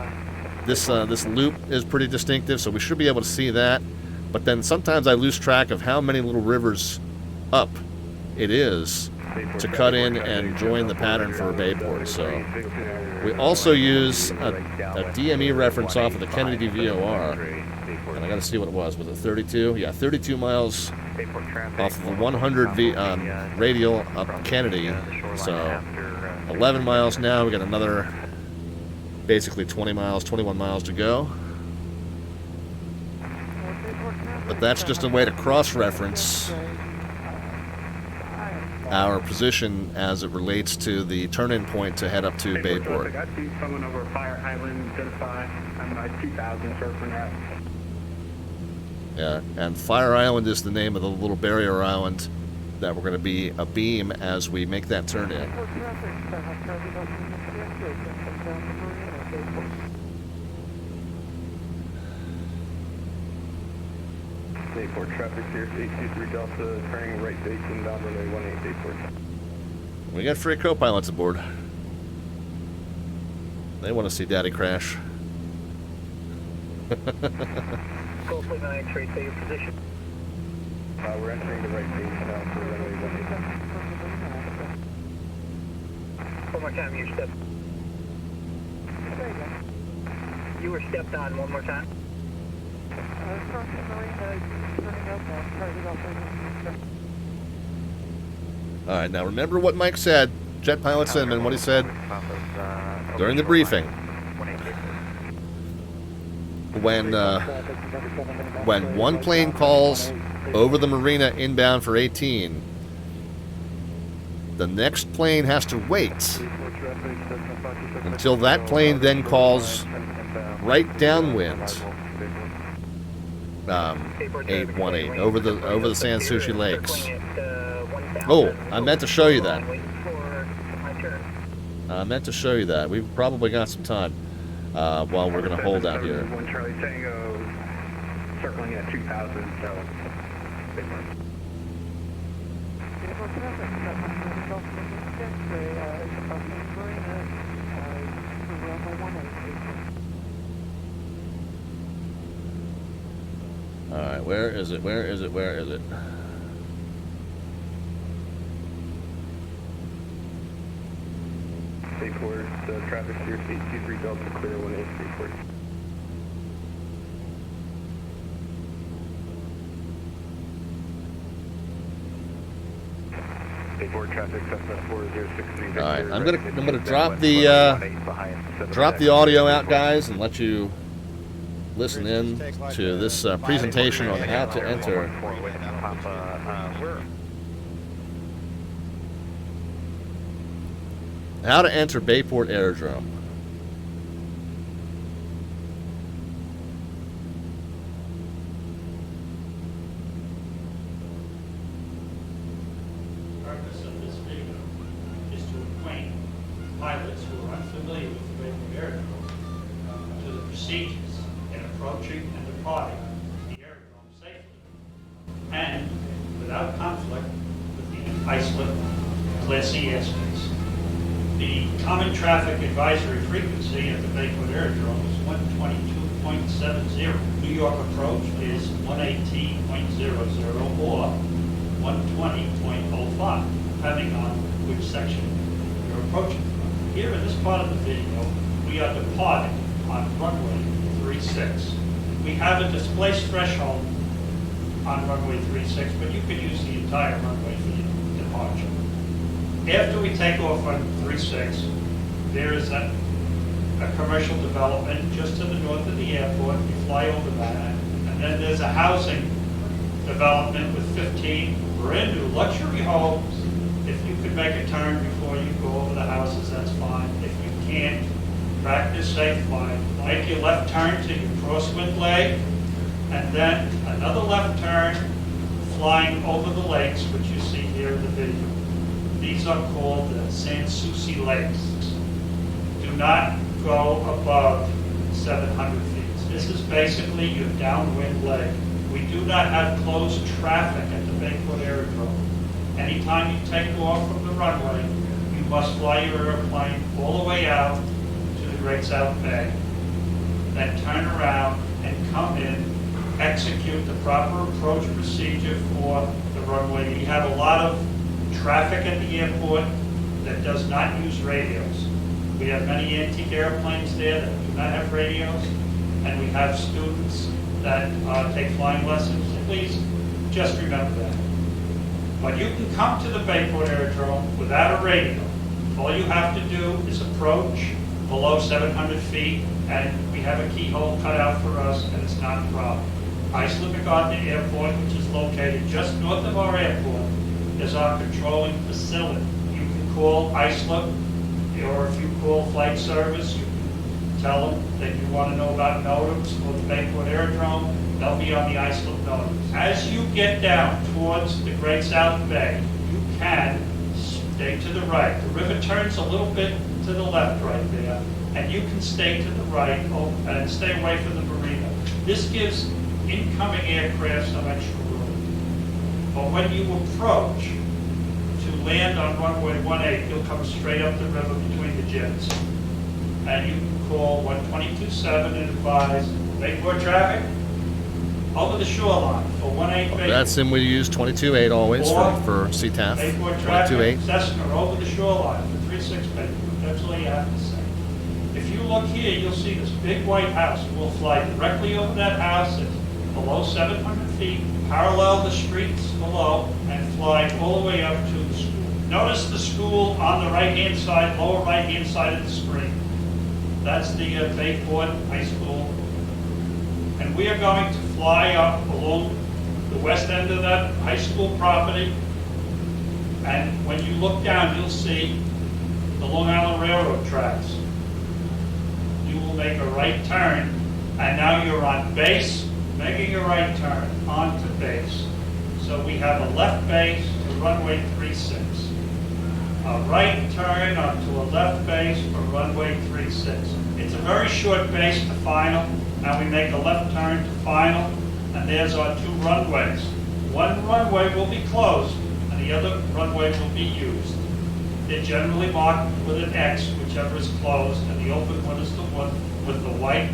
this loop is pretty distinctive, so we should be able to see that. But then sometimes I lose track of how many little rivers up it is to cut in and join the pattern for Bayport. So we also use a DME reference off of the Kennedy VOR. And I got to see what it was. Was it 32? Yeah, 32 miles off of the 100 radial up Kennedy. So 11 miles now. We got another basically 20 miles, 21 miles to go. But that's just a way to cross-reference our position as it relates to the turn-in point to head up to Bayport. I see someone over Fire Island, identify. I'm at 2000 surfing that. Yeah, and Fire Island is the name of the little barrier island that we're going to be abeam as we make that turn in. Bayport traffic here, 823 Delta, turning right base inbound runway 18 Bayport. We got free co-pilots aboard. They want to see Daddy crash. Go for 9, trace your position. We're entering the right base now for runway 18. One more time, you step. You were stepped on one more time. Alright, now remember what Mike said, JetPilotCinnamon, what he said during the briefing. When one plane calls over the marina inbound for 18, the next plane has to wait until that plane then calls right downwind. 818 over the San Souci Lakes. Oh, I meant to show you that. I meant to show you that. We've probably got some time while we're going to hold out here. One Charlie Tango, circling at 2000, so. Alright, where is it? Where is it? Where is it? Bayport, traffic here, 823 Delta, clear 18 Bayport. Bayport traffic, Cessna 4063. Alright, I'm gonna drop the audio out, guys, and let you listen in to this presentation on how to enter Bayport Aerodrome. The purpose of this video is to acquaint pilots who are unfamiliar with the Bayport Aerodrome to the procedures in approaching and departing the aerodrome safely and without conflict with the isolate Class C airspace. The common traffic advisory frequency at the Bayport Aerodrome is 122.70. New York approach is 118.00 or 120.05, depending on which section you're approaching from. Here in this part of the video, we are departing on runway 36. We have a displaced threshold on runway 36, but you could use the entire runway for your departure. After we take off on 36, there is a commercial development just to the north of the airport. We fly over that. And then there's a housing development with 15 brand new luxury homes. If you could make a turn before you go over the houses, that's fine. If you can't, practice safe flying. Make your left turn to your crosswind leg, and then another left turn flying over the lakes, which you see here in the video. These are called the Sans Souci Lakes. Do not go above 700 feet. This is basically your downwind leg. We do not have closed traffic at the Bayport Aerodrome. Anytime you take off from the runway, you must fly your airplane all the way out to the Great South Bay, then turn around and come in, execute the proper approach procedure for the runway. We have a lot of traffic at the airport that does not use radios. We have many antique airplanes there that do not have radios, and we have students that take flying lessons. Please just remember that. But you can come to the Bayport Aerodrome without a radio. All you have to do is approach below 700 feet, and we have a keyhole cut out for us, and it's not a problem. Islip-McGardner Airport, which is located just north of our airport, is our controlling facility. You can call Islip, or if you call flight service, you can tell them that you want to know about NOTAMs for the Bayport Aerodrome. They'll be on the Islip NOTAMs. As you get down towards the Great South Bay, you can stay to the right. The river turns a little bit to the left right there, and you can stay to the right and stay away from the marina. This gives incoming aircraft some extra room. But when you approach to land on runway 18, you'll come straight up the river between the jets. And you can call 122.7 and advise Bayport traffic over the shoreline for 18 Bayport. VATSIM we use 22.8 always for CTAF. Bayport traffic, 22.8. Cessna over the shoreline for 36 Bayport. That's all you have to say. If you look here, you'll see this big white house. We'll fly directly over that house at below 700 feet, parallel the streets below, and fly all the way up to the school. Notice the school on the right-hand side, lower right-hand side of the screen. That's the Bayport High School. And we are going to fly up along the west end of that high school property. And when you look down, you'll see the Long Island Railroad tracks. You will make a right turn, and now you're on base, making a right turn onto base. So we have a left base to runway 36. A right turn onto a left base for runway 36. It's a very short base to final. Now we make a left turn to final, and there's our two runways. One runway will be closed, and the other runway will be used. They're generally marked with an X, whichever is closed, and the open one is the one with the white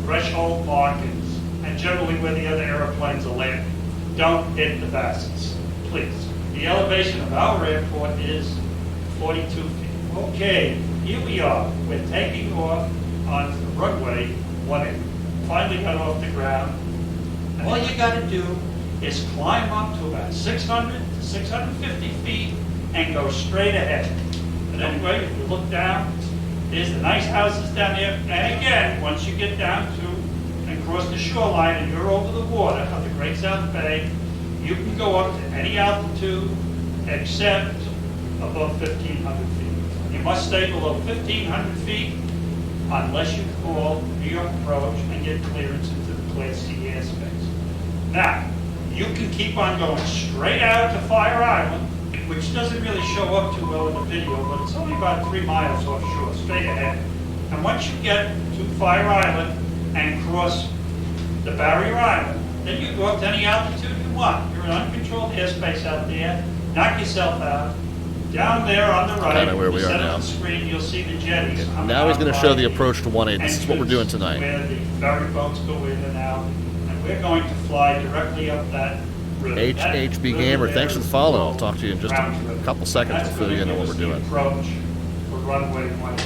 threshold markings, and generally where the other airplanes are landing. Don't hit the facets, please. The elevation of our airport is 42 feet. Okay, here we are. We're taking off on runway 18. Finally got off the ground. And all you got to do is climb up to about 600 to 650 feet and go straight ahead. But anyway, if you look down, there's the nice houses down there. And again, once you get down to and cross the shoreline and you're over the water of the Great South Bay, you can go up to any altitude except above 1,500 feet. You must stay below 1,500 feet unless you call New York Approach and get clearance into the Class C airspace. Now, you can keep on going straight out to Fire Island, which doesn't really show up too well in the video, but it's only about 3 miles offshore, straight ahead. And once you get to Fire Island and cross the Barrier Island, then you go up to any altitude you want. You're in uncontrolled airspace out there. Knock yourself out. Down there on the right, Kind of where we are center now. of the screen, you'll see the jetties. Now he's going to show the approach to 18. This is what we're doing tonight. Where the ferry boats go in and out, and we're going to fly directly up that river. HHB Gamer, thanks for the follow. I'll talk to you in just a couple seconds to fill you in on what we're doing. Approach for runway 18.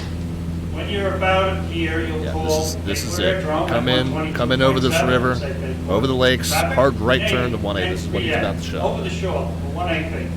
When you're about here, you'll Yeah, call this is Bayport it. Aerodrome Come at in over this 122.7, river, say Bayport. over the lakes, Traffic, hard right turn to 1A. A, This is what he's yeah, about to show. Over the shore, for 1AP.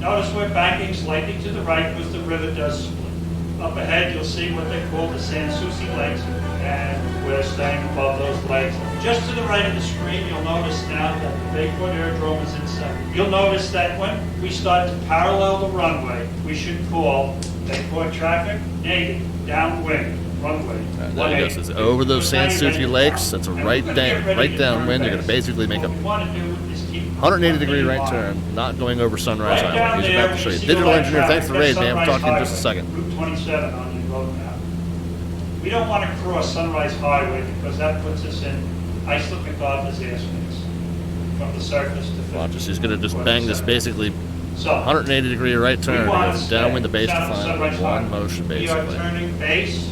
Notice we're banking slightly to the right because the river does split. Up ahead, you'll see what they call the Sans Souci Lakes, and we're staying above those lakes. Just to the right of the screen, you'll notice now that the Bayport Aerodrome is in sight. You'll notice that when we start to parallel the runway, we should call Bayport traffic negative, downwind, runway. There he goes. It's over those Sans Souci Lakes. That's a right downwind. You're going to basically make a 180-degree right turn, not going over Sunrise Island. He's about to show you. Digital engineer, thanks for the raid, man. We'll talk to you in just a second. Route 27 on your road map. We don't want to cross Sunrise Highway because that puts us in Iceland McGovern's airspace from the surface to 50. Watch this. He's going to just bang this basically 180-degree right turn. He goes downwind to base to final with one motion, We are basically. turning base,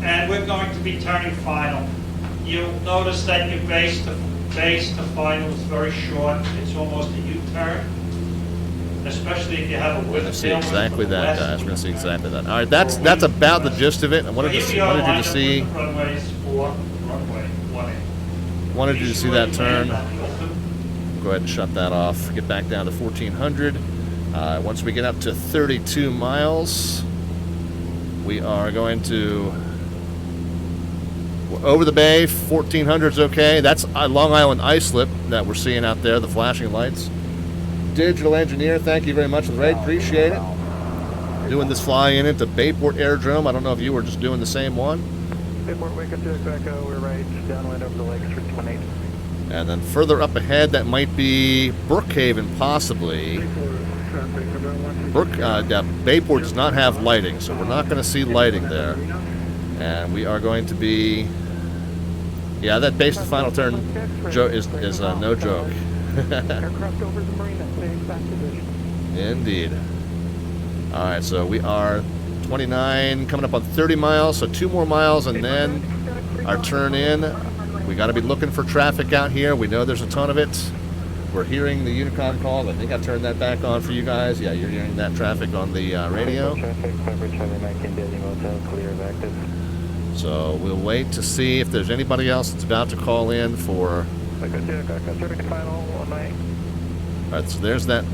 and we're going to be turning final. You'll notice that your base to final is very short. It's almost a U-turn, especially if you have a We're wind going to see tailwind exactly from the that, west. guys. We're going to see exactly that. All right, that's about the gist of it. I wanted you to see. Runways for runway 1A. Wanted you to see that turn. Go ahead and shut that off. Get back down to 1400. Once we get up to 32 miles, we are going to over the bay. 1400 is okay. That's a Long Island ice slip that we're seeing out there. The flashing lights. Digital engineer, thank you very much for the raid. Appreciate it. Doing this fly in into Bayport Aerodrome. I don't know if you were just doing the same one. Bayport, wake up to Echo. We're right downwind over the lakes, Route 28. And then further up ahead, that might be Brookhaven, possibly. Bayport does not have lighting, so we're not going to see lighting there. And we are going to be... Yeah, that base to final turn is no joke. Aircraft over the marina, stay exact position. Indeed. All right, so we are 29, coming up on 30 miles, so 2 more miles, and then our turn in. We got to be looking for traffic out here. We know there's a ton of it. We're hearing the Unicom calls. I think I turned that back on for you guys. Yeah, you're hearing that traffic on the radio. So we'll wait to see if there's anybody else that's about to call in for... All right, so there's that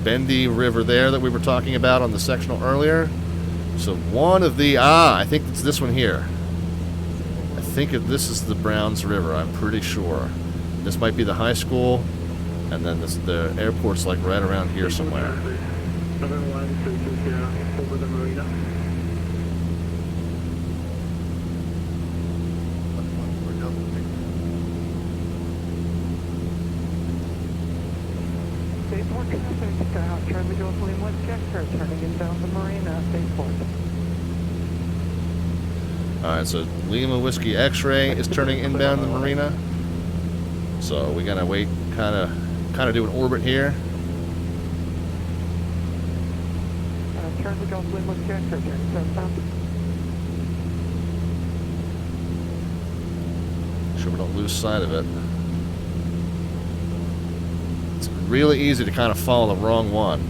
bendy river there that we were talking about on the sectional earlier. So one of the... I think it's this one here. I think this is the Browns River, I'm pretty sure. This might be the high school, and then the airport's like right around here somewhere. Over the marina. Bayport traffic, Charlie Golf Lima West Jackson, turning inbound the marina, Bayport. Alright, so Lima Whiskey X-Ray is turning inbound the marina. So we gotta wait, kind of do an orbit here. Charlie Golf Lima West Jackson, turning southbound. Make sure we don't lose sight of it. It's really easy to kind of follow the wrong one.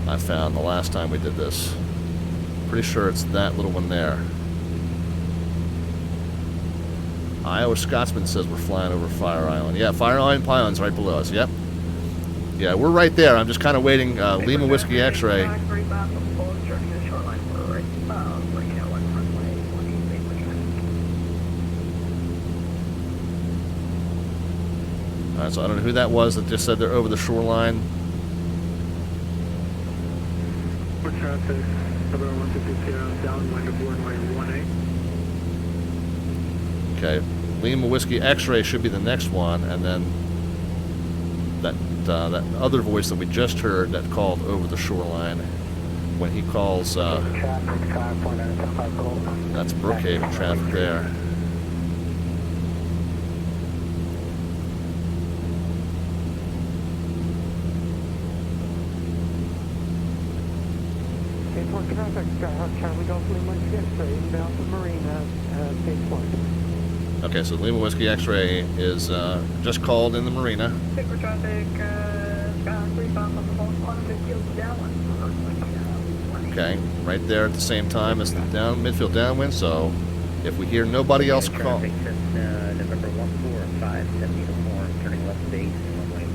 I found the last time we did this. Pretty sure it's that little one there. Iowa Scotsman says we're flying over Fire Island. Yeah, Fire Island Pylon's right below us. Yep. Yeah, we're right there. I'm just kind of waiting. Lima Whiskey X-Ray. Alright, so I don't know who that was that just said they're over the shoreline. For traffic, everyone 150 downwind of runway 1A. Okay, Lima Whiskey X-Ray should be the next one, and then that other voice that we just heard that called over the shoreline, when he calls, that's Brookhaven traffic there. Bayport traffic, Charlie Golf Lima X-ray inbound the marina, Bayport. Okay, so Lima Whiskey X-Ray is just called in the marina. Bayport traffic, Skyline Route on the phone, on the field down. Okay, right there at the same time as the midfield downwind, so if we hear nobody else call... Cessna, November 145, 70 to 4, turning left base, runway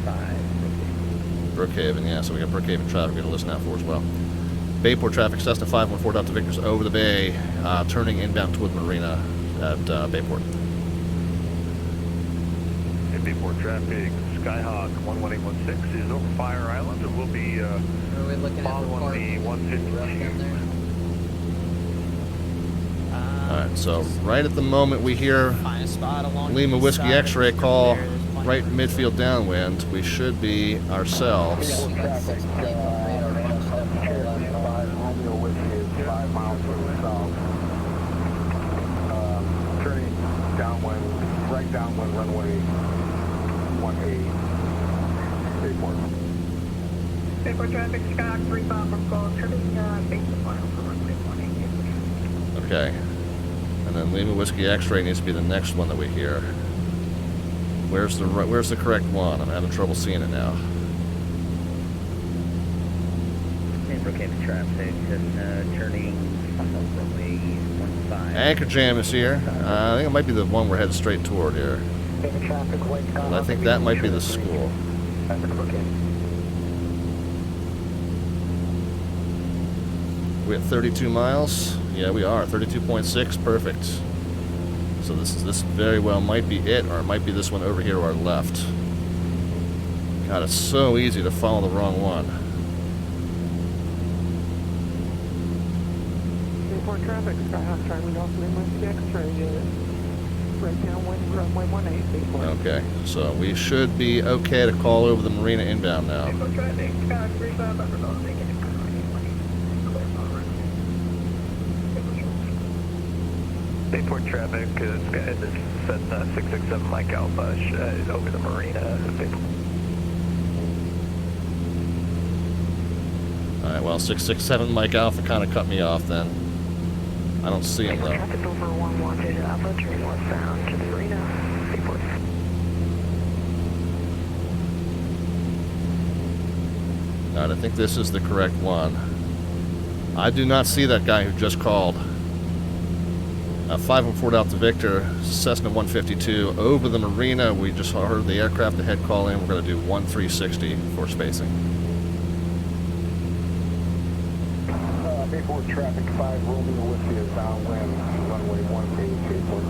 15. Brookhaven, yeah, so we got Brookhaven traffic we're going to listen out for as well. Bayport traffic, Cessna 514 Delta Victor's over the bay, turning inbound toward the marina at Bayport. In Bayport traffic, Skyhawk 11816 is over Fire Island, and we'll be following the 152. Alright, so right at the moment we hear Find a spot along Lima the Whiskey side. X-ray call right midfield downwind. We should be ourselves. Turning downwind, right downwind, runway 18, Bayport. Bayport traffic, Skyhawk 3514, turning base to final for runway 18. Okay. And then Lima Whiskey X-ray needs to be the next one that we hear. Where's the correct one? I'm having trouble seeing it now. Brookhaven traffic, Cessna, turning final runway 15. Anchor Jam is here. I think it might be the one we're headed straight toward here. And I think that might be the school. We at 32 miles? Yeah, we are. 32.6. Perfect. So this very well might be it, or it might be this one over here to our left. God, it's so easy to follow the wrong one. Bayport traffic, Skyhawk Charlie Golf Lima Whiskey X-ray, right downwind, runway 18, Bayport. Okay, so we should be okay to call over the marina inbound now. Bayport traffic, Skyhawk 35, Bayport traffic is Cessna 667 Mike Alpha over the marina. Alright, well, 667 Mike Alpha kind of cut me off then. I don't see him though. Traffic over 1 wanted Alpha, turning westbound to the marina, Bayport. Alright, I think this is the correct one. I do not see that guy who just called. 514 Delta Victor, Cessna 152, over the marina. We just heard the aircraft ahead call in. We're going to do 1360 for spacing. Bayport traffic 5, Romeo Whiskey is downwind, runway 18, Bayport.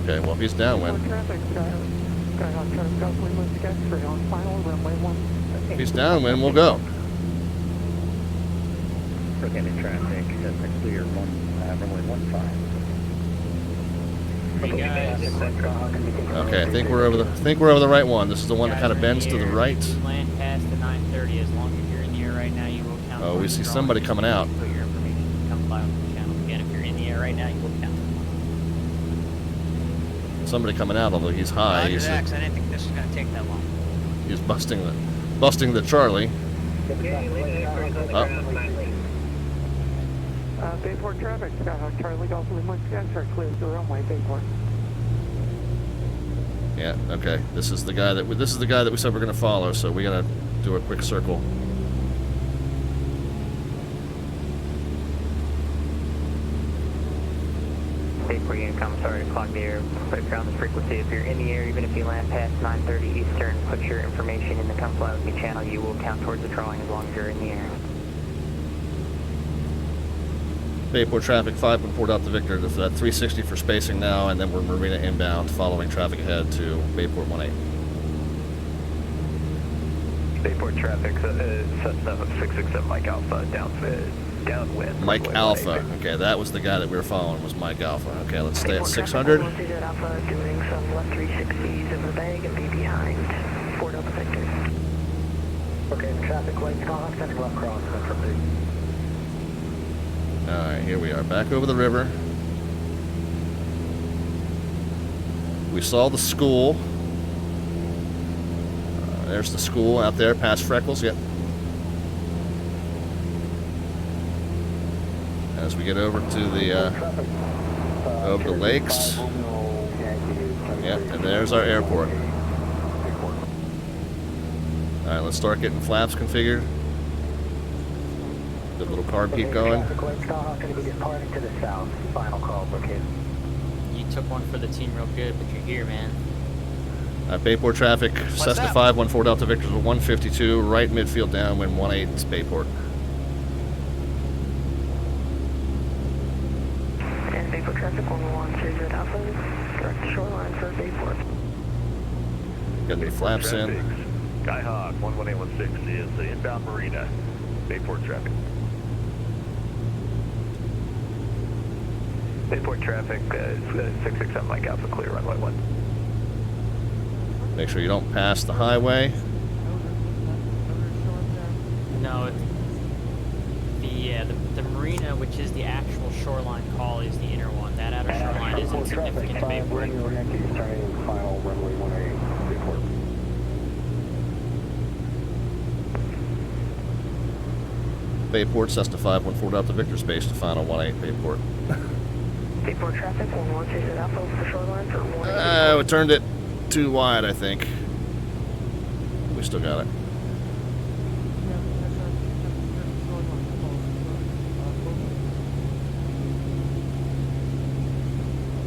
Okay, well, if he's downwind. Traffic, Skyhawk Charlie Golf Lima Whiskey X-ray on final, runway 18. If he's downwind, we'll go. Brookhaven traffic, Cessna clear, runway 15. Hey guys. Okay, I think we're over the right one. This is the one that kind of bends to the right. Land past the 930. As long as you're in the air right now, you will count. Oh, we see somebody coming out. Put your information. Come fly on the channel again. If you're in the air right now, you will count. Somebody coming out, although he's high. Roger that, 'cause I didn't think this was going to take that long. He's busting the Charlie. Oh. Bayport traffic, Skyhawk Charlie Golf Lima Whiskey X-ray clears the runway, Bayport. Yeah, okay. This is the guy that we said we're going to follow, so we're going to do a quick circle. Bayport Unicom, sorry to clog the air, but if you're on the frequency, if you're in the air, even if you land past 930 Eastern, put your information in the Come Fly With Me channel. You will count towards the drawing as long as you're in the air. Bayport traffic 514 Delta Victor, at 360 for spacing now, and then we're marina inbound, following traffic ahead to Bayport 18. Bayport traffic, Cessna 667 Mike Alpha, downwind. Mike Alpha. Okay, that was the guy that we were following, was Mike Alpha. Okay, let's stay at 600. Alpha doing some left 360s over the bag and be behind 4 Delta Victor. Okay, traffic lights, Skyhawk, sending left cross, Metro B. Alright, here we are, back over the river. We saw the school. There's the school out there, past Freckles, yep. As we get over to the lakes. Yep, and there's our airport. Alright, let's start getting flaps configured. Good little carb keep going. Skyhawk going to be departing to the south. Final call, okay. You took one for the team real good, but you're here, man. Bayport traffic, Cessna 514 Delta Victor 152, right midfield downwind 18, it's Bayport. And Bayport traffic 113 Alpha, direct to shoreline for Bayport. Getting the flaps in. Skyhawk 11816 is the inbound marina. Bayport traffic. Bayport traffic, 667 Mike Alpha, clear runway 1. Make sure you don't pass the highway. No, the marina, which is the actual shoreline call, is the inner one. That outer shoreline is insignificant to Bayport. Final runway 18, Bayport. Bayport, Cessna 514 Delta Victor space to final 18, Bayport. Bayport traffic 113 Alpha over the shoreline for 18. We turned it too wide, I think. We still got it.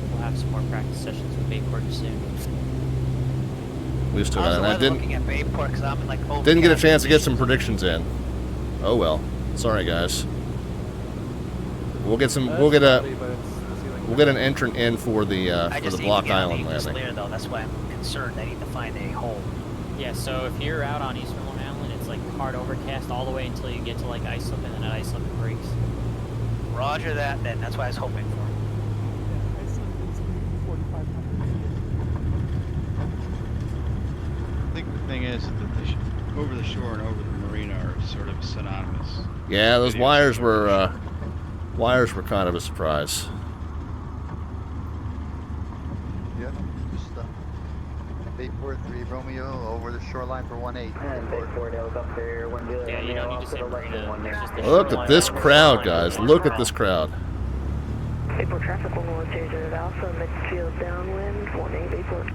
We'll have some more practice sessions with Bayport soon. We still got it. I looking at Bayport because I'm like didn't get a chance to get some predictions in. Oh well. Sorry guys. We'll get some. We'll get an entrant in for the Block Island landing. Clear, though. That's why I'm concerned. I need to find a hole. Yeah, so if you're out on Eastern Long Island, it's like hard overcast all the way until you get to like Islip, and then at Islip it breaks. Roger that. Then that's what I was hoping for. I think the thing is that over the shore and over the marina are sort of synonymous. Yeah, those wires were kind of a surprise. Yeah, just Bayport 3 Romeo over the shoreline for 18. And Bayport helicopter 1 dealer. Yeah, you don't need to say marina. There's just the Look at this crowd, guys. Look at this crowd. Bayport traffic 113 Alpha, midfield downwind 18 Bayport.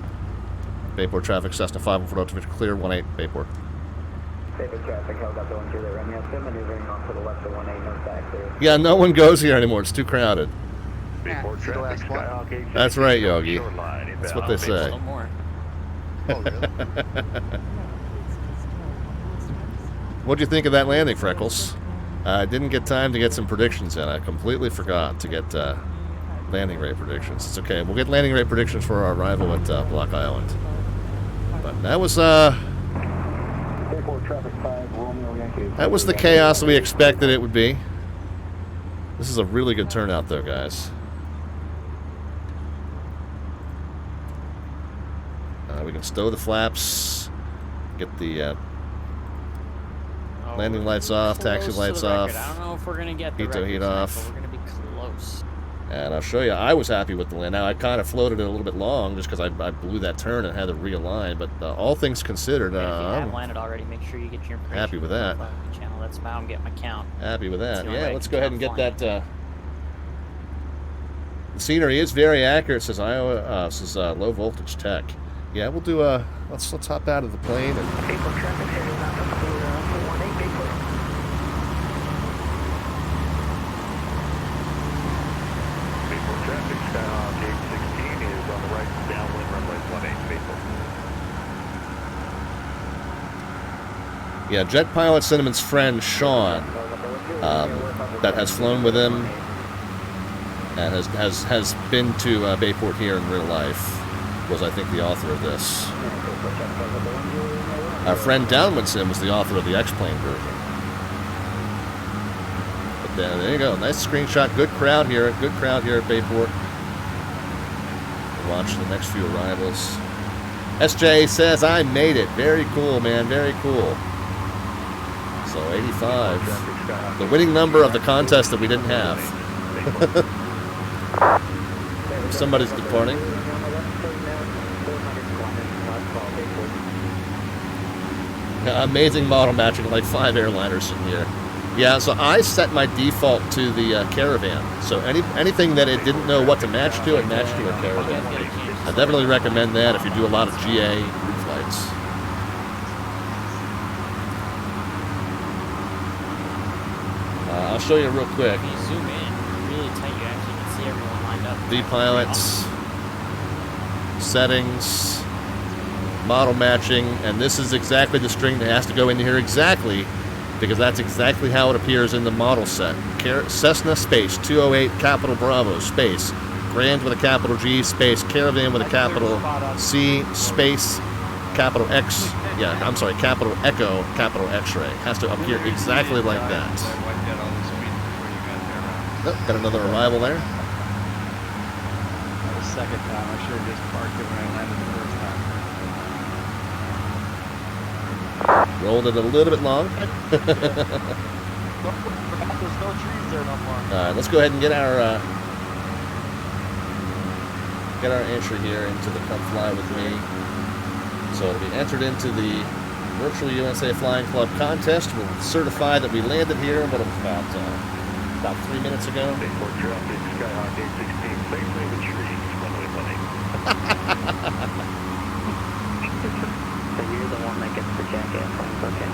Bayport traffic, Cessna 514 Delta Victor clear 18, Bayport. Bayport traffic helicopter 1 dealer. Romeo, still maneuvering off to the left of 18, no back clear. Yeah, no one goes here anymore. It's too crowded. Bayport traffic, Skyhawk 8. That's right, Yogi. That's what they say. Oh, really? What'd you think of that landing, Freckles? I didn't get time to get some predictions in. I completely forgot to get landing rate predictions. It's okay. We'll get landing rate predictions for our arrival at Block Island. But that was the chaos that we expected it would be. This is a really good turnout, though, guys. We can stow the flaps, get the landing lights off, taxi lights off, I don't know if we're gonna get the heat off. But we're gonna be close. And I'll show you, I was happy with the land. Now, I kind of floated it a little bit long just because I blew that turn and had to realign. But all things considered, If you have landed already, make sure you get your information. Happy with that. Channel. That's how I'm getting my count. Happy with that. That's the only Yeah, way let's I go can ahead and get count that. The scenery is very accurate, says Iowa. Says low voltage tech. Yeah, we'll do a. Let's hop out of the plane and. Bayport traffic heading out of the 18 Bayport. Bayport traffic, Skyhawk 816 is on the right downwind runway 18, Bayport. Yeah, JetPilotCinnamon's friend Sean, that has flown with him and has been to Bayport here in real life, was I think the author of this. Our friend Downwind Sim was the author of the X-Plane version. But there you go, nice screenshot. Good crowd here at Bayport. Watch the next few arrivals. SJ says, I made it. Very cool, man, very cool. So 85. The winning number of the contest that we didn't have. Somebody's departing. Amazing model matching, like 5 airliners in here. Yeah, so I set my default to the Caravan. So anything that it didn't know what to match to, it matched to a Caravan. I definitely recommend that if you do a lot of GA route flights. I'll show you real quick. If you zoom in really tight, you actually can see everyone lined up. VPilots, settings, model matching, and this is exactly the string that has to go into here exactly, because that's exactly how it appears in the model set. Cessna space 208 capital Bravo space Grand with a capital G space Caravan with a capital C space capital X. Yeah, I'm sorry, capital Echo capital X-ray. Has to appear exactly like that. Oh, got another arrival there. That was second time. I should have just parked it when I landed the first time. Rolled it a little bit long. There's no trees there no more. Alright, let's go ahead and get our entry here into the Come Fly With Me. So it'll be entered into the Virtual USA Flying Club contest. We'll certify that we landed here about 3 minutes ago. Bayport traffic, Skyhawk 816, safely with trees, runway 18. So you're the one that gets the jackass lines, okay?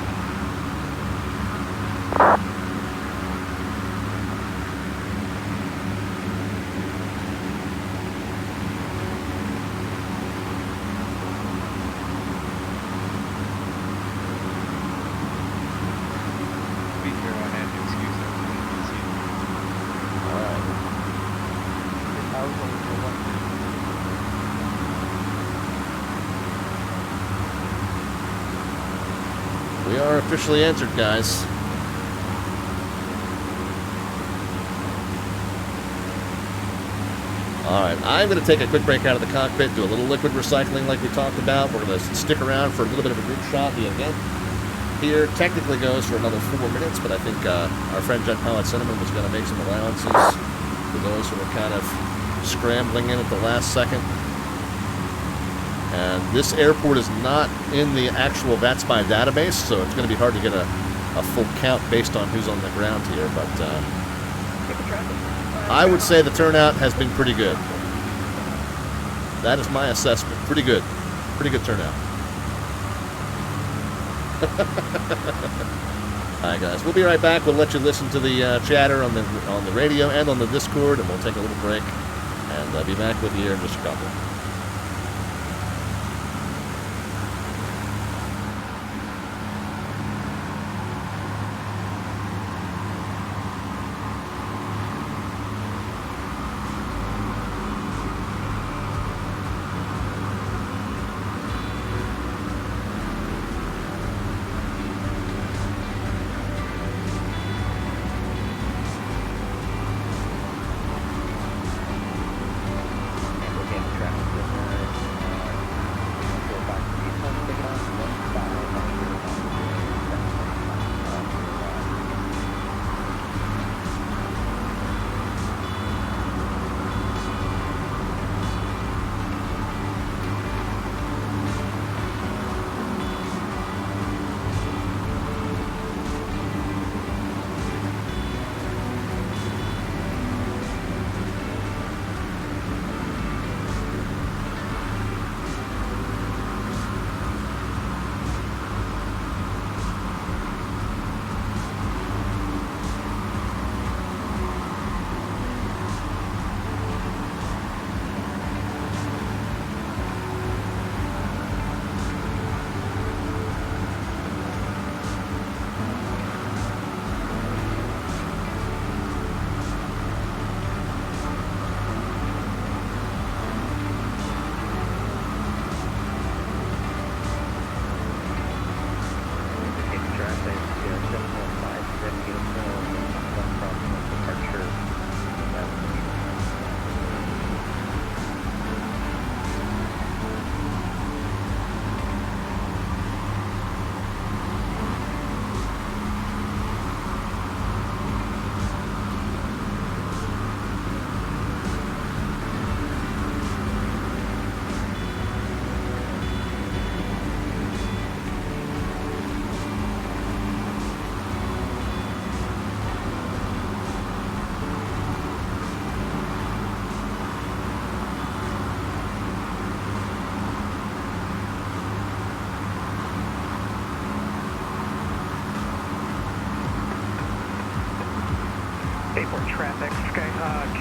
We are officially entered, guys. Alright, I'm going to take a quick break out of the cockpit, do a little liquid recycling like we talked about. We're going to stick around for a little bit of a group shot. The event here technically goes for another 4 minutes, but I think our friend JetPilotCinnamon was going to make some allowances for those who were kind of scrambling in at the last second. And this airport is not in the actual VATSIM database, so it's going to be hard to get a full count based on who's on the ground here, but I would say the turnout has been pretty good. That is my assessment. Pretty good. Pretty good turnout. Alright guys, we'll be right back. We'll let you listen to the chatter on the radio and on the Discord, and we'll take a little break and be back with you here in just a couple. traffic, Skyhawk,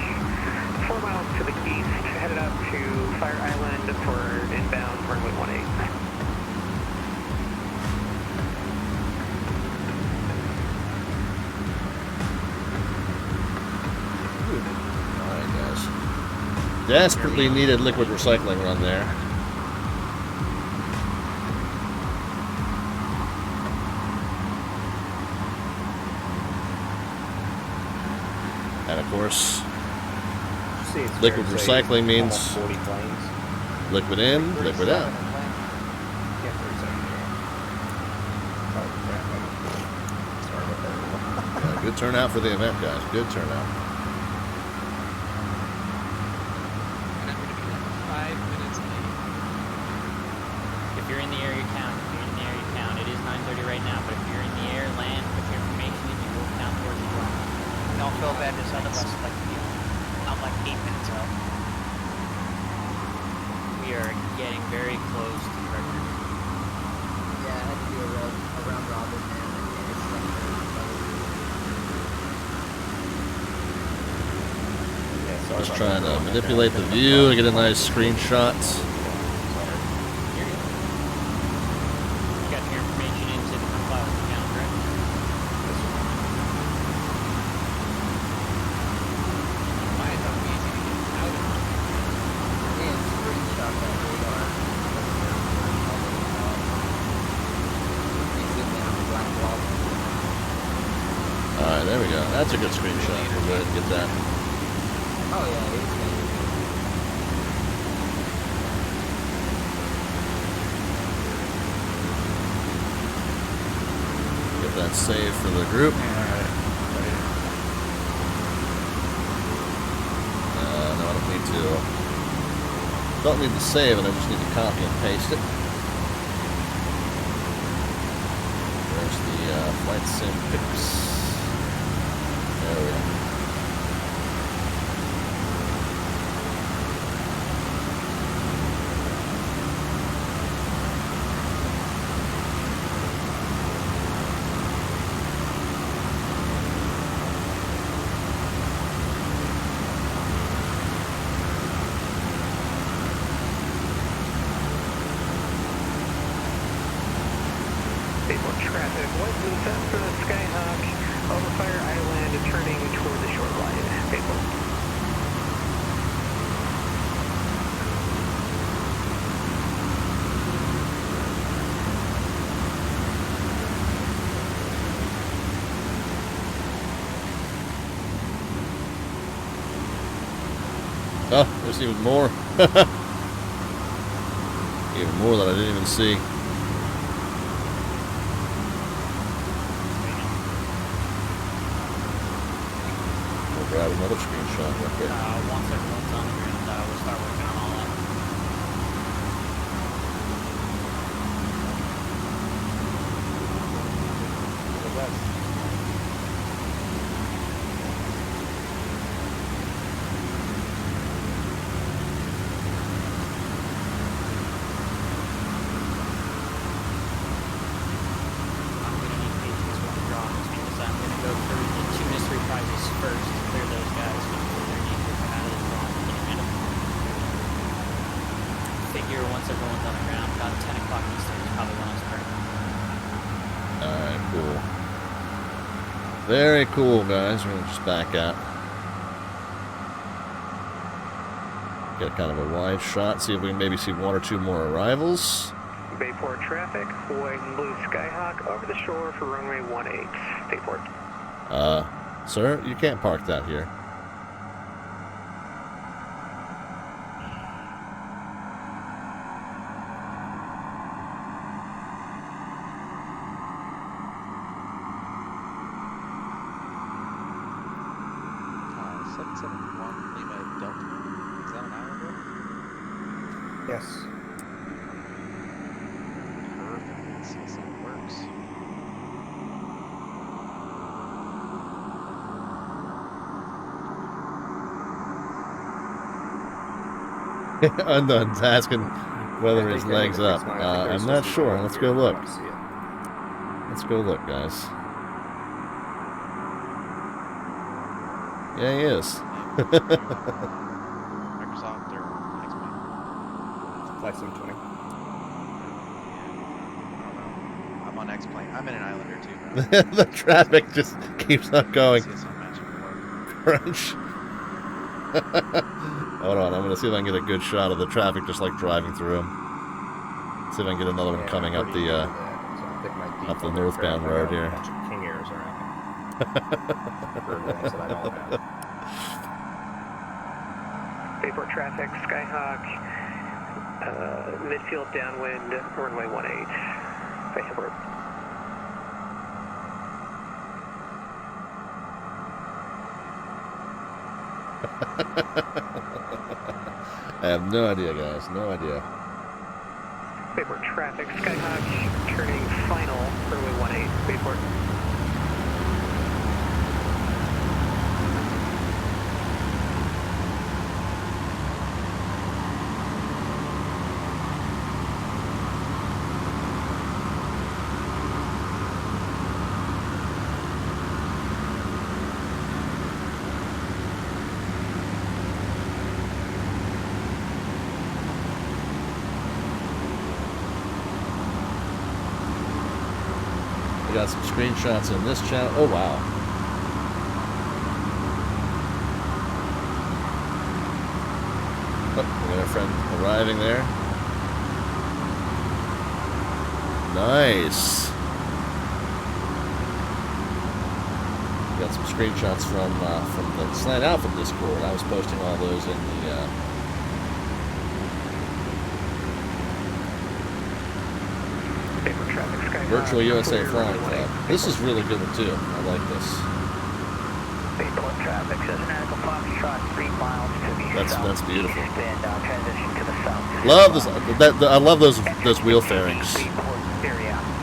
4 miles to the east, headed up to Fire Island for inbound runway 18. Alright, guys. Desperately needed liquid recycling run there. And of course, liquid recycling means 40 planes. liquid in, liquid out. Yeah, good turnout for the event, guys. Good turnout. If you're in the area, count. If you're in the area, count. It is 9:30 right now, but if you're in the air, land, put your information in, you will count towards the drone. Don't feel bad, this other bus is like, I'm like 8 minutes out. We are getting very close to the record. Yeah, I had to do a round robin, man. And it's like Just trying to manipulate the view and get a nice screenshot. You got your information into the compile account, right? Alright, there we go. That's a good screenshot. We'll go ahead and get that. Oh yeah, Get that saved for the group. No, I don't need to. Don't need to save it, I just need to copy and paste it. There's the flight sim pics. There we go. Bayport traffic, west and south for the Skyhawk, over Fire Island, turning toward the shoreline. Bayport. Oh, there's even more. Even more that I didn't even see. We'll grab another screenshot real quick. Once everyone's on the ground, we'll start working on all that. Very cool, guys. We're going to just back out. Get kind of a wide shot. See if we can maybe see one or two more arrivals. Bayport traffic, white and blue Skyhawk over the shore for runway 18. Bayport. Sir, you can't park that here. Yes. Undun's asking whether his leg's up. I'm not sure. Let's go look. Let's go look, guys. Yeah, he is. Microsoft or Flight 720. I'm on X-Plane. I'm in an Islander too. The traffic just keeps on going. Crunch. Hold on, I'm going to see if I can get a good shot of the traffic just like driving through them. See if I can get another one coming up the northbound road here. A bunch of King Airs around. For the ones that I don't have. Bayport traffic, Skyhawk, midfield downwind, runway 18, Bayport. I have no idea, guys. No idea. Bayport traffic, Skyhawk, turning final, runway 18, Bayport. I got some screenshots in this channel. Oh, wow. Oh, we got our friend arriving there. Nice. Got some screenshots from the Slant Alpha Discord. I was posting all those in the Virtual USA Flying Club. This is really good one too. I like this. Bayport traffic, Cessna Foxtrot, 3 miles to the That's beautiful. and transition to the south. Love this. I love those wheel fairings.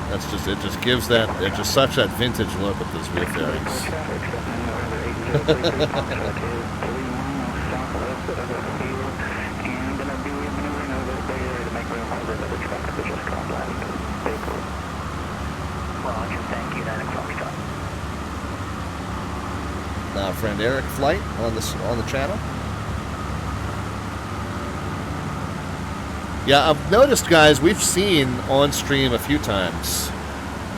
That's just, it just gives that, it's just such that vintage look with those wheel fairings. Roger, thank you, 9 o'clock stop. Now, friend Eric Flight on the channel. Yeah, I've noticed, guys, we've seen on stream a few times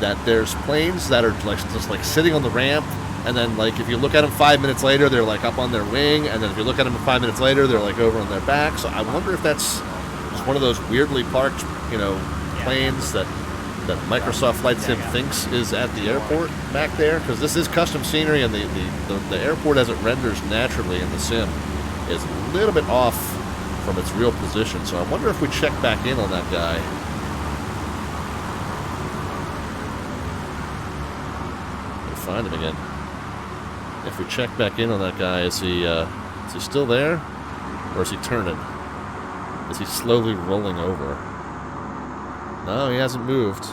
that there's planes that are like just like sitting on the ramp, and then like if you look at them 5 minutes later, they're like up on their wing, and then if you look at them 5 minutes later, they're like over on their back. So I wonder if that's just one of those weirdly parked, planes that Microsoft Flight Sim thinks is at the airport back there, because this is custom scenery, and the airport as it renders naturally in the sim is a little bit off from its real position. So I wonder if we check back in on that guy. We'll find him again. If we check back in on that guy, is he still there, or is he turning? Is he slowly rolling over? No, he hasn't moved.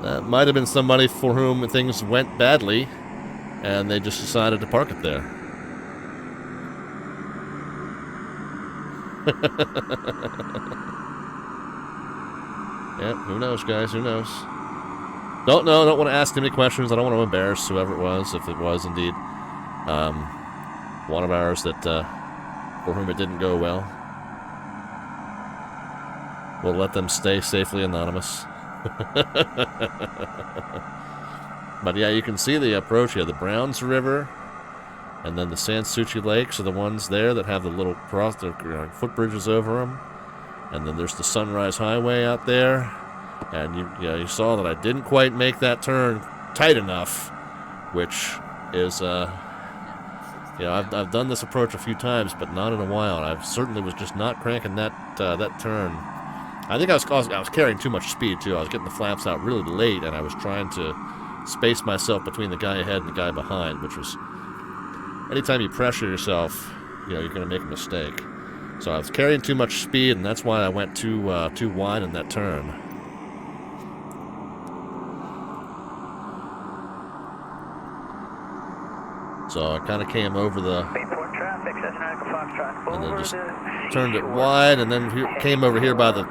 That might have been somebody for whom things went badly, and they just decided to park it there. Yeah, who knows, guys? Who knows? Don't know. Don't want to ask any questions. I don't want to embarrass whoever it was, if it was indeed one of ours that for whom it didn't go well. We'll let them stay safely anonymous. But yeah, you can see the approach here. The Browns River and then the Sans Souci Lakes are the ones there that have the little footbridges over them. And then there's the Sunrise Highway out there. And you saw that I didn't quite make that turn tight enough, which is, I've done this approach a few times, but not in a while. And I certainly was just not cranking that turn. I think I was carrying too much speed too. I was getting the flaps out really late, and I was trying to space myself between the guy ahead and the guy behind, which was, anytime you pressure yourself, you're going to make a mistake. So I was carrying too much speed, and that's why I went too wide in that turn. So I kind of came over the, and then just turned it wide, and then came over here by the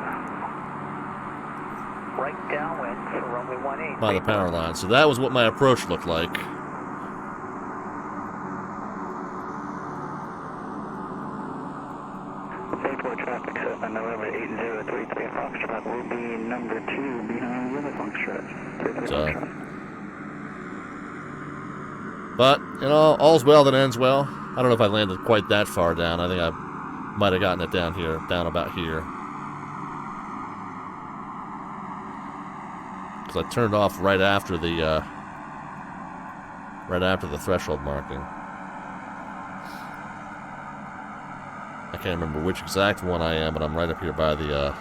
power line. So that was what my approach looked like. Bayport traffic, Cessna, November 8033 Foxtrot will be number 2 behind the other Foxtrot. So, but, you know, all's well that ends well. I don't know if I landed quite that far down. I think I might have gotten it down here, down about here. Because I turned off right after the threshold marking. I can't remember which exact one I am, but I'm right up here by the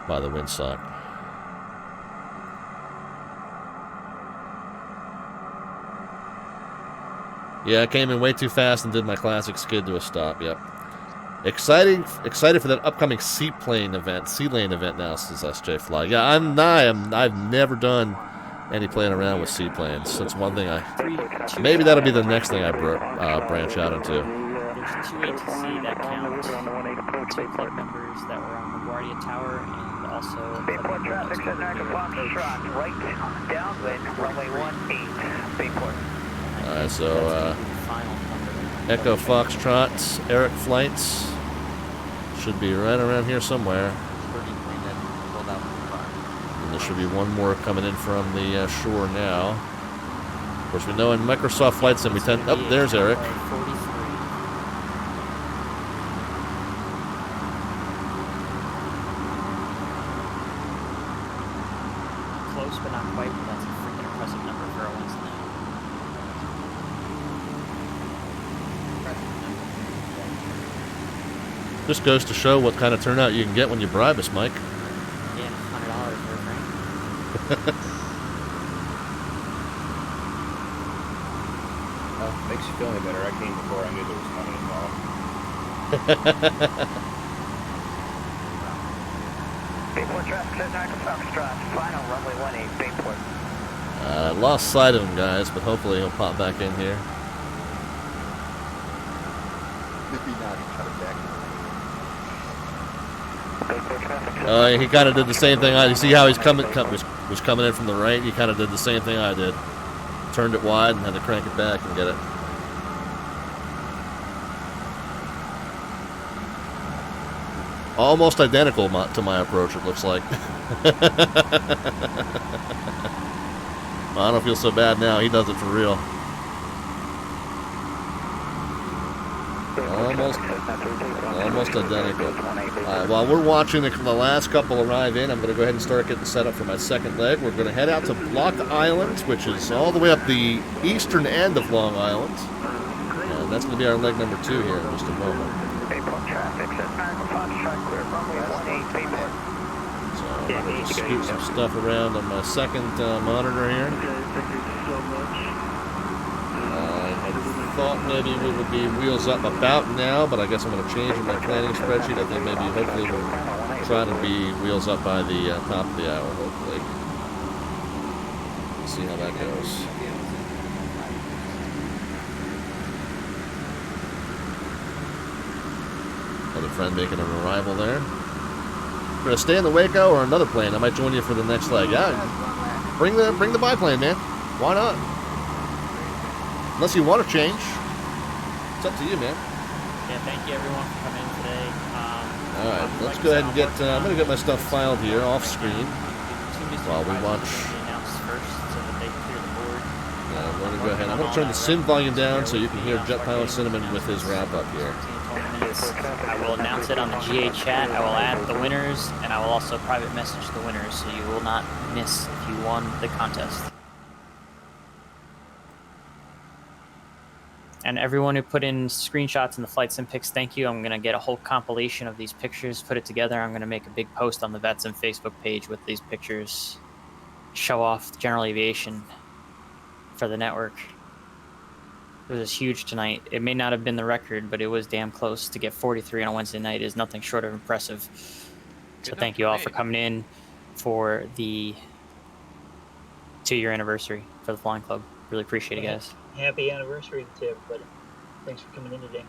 windsock. Yeah, I came in way too fast and did my classic skid to a stop. Yep. Excited for that upcoming seaplane event, sea lane event now, says SJ Fly. Yeah, I've never done any playing around with seaplanes. That's one thing maybe that'll be the next thing I branch out into. There's 2 ATC that count 2 club members that were on LaGuardia Tower and also Bayport traffic, Cessna, Foxtrot, right downwind, runway 18, Bayport. Alright, so Echo Foxtrot, Eric flights should be right around here somewhere. And there should be one more coming in from the shore now. Of course, we know in Microsoft Flight Sim we tend... Oh, there's Eric. Close, but not quite. But that's a freaking impressive number for a Wednesday night. This goes to show what kind of turnout you can get when you bribe us, Mike. Yeah, $100 for a drink. Well, makes you feel any better. I came before I knew there was money involved. Bayport traffic, Cessna, Foxtrot, final runway 18, Bayport. I lost sight of him, guys, but hopefully he'll pop back in here. Maybe not, he cut it back. He kind of did the same thing. You see how he's was coming in from the right? He kind of did the same thing I did. Turned it wide and had to crank it back and get it. Almost identical to my approach, it looks like. I don't feel so bad now. He does it for real. Almost identical. While we're watching the last couple arrive in, I'm going to go ahead and start getting set up for my second leg. We're going to head out to Block Island, which is all the way up the eastern end of Long Island. And that's going to be our leg number 2 here in just a moment. So I'm going to just scoot some stuff around on my second monitor here. I thought maybe we would be wheels up about now, but I guess I'm going to change in my planning spreadsheet. I think maybe hopefully we'll try to be wheels up by the top of the hour, hopefully. See how that goes. Another friend making an arrival there. We're going to stay in the Waco or another plane. I might join you for the next leg. Yeah, bring the biplane, man. Why not? Unless you want to change. It's up to you, man. Yeah, thank you everyone for coming in today. Alright, let's go ahead and get, I'm going to get my stuff filed here off screen while we watch. Yeah, I'm going to go ahead. I'm going to turn the sim volume down so you can hear JetPilotCinnamon with his wrap up here. I will announce it on the GA chat. I will add the winners, and I will also private message the winners so you will not miss if you won the contest. And everyone who put in screenshots in the flight sim pics, thank you. I'm going to get a whole compilation of these pictures, put it together. I'm going to make a big post on the VATSIM Facebook page with these pictures. Show off general aviation for the network. It was huge tonight. It may not have been the record, but it was damn close. To get 43 on a Wednesday night is nothing short of impressive. So thank you all for coming in for the 2-year anniversary for the Flying Club. Really appreciate it, guys. Happy anniversary to everybody. Thanks for coming in today.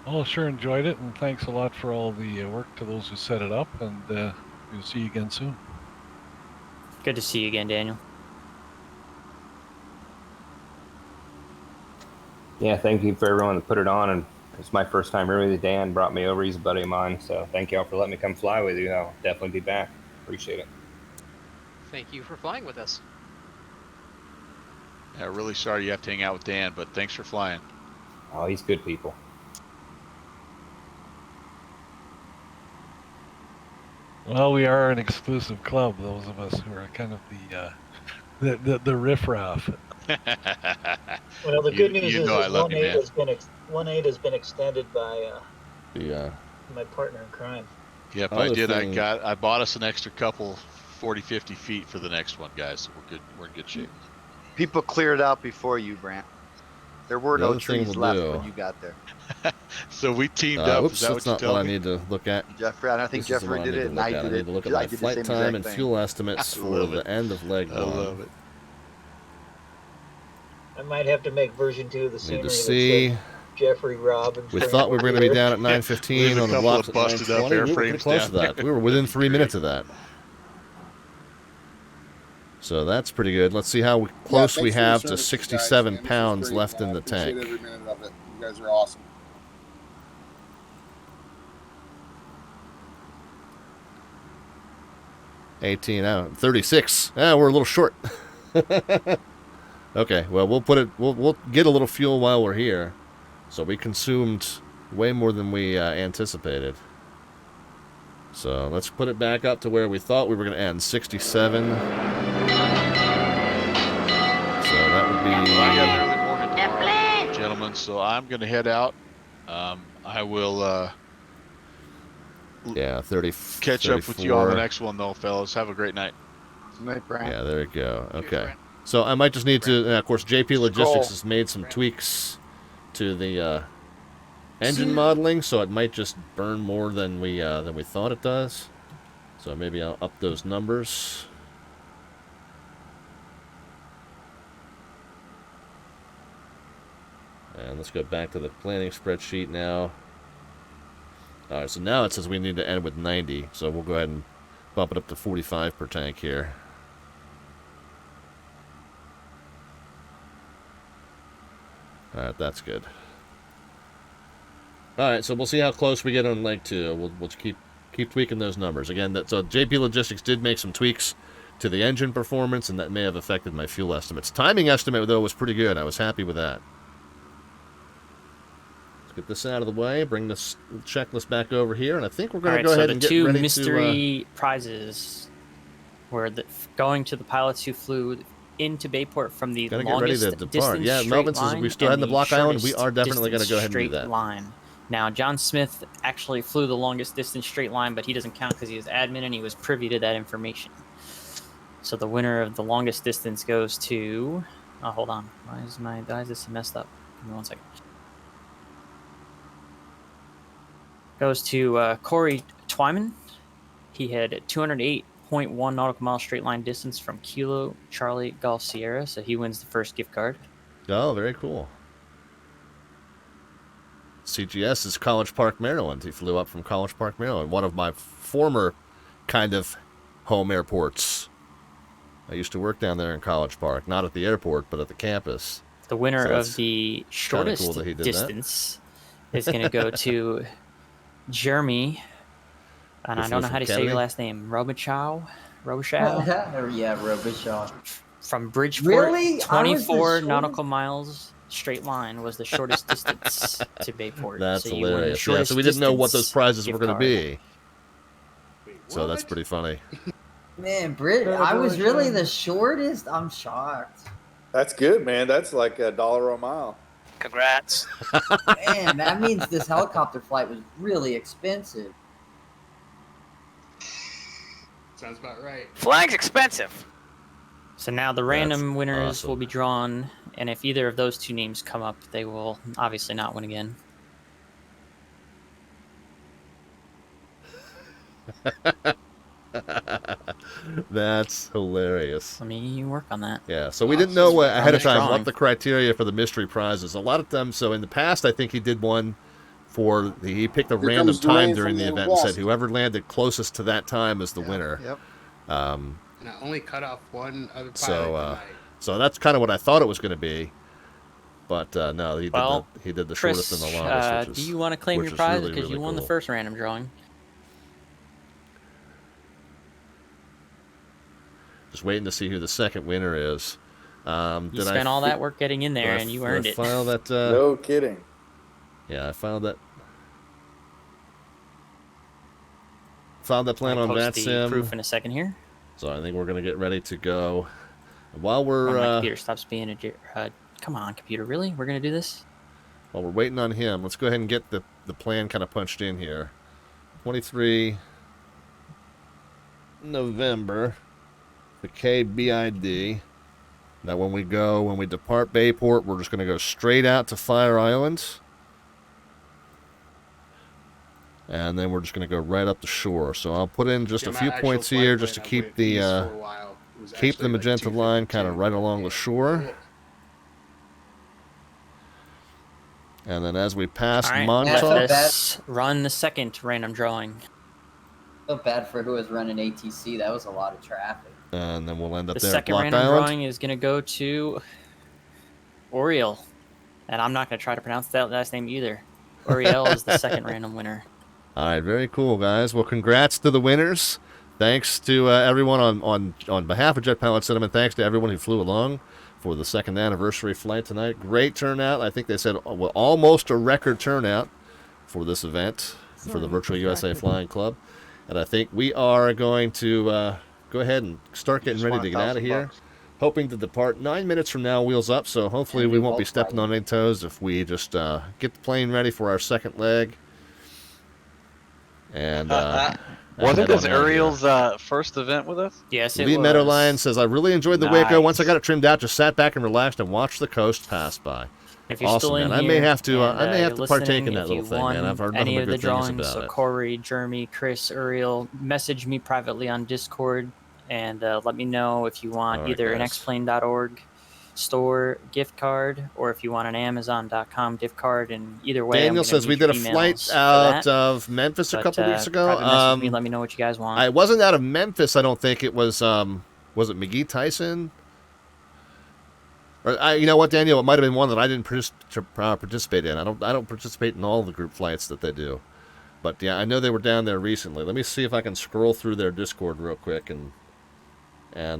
Well, sure enjoyed it, and thanks a lot for all the work to those who set it up, and we'll see you again soon. Good to see you again, Daniel. Yeah, thank you for everyone that put it on, and it's my first time really. Dan brought me over. He's a buddy of mine, so thank y'all for letting me come fly with you. I'll definitely be back. Appreciate it. Thank you for flying with us. Yeah, really sorry you have to hang out with Dan, but thanks for flying. Oh, he's good people. Well, we are an exclusive club, those of us who are kind of the riffraff. Well, the good news you is know I love you, 1-8 man. has been 1-8 has been extended by Yeah. my partner in crime. Yep, Other I did. thing- I bought us an extra couple 40, 50 feet for the next one, guys. So we're good. We're in good shape. People cleared out before you, Brant. There were The no other thing trees we'll left do- when you got there. So we teamed up. Oops, Is that that's what not you what tell I me? need to look at. Jeffrey, I think This is the Jeffrey one I did need it, to and look I at. did I need to it. look at I my did the flight same time exact and thing. fuel estimates I for love the it. end of leg I one. love it. I might have to make version 2 of the Need scenery to that see. says Jeffrey Robbins. We thought we were going to be down at 9:15 Leave a on the couple blocks of at busted up 9:20. We were pretty airframes close to down that. there. We were within That'd be 3 minutes of that. So that's pretty good. Let's see how close we have to 67 pounds left in the tank. Appreciate every minute of it. You guys are awesome. $18 36. Yeah, we're a little short. Okay, well we'll get a little fuel while we're here. So we consumed way more than we anticipated. So let's put it back up to where we thought we were going to end, 67. So that would be... I got an early morning tomorrow, gentlemen, so I'm going to head out. I will yeah, 30. catch up with you on the next one, though, fellas. Have a great night. Night, Brant. Yeah, there we go. Okay. So I might just need to, of course, JPLogistics has made some tweaks to the engine modeling, so it might just burn more than we thought it does. So maybe I'll up those numbers. And let's go back to the planning spreadsheet now. All right, so now it says we need to end with 90, so we'll go ahead and bump it up to 45 per tank here. All right, that's good. All right, so we'll see how close we get on leg 2. We'll keep tweaking those numbers. Again, so JPLogistics did make some tweaks to the engine performance, and that may have affected my fuel estimates. Timing estimate, though, was pretty good. I was happy with that. Let's get this out of the way, bring this checklist back over here, and I think we're going to go ahead and get ready to... the two mystery prizes were going to the pilots who flew into Bayport from the longest distance Yeah, Melvin says we still had the Block Island. We are definitely going to go ahead and do that. Line. Now, John Smith actually flew the longest distance straight line, but he doesn't count because he was admin and he was privy to that information. So the winner of the longest distance goes to... Oh, hold on. Why is this messed up? Give me 1 second. Goes to Corey Twyman. He had 208.1 nautical mile straight line distance from Kilo Charlie Golf Sierra, so he wins the first gift card. Oh, very cool. CGS is College Park, Maryland. He flew up from College Park, Maryland, one of my former kind of home airports. I used to work down there in College Park, not at the airport, but at the campus. The winner of the shortest distance is going to go to Jeremy, and I don't know how to say your last name. Robichaud? Yeah, Robichaud. From Bridgeport, Really? 24 nautical miles straight line was the shortest distance to Bayport. That's so you won the hilarious. Yeah, so we didn't know what those prizes were going to be. So that's pretty funny. Man, I was really the shortest? I'm shocked. That's good, man. That's like $1 a mile. Congrats. Man, that means this helicopter flight was really expensive. Sounds about right. Flying's expensive. So now the random winners will be drawn, and if either of those two names come up, they will obviously not win again. That's hilarious. Let me work on that. Yeah, so we didn't know ahead of time what the criteria for the mystery prizes. A lot of them, so in the past, I think he did one for, he picked a random time during the event and said whoever landed closest to that time is the winner. Yep. Um, And I only cut off one other pilot so that's kind of what I thought it was going to be. But no, he did the Chris, shortest and the longest. Which is, do you want to claim your prize because you won the cool. first random drawing? Just waiting to see who the second winner is. You spent all that work getting in there, and you earned it. File that, no kidding. Yeah, I filed that. Filed that plan on post the VATSIM. proof in a second here. So I think we're gonna get ready to go. While we're my computer stops being a come on, computer, really? We're gonna do this? While we're waiting on him, let's go ahead and get the plan kind of punched in here. 23 November, the KBID. Now when we depart Bayport, we're just gonna go straight out to Fire Island. And then we're just going to go right up the shore. So I'll put in just a few points here just to keep the magenta line kind of right along the shore. And then as we pass Montauk, run the second random drawing. I feel bad for who was running ATC. That was a lot of traffic. And then we'll end up the there at Block second random Island. drawing is going to go to Oriel. And I'm not going to try to pronounce that last name either. Oriel is the second random winner. All right, very cool, guys. Well, congrats to the winners. Thanks to everyone on behalf of JetPilotCinnamon. Thanks to everyone who flew along for the second anniversary flight tonight. Great turnout. I think they said almost a record turnout for this event for the Virtual USA Flying Club. And I think we are going to go ahead and start getting ready to get out of here. Hoping to depart 9 minutes from now, wheels up. So hopefully we won't be stepping on any toes if we just get the plane ready for our second leg. And wasn't this Ariel's first event with us? Yes, it Lee was. Meadowlion says, I really enjoyed the Waco. Once I got it trimmed out, just sat back and relaxed and watched the coast pass by. If you're awesome, still in man. here, I may have to and, partake in that little thing, man. I've heard nothing any but of the good things drawings, about so it. Corey, Jeremy, Chris, Uriel, message me privately on Discord and let me know if you want either an xplane.org store gift card or if you want an Amazon.com gift card. And either way, Daniel says we did a flight out of Memphis a couple weeks ago. Message me, let me know what you guys want. I wasn't out of Memphis. I don't think it was. Was it McGee Tyson? Or you know what, Daniel? It might have been one that I didn't participate in. I don't participate in all the group flights that they do. But yeah, I know they were down there recently. Let me see if I can scroll through their Discord real quick and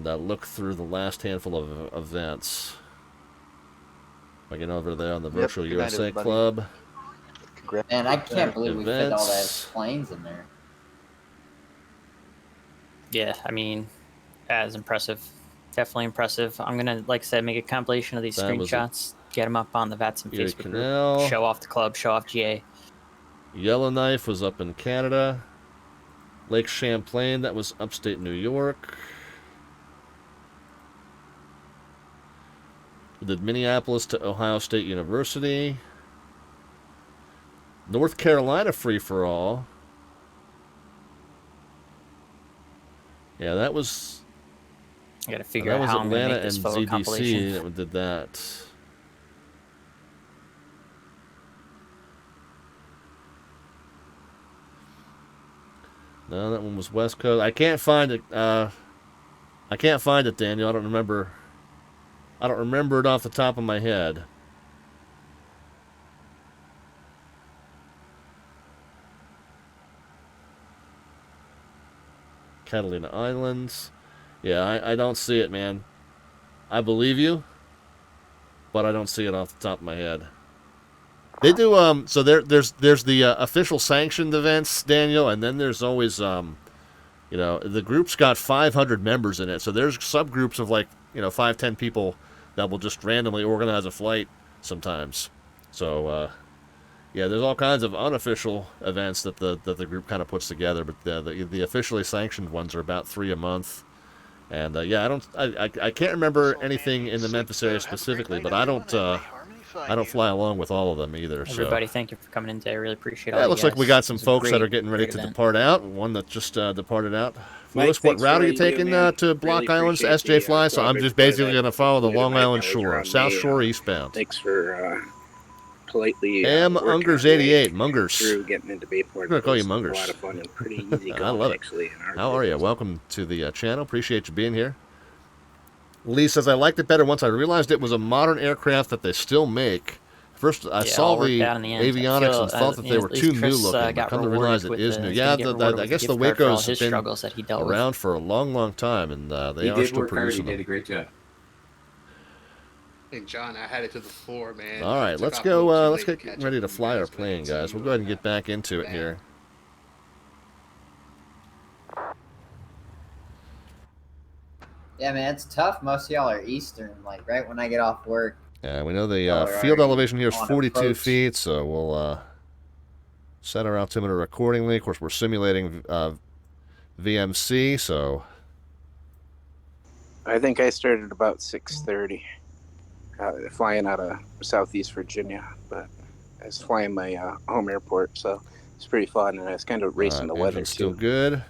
look through the last handful of events. If I get over there on the Virtual USA Club. Man, I can't believe we fit all those planes in there. Yeah, I mean, that is impressive. Definitely impressive. I'm gonna, like I said, make a compilation of these screenshots, get them up on the VATSIM Facebook group, show off the club, show off GA. Yellowknife was up in Canada. Lake Champlain, that was upstate New York. We did Minneapolis to Ohio State University. North Carolina free-for-all. Yeah, that was... I gotta figure out how I'm gonna make this photo compilation. That did that. No, that one was West Coast. I can't find it. I can't find it, Daniel. I don't remember it off the top of my head. Catalina Islands. Yeah, I don't see it, man. I believe you, but I don't see it off the top of my head. They do, so there's the official sanctioned events, Daniel, and then there's always, you know, the group's got 500 members in it, so there's subgroups of 5-10 people that will just randomly organize a flight sometimes. So, yeah, there's all kinds of unofficial events that the group kind of puts together, but the officially sanctioned ones are about 3 a month. And yeah, I can't remember anything in the Memphis area specifically, but I don't fly along with all of them either. Everybody, thank you for coming in today. I really appreciate it. Yeah, it looks like we got some folks that are getting ready to depart out. One that just departed out. Lewis, what route are you taking to Block Islands, SJ Fly? So I'm just basically going to follow the Long Island shore, South Shore eastbound. Thanks for politely Mungers 88, Mungers. Through getting into Bayport. I'm going to call you Mungers. A lot of fun and pretty easy going, I love it. actually. How are you? Welcome to the channel. Appreciate you being here. Lee says, I liked it better once I realized it was a modern aircraft that they still make. First, I saw the avionics and thought that they were too new looking, but come to realize it is new. Yeah, I guess the Wacos have been around for a long, long time, and they are still producing them. He did a great job. Hey, John, I had it to the floor, man. All right, let's go. Let's get ready to fly our plane, guys. We'll go ahead and get back into it here. Yeah, man, it's tough. Most of y'all are Eastern, like right when I get off work. Yeah, we know the field elevation here is 42 feet, so we'll set our altimeter accordingly. Of course, we're simulating VMC, so... I think I started about 6:30, flying out of Southeast Virginia, but I was flying my home airport, so it's pretty fun, and I was kind of racing the weather, too. Still good.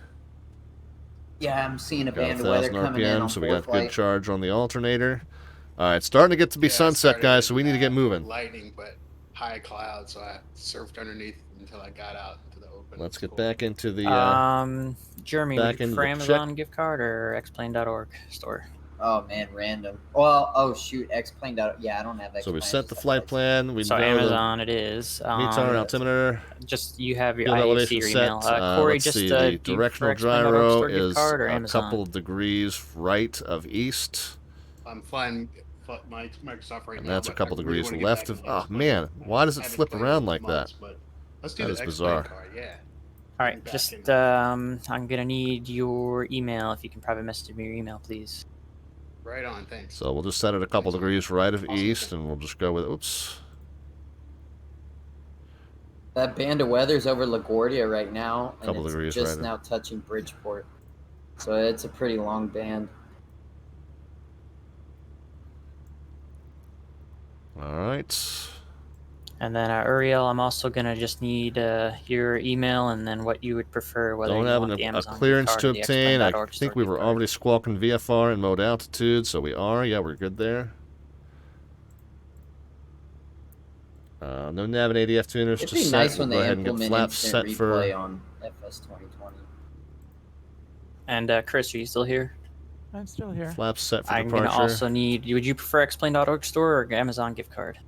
Yeah, I'm seeing a Got band of weather 1,000 coming in on RPM, so we got flight. good charge on the alternator. All right, starting to get to be sunset, guys, so we need to get moving. Lightning, but high clouds, so I surfed underneath until I got out into the open. Let's get back into the... Jeremy, would you prefer Amazon gift card or xplane.org store? Oh, man, random. Well, oh, shoot, xplane. Yeah, I don't have xplane. So we set the flight plan. We So know Amazon it is. Meets our altimeter. Just you have your Field IAC elevation your email. set. Corey, Let's just see, the directional gyro is card or a Amazon? couple degrees right of east. I'm flying my Microsoft right now. And that's a couple I degrees really left of... Oh, man, why does it flip around like that? Let's do That the is X-Plane bizarre. card, yeah. All right, just I'm gonna need your email. If you can private message me your email, please. Right on, thanks. So we'll just set it a couple degrees right of east, and we'll just go with... Oops. That band of weather's over LaGuardia right now, and Couple it's degrees just right now touching Bridgeport. So it's a pretty long band. All right. And then Uriel, I'm also gonna just need your email and then what you would prefer. Whether Don't you have want the a Amazon clearance gift to card or the obtain. I xplane.org think store we were gift card. already squawking VFR and mode altitude, so we are. Yeah, we're good there. No nav and ADF tuners It'd to be set. nice We'll when go they ahead and get implement flaps instant set for... replay on FS2020. And Chris, are you still here? I'm still here. Flaps set for I'm departure. gonna also need. Would you prefer xplane.org store or Amazon gift card?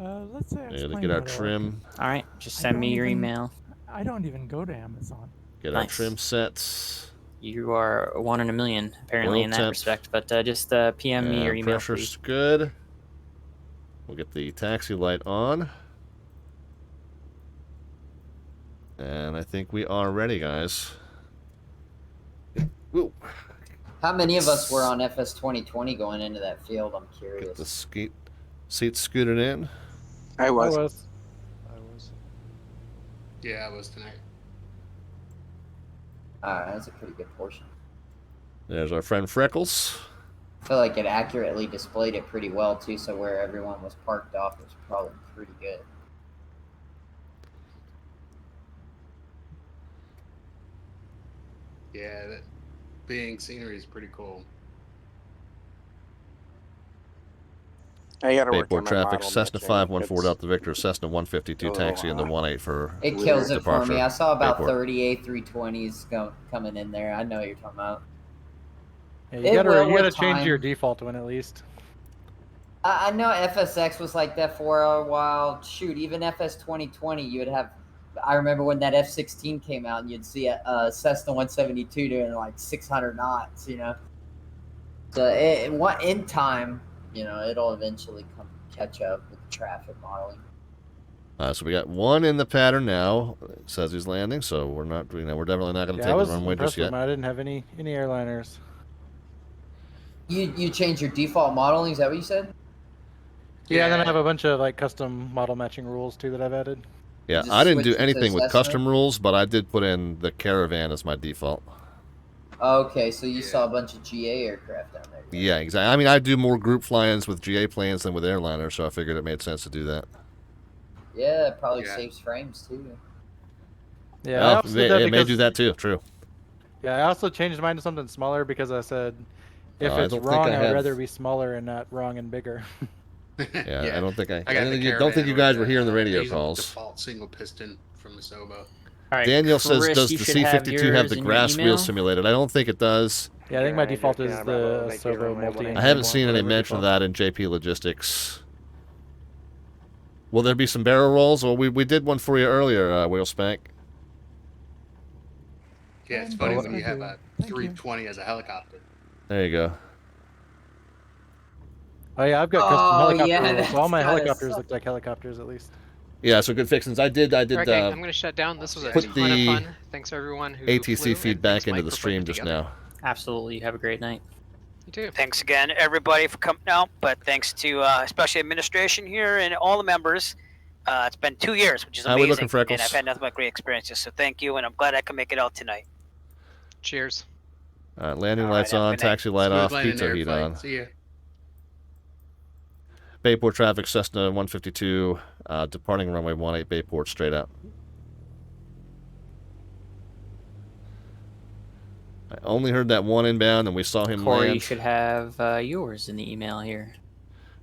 Let's say Yeah, to get our trim. All right, just send me your email. I don't even go to Amazon. Get our trim sets. You are one in a million, apparently, Oil in that temp. respect. But just PM me your email, Pressure's please. good. We'll get the taxi light on. And I think we are ready, guys. Woo. How many of us were on FS2020 going into that field? I'm curious. Get the seats scooted in. I was. Yeah, I was tonight. That's a pretty good portion. There's our friend Freckles. I feel like it accurately displayed it pretty well, too, so where everyone was parked off was probably pretty good. Yeah, that being scenery is pretty cool. I gotta work on Bayport my traffic, model Cessna matching. 514 Delta Victor, Cessna 152 taxi, and the 18 for It kills it for departure. me. I saw about Bayport. 30 A320s coming in there. I know what you're talking about. Yeah, It you will gotta with change time. your default one at least. I know FSX was like that for a while. Shoot, even FS2020, you would have. I remember when that F-16 came out, and you'd see a Cessna 172 doing like 600 knots. You know, so in time, you know, it'll eventually catch up with the traffic modeling. So we got one in the pattern now. It says he's landing, so we're not. We're definitely not going to I take was the runway impressed just with yet. him. I didn't have any airliners. You change your default modeling? Is that what you said? Yeah, and then I have a bunch of like custom model matching rules too that I've added. Yeah, just I didn't do switch it to anything with Cessna? custom rules, but I did put in the Caravan as my default. Okay, so you saw a bunch of GA aircraft down there. Yeah, exactly. I mean, I do more group fly-ins with GA planes than with airliners, so I figured it made sense to do that. Yeah, it probably saves frames too. Yeah, I Well, also did that it may because- do that too. True. Yeah, I also changed mine to something smaller because I said if I it's don't think wrong, I I would have- rather be smaller and not wrong and bigger. Yeah, I don't think got don't the think you Caravan guys with were hearing the radio diesel calls. Default single piston from the Sobo. All right, Daniel says, Chris, does you the should have C-52 have yours the in your grass email. wheel simulated? I don't think it does. Yeah, I think my default is the Sobo multi. I haven't seen any mention of that in JPLogistics. Will there be some barrel rolls? Well, we did one for you earlier, Wheel Spank. Yeah, it's funny when you have a 320 as a helicopter. There you go. Oh yeah, I've got custom helicopter yeah, rules. All my that's gotta helicopters suck. look like helicopters at least. Yeah, so good fixings. I did. Okay, I'm going to shut down. This was a put ton the of fun. Thanks everyone who ATC flew, feed and back thanks, into Mike, the for stream putting it just together. now. Absolutely. Have a great night. You too. Thanks again, everybody, for coming out. But thanks to especially administration here and all the members. It's been 2 years, which is How we amazing. looking, Freckles? And I've had nothing but great experiences. So thank you, and I'm glad I could make it out tonight. Cheers. All right, landing All right, lights have a on, good night. taxi light Smooth off, landing pizza there, heat flight. on. See ya. Bayport traffic, Cessna 152, departing runway 18 Bayport, straight out. I only heard that one inbound, and we saw him Corey, land. you should have yours in the email here.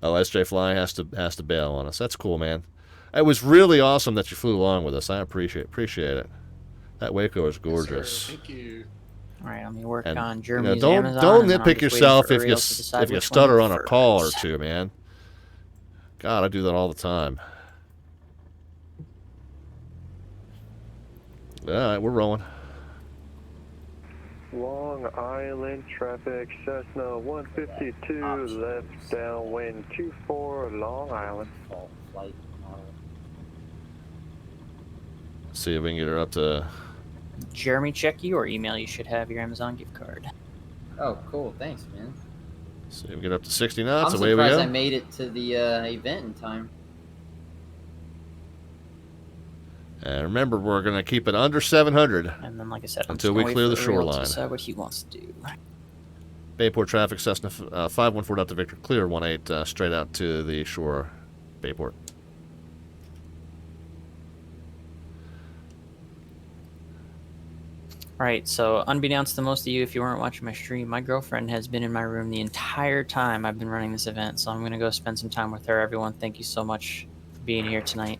Oh, SJ Fly has to bail on us. That's cool, man. It was really awesome that you flew along with us. I appreciate it. That Waco is gorgeous. Thank you. All right, I'm gonna work And, on you Germany's know, Amazon. don't and then I'm nitpick just waiting yourself for if Ariel to decide you which stutter one on a call or first. two, man. God, I do that all the time. All right, we're rolling. Long Island traffic, Cessna 152, left downwind 24, Long Island. See if we can get her up to. Jeremy, check your email. You should have your Amazon gift card. Oh, cool. Thanks, man. See if we get up to 60 knots. I'm Away we surprised go. I made it to the event in time. And remember, we're going to keep it under 700 And then, like I said, I'm until just we gonna clear wait the for Ariel to shoreline. decide what he wants to do. Bayport traffic, Cessna 514 Delta Victor, clear 18 straight out to the shore, Bayport. Alright, so unbeknownst to most of you, if you weren't watching my stream, my girlfriend has been in my room the entire time I've been running this event, so I'm going to go spend some time with her. Everyone, thank you so much for being here tonight.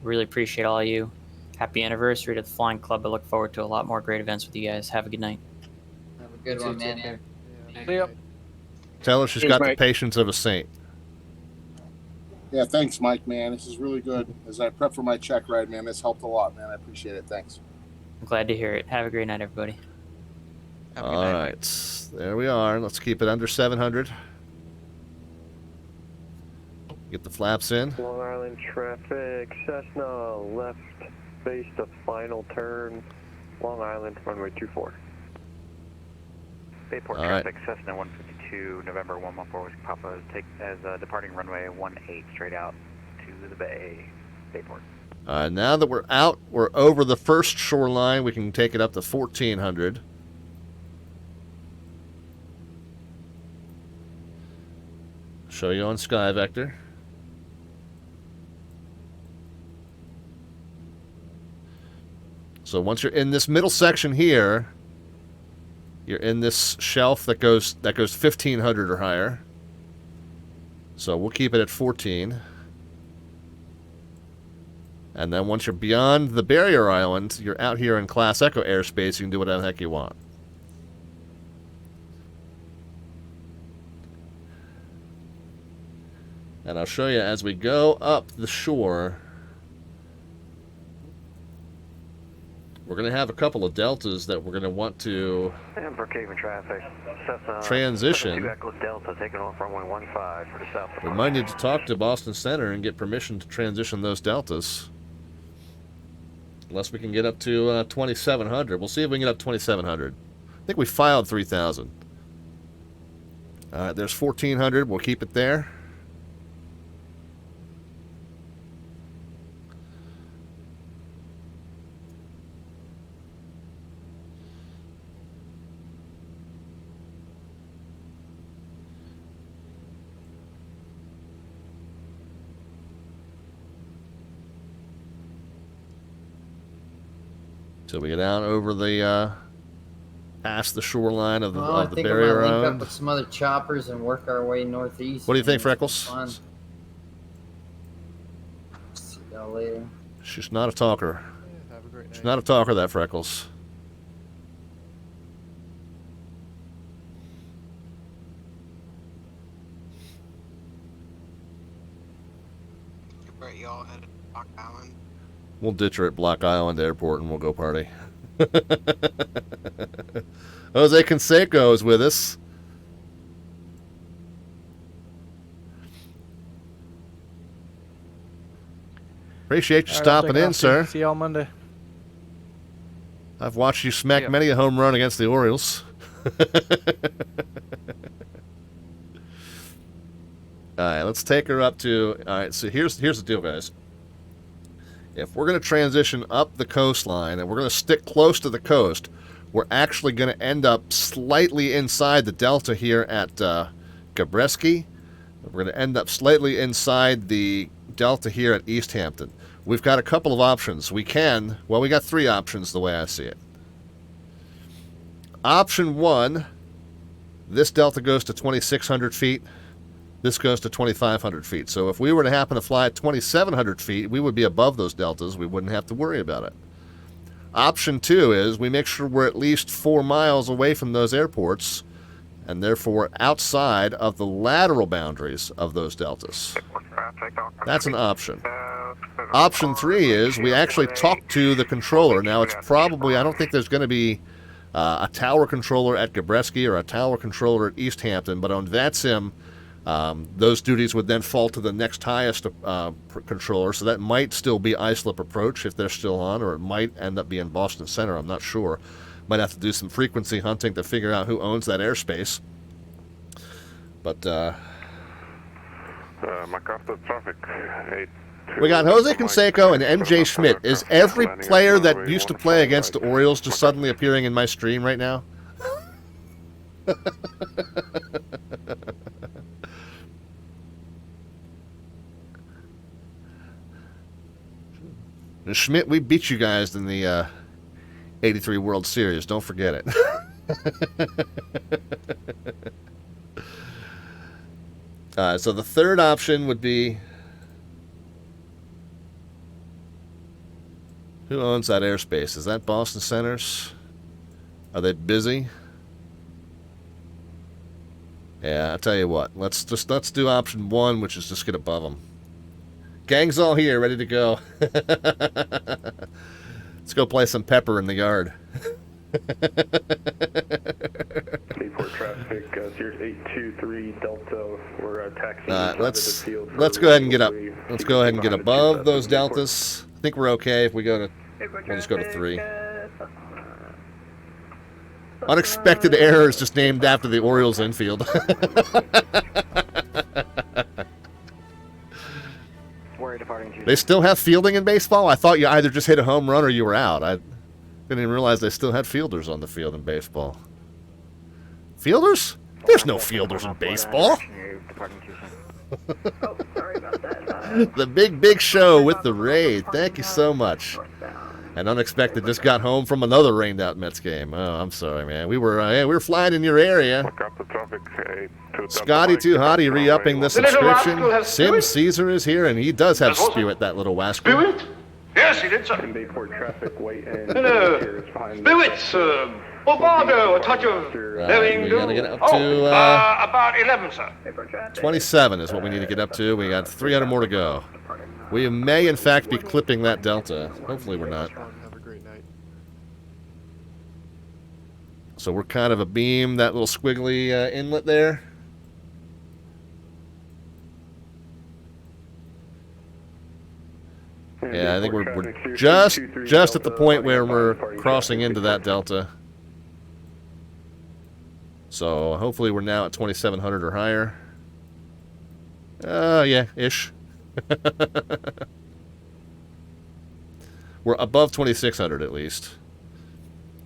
Really appreciate all of you. Happy anniversary to the Flying Club. I look forward to a lot more great events with you guys. Have a good night. Have a good one, man. See ya. Tell her she's Cheers, got the Mike. patience of a saint. Yeah, thanks, Mike, man. This is really good. As I prep for my check ride, man, this helped a lot, man. I appreciate it. Thanks. I'm glad to hear it. Have a great night, everybody. All right, there we are. Let's keep it under 700. Get the flaps in. Long Island traffic, Cessna left base to final turn, Long Island runway 24. Bayport All right. traffic, Cessna 152, November 114 Papa, take as departing runway 18 straight out to the bay, Bayport. Now that we're out, we're over the first shoreline. We can take it up to 1400. Show you on Sky Vector. So once you're in this middle section here, you're in this shelf that goes 1500 or higher. So we'll keep it at 14. And then once you're beyond the barrier island, you're out here in Class Echo airspace. You can do whatever the heck you want. And I'll show you as we go up the shore. We're going to have a couple of deltas that we're going to want to And for Caven traffic, Cessna transition. 72 Echo Delta taking off runway 15 for the south. We might need to talk to Boston Center and get permission to transition those deltas. Unless we can get up to 2,700. We'll see if we can get up 2,700. I think we filed 3,000. All right, there's 1,400. We'll keep it there. So we get out over the past the shoreline of the, Well, I of the think I'm barrier gonna link up island. with some other choppers and work our way northeast. What do you think, man. It's Freckles? fun. See y'all later. She's not a talker. Have a great night. Not a talker, that Freckles. Right, y'all headed to Block Island. We'll ditch her at Block Island Airport and we'll go party. Jose Canseco is with us. Appreciate you stopping in, sir. See y'all Monday. I've watched you smack many a home run against the Orioles. All right, let's take her up to... All right, so here's the deal, guys. If we're going to transition up the coastline and we're going to stick close to the coast, we're actually going to end up slightly inside the delta here at Gabreski. We're going to end up slightly inside the delta here at East Hampton. We've got a couple of options. We got 3 options the way I see it. Option 1, this delta goes to 2,600 feet. This goes to 2,500 feet. So if we were to happen to fly at 2,700 feet, we would be above those deltas. We wouldn't have to worry about it. Option 2 is we make sure we're at least 4 miles away from those airports and therefore outside of the lateral boundaries of those deltas. That's an option. Option 3 is we actually talk to the controller. Now, it's probably, I don't think there's going to be a tower controller at Gabreski or a tower controller at East Hampton, but on VATSIM, those duties would then fall to the next highest controller, so that might still be islip approach if they're still on, or it might end up being Boston Center. I'm not sure. Might have to do some frequency hunting to figure out who owns that airspace. But we got Jose Canseco and MJ Schmidt. Is every player that used to play against the Orioles just suddenly appearing in my stream right now? Schmidt, we beat you guys in the 83 World Series. Don't forget it. So the third option would be... Who owns that airspace? Is that Boston Center's? Are they busy? Yeah, I'll tell you what. Let's do option 1, which is just get above them. Gang's all here, ready to go. Let's go play some pepper in the yard. Bayport traffic, 0823 Delta. We're taxiing. Let's go ahead and get up. Let's go ahead and get above those deltas. I think we're okay if we go to. We'll just go to 3. Unexpected error is just named after the Orioles infield. They still have fielding in baseball? I thought you either just hit a home run or you were out. I didn't even realize they still had fielders on the field in baseball. Fielders? There's no fielders in baseball. The big show with the raid. Thank you so much. And Unexpected just got home from another rained out Mets game. Oh, I'm sorry, man. We were flying in your area. Scotty Too Hottie re-upping the subscription. Sim Caesar is here, and he does have Spewitt, that little wascal. Spewitt? Yes, he did, sir. Hello. Spewitt, Bovado, a touch of we gotta get up to about 11, sir. 27 is what we need to get up to. We got 300 more to go. We may, in fact, be clipping that delta. Hopefully we're not. Have a great night. So we're kind of a beam, that little squiggly inlet there. Yeah, I think we're just at the point where we're crossing into that delta. So hopefully we're now at 2,700 or higher. Yeah, ish. We're above 2,600 at least.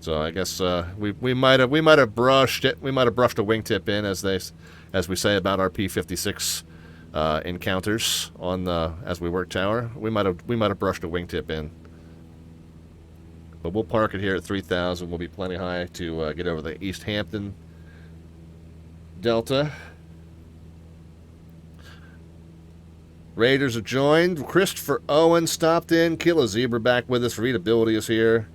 So I guess we might have brushed it. We might have brushed a wingtip in, as we say about our P-56 encounters on the as we work tower. We might have brushed a wingtip in. But we'll park it here at 3,000. We'll be plenty high to get over the East Hampton Delta. Raiders have joined. Christopher Owen stopped in. Kilo Zebra back with us. Readability is here.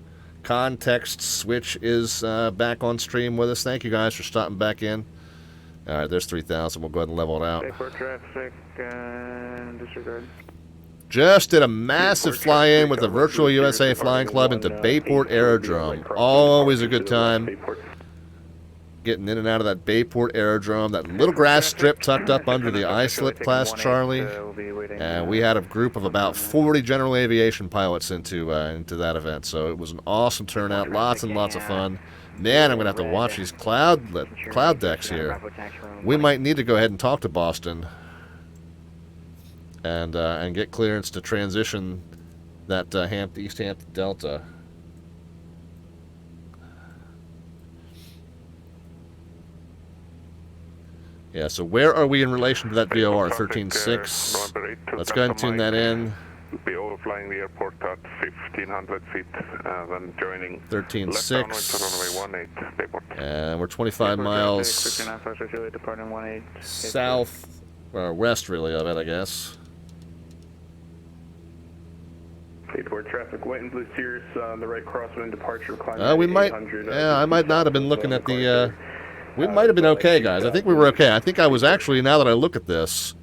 Context Switch is back on stream with us. Thank you guys for stopping back in. All right, there's 3,000. We'll go ahead and level it out. Bayport traffic disregard. Just did a massive fly-in with the Virtual USA Flying Club into Bayport Aerodrome. Always a good time. Getting in and out of that Bayport Aerodrome, that little grass strip tucked up under the iSlip class, Charlie. And we had a group of about 40 general aviation pilots into that event, so it was an awesome turnout, lots and lots of fun. Man, I'm going to have to watch these cloud decks here. We might need to go ahead and talk to Boston and get clearance to transition that East Hampton Delta. Yeah, so where are we in relation to that VOR? 13.6. Let's go ahead and tune that in. Be overflying the airport at 1,500 feet, then joining 13.6. And we're 25 miles south, or west, really, of it, I guess. Bayport traffic, white and blue Cirrus on the right crosswind departure. We might, yeah, I might not have been looking at the. We might have been okay, guys. I think we were okay. I think I was actually, now that I look at this,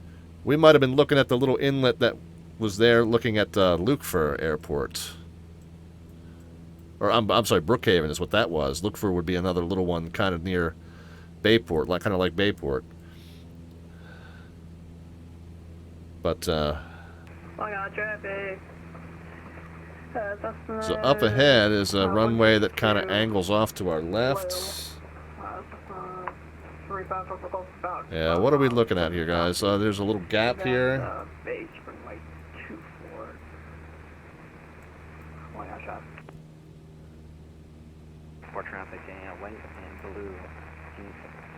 we might have been looking at the little inlet that was there looking at Lukefur Airport. Or, I'm sorry, Brookhaven is what that was. Lukefur would be another little one kind of near Bayport, kind of like Bayport. But, so up ahead is a runway that kind of angles off to our left. Yeah, what are we looking at here, guys? There's a little gap here. For traffic, white and blue,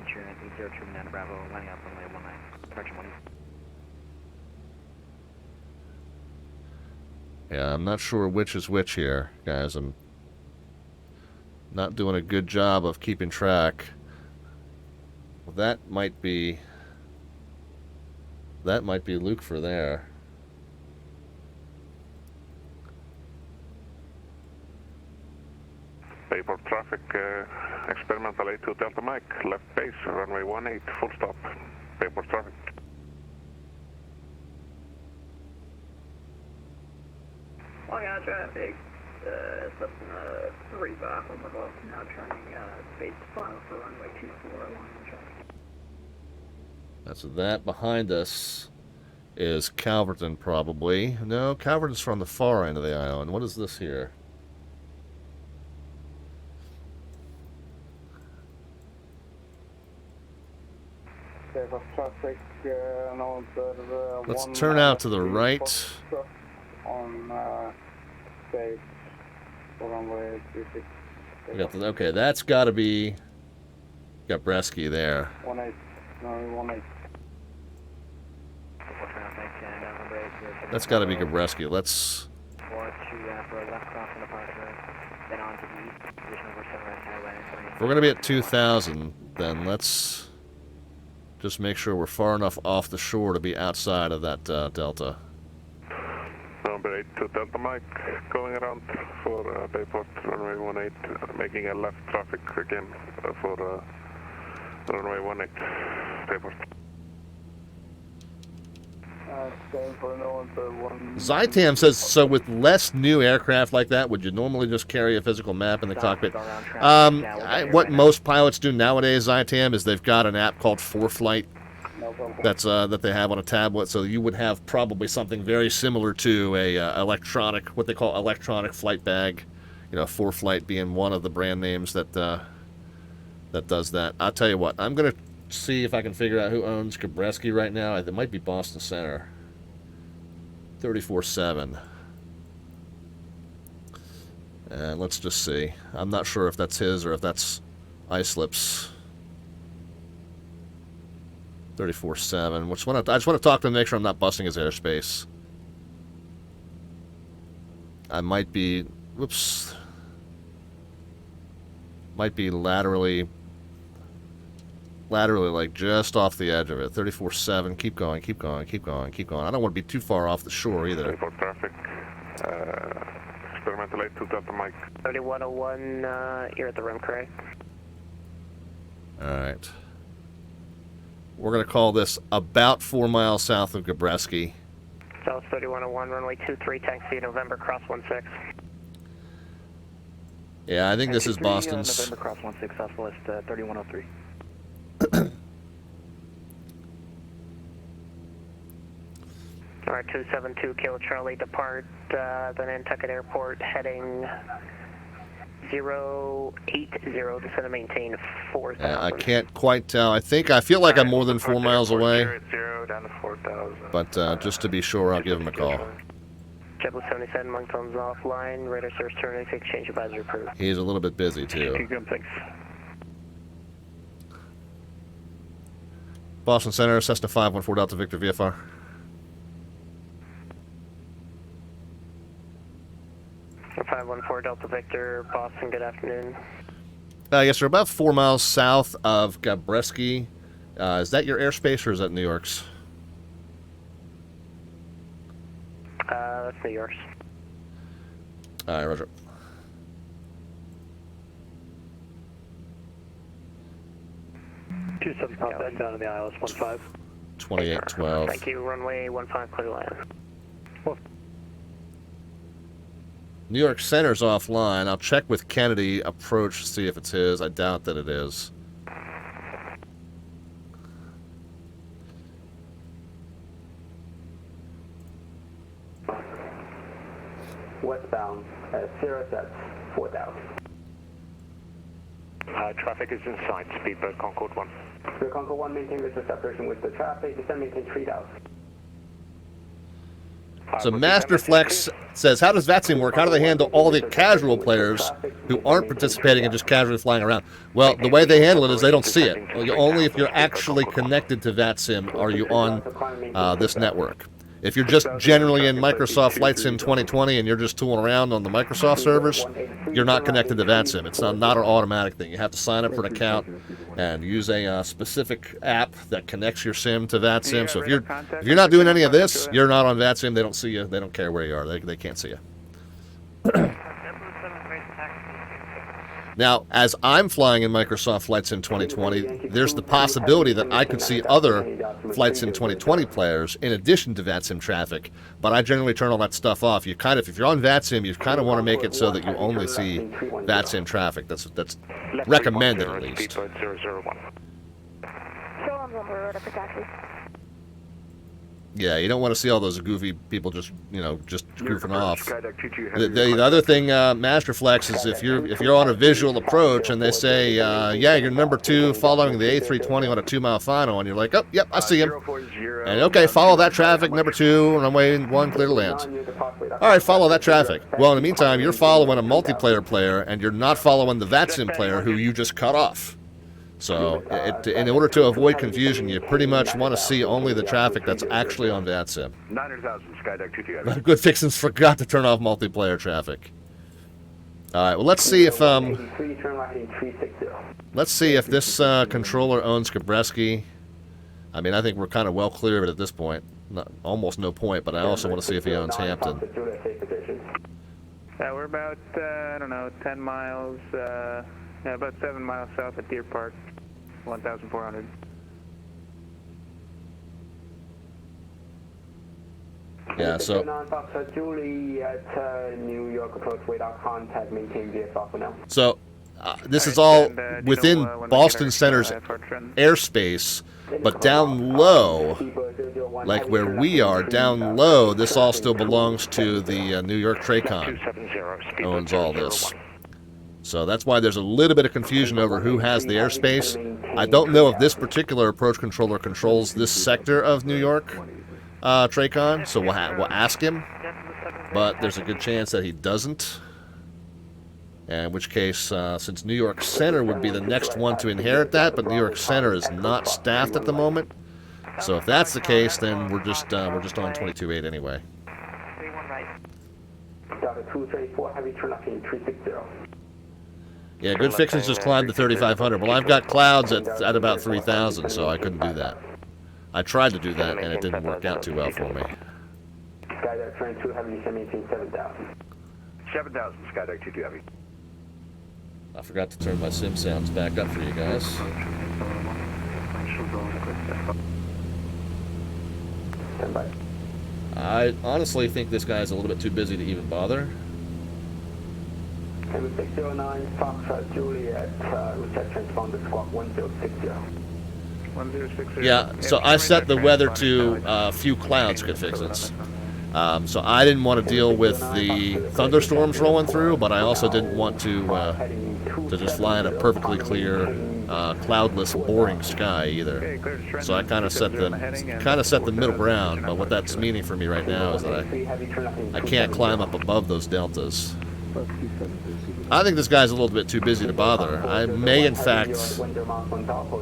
insurance 8029 Bravo, lining up runway 19, departure 1. Yeah, I'm not sure which is which here, guys. I'm not doing a good job of keeping track. Well, that might be Lukefur there. Bayport traffic, experimental A2 Delta Mike, left base, runway 18, full stop. Bayport traffic. Traffic, Cessna 35 from above, now turning base final for runway 24 along the track. So that behind us is Calverton, probably. No, Calverton's from the far end of the island. What is this here? Traffic, Let's turn out to the right. On base runway 36. We got the, okay, that's got to be Gabreski there. 18, no, 18. That's got to be Gabreski. Let's. If we're going to be at 2,000, then let's just make sure we're far enough off the shore to be outside of that delta. Number 8 to Delta Mike, going around for Bayport, runway 18, making a left traffic again for runway 18, Bayport. Zytam says, so with less new aircraft like that, would you normally just carry a physical map in the cockpit? What most pilots do nowadays, Zytam, is they've got an app called 4Flight that's that they have on a tablet, so you would have probably something very similar to a electronic, what they call electronic flight bag. You know, 4Flight being one of the brand names that that does that. I'll tell you what, I'm gonna see if I can figure out who owns Gabreski right now. It might be Boston Center. 34-7. And let's just see. I'm not sure if that's his or if that's iSlip's. 34-7. I just want to talk to him, make sure I'm not busting his airspace. I might be, whoops. Might be laterally laterally, like just off the edge of it. 34.7. Keep going, keep going, keep going, keep going. I don't want to be too far off the shore either. Bayport traffic. Experimental 82 Delta Mike. 3101, you're at the rim, correct? All right. We're going to call this about 4 miles south of Gabreski. South 3101, runway 23, taxi November, cross 16. Yeah, I think this is Boston's. November, cross 16, southwest 3103. Alright, 272 Kilo Charlie, depart the Nantucket Airport, heading 080, descend and maintain 4,000. Yeah, I can't quite tell. I feel like I'm more than 4 miles away. Down to 4,000. But just to be sure, I'll give him a call. JetBlue 77, Moncton's offline, radar source turn, exchange advisory approved. He's a little bit busy, too. Thanks. Boston Center, Cessna 514 Delta Victor VFR. Cessna 514 Delta Victor, Boston, good afternoon. Yes, sir, about 4 miles south of Gabreski. Is that your airspace or is that New York's? That's New York's. All right, roger. Pop that down to the ILS 15. 2812. Thank you, runway 15, clear land. New York Center's offline. I'll check with Kennedy approach to see if it's his. I doubt that it is. Westbound, 0 sets, 4,000. Traffic is in sight, speedbird Concorde 1. The Concorde 1, maintain visual separation with the traffic, descend, maintain 3,000. So Masterflex says, how does VATSIM work? How do they handle all the casual players who aren't participating and just casually flying around? Well, the way they handle it is they don't see it. Only if you're actually connected to VATSIM are you on this network. If you're just generally in Microsoft Flight Sim 2020 and you're just tooling around on the Microsoft servers, you're not connected to VATSIM. It's not an automatic thing. You have to sign up for an account and use a specific app that connects your sim to VATSIM. So if you're not doing any of this, you're not on VATSIM. They don't see you. They don't care where you are. They can't see you. Now, as I'm flying in Microsoft Flight Sim 2020, there's the possibility that I could see other Flight Sim 2020 players in addition to VATSIM traffic, but I generally turn all that stuff off. You kind of, if you're on VATSIM, you kind of want to make it so that you only see VATSIM traffic. That's recommended at least. Yeah, you don't want to see all those goofy people just goofing off. The other thing, Masterflex, is if you're on a visual approach and they say, yeah, you're number 2 following the A320 on a 2-mile final, and you're like, oh, yep, I see him. And okay, follow that traffic, number 2, runway 1, clear to land. All right, follow that traffic. Well, in the meantime, you're following a multiplayer player, and you're not following the VATSIM player who you just cut off. So, in order to avoid confusion, you pretty much want to see only the traffic that's actually on VATSIM. 900,000, Skydeck 220. Good Fixins forgot to turn off multiplayer traffic. All right, well, let's see if this controller owns Gabreski. I mean, I think we're kind of well clear of it at this point. Almost no point, but I also want to see if he owns Hampton. We're about, I don't know, 10 miles, about 7 miles south of Deer Park, 1,400. Yeah, so. Julie at New York approach radar contact, maintain VFR for now. So, this is all within Boston Center's airspace, but down low, like where we are, down low, this all still belongs to the New York TRACON. Owns all this. So that's why there's a little bit of confusion over who has the airspace. I don't know if this particular approach controller controls this sector of New York TRACON, so we'll ask him. But there's a good chance that he doesn't. In which case, since New York Center would be the next one to inherit that, but New York Center is not staffed at the moment. So if that's the case, then we're just on 22.8 anyway. 234, heavy turn up in 360. Yeah, Good Fixins just climbed to 3,500. Well, I've got clouds at about 3,000, so I couldn't do that. I tried to do that, and it didn't work out too well for me. Skydive 22 Heavy, 7,000. 7,000, Skydive 22 Heavy. I forgot to turn my sim sounds back up for you guys. Stand by. I honestly think this guy's a little bit too busy to even bother. M609, Foxtrot Juliet, reception from the squawk 1060. 1060. Yeah, so I set the weather to a few clouds, Good Fixins. So I didn't want to deal with the thunderstorms rolling through, but I also didn't want to just fly in a perfectly clear, cloudless, boring sky either. So I kind of set the middle ground. But what that's meaning for me right now is that I can't climb up above those deltas. I think this guy's a little bit too busy to bother. I may, in fact,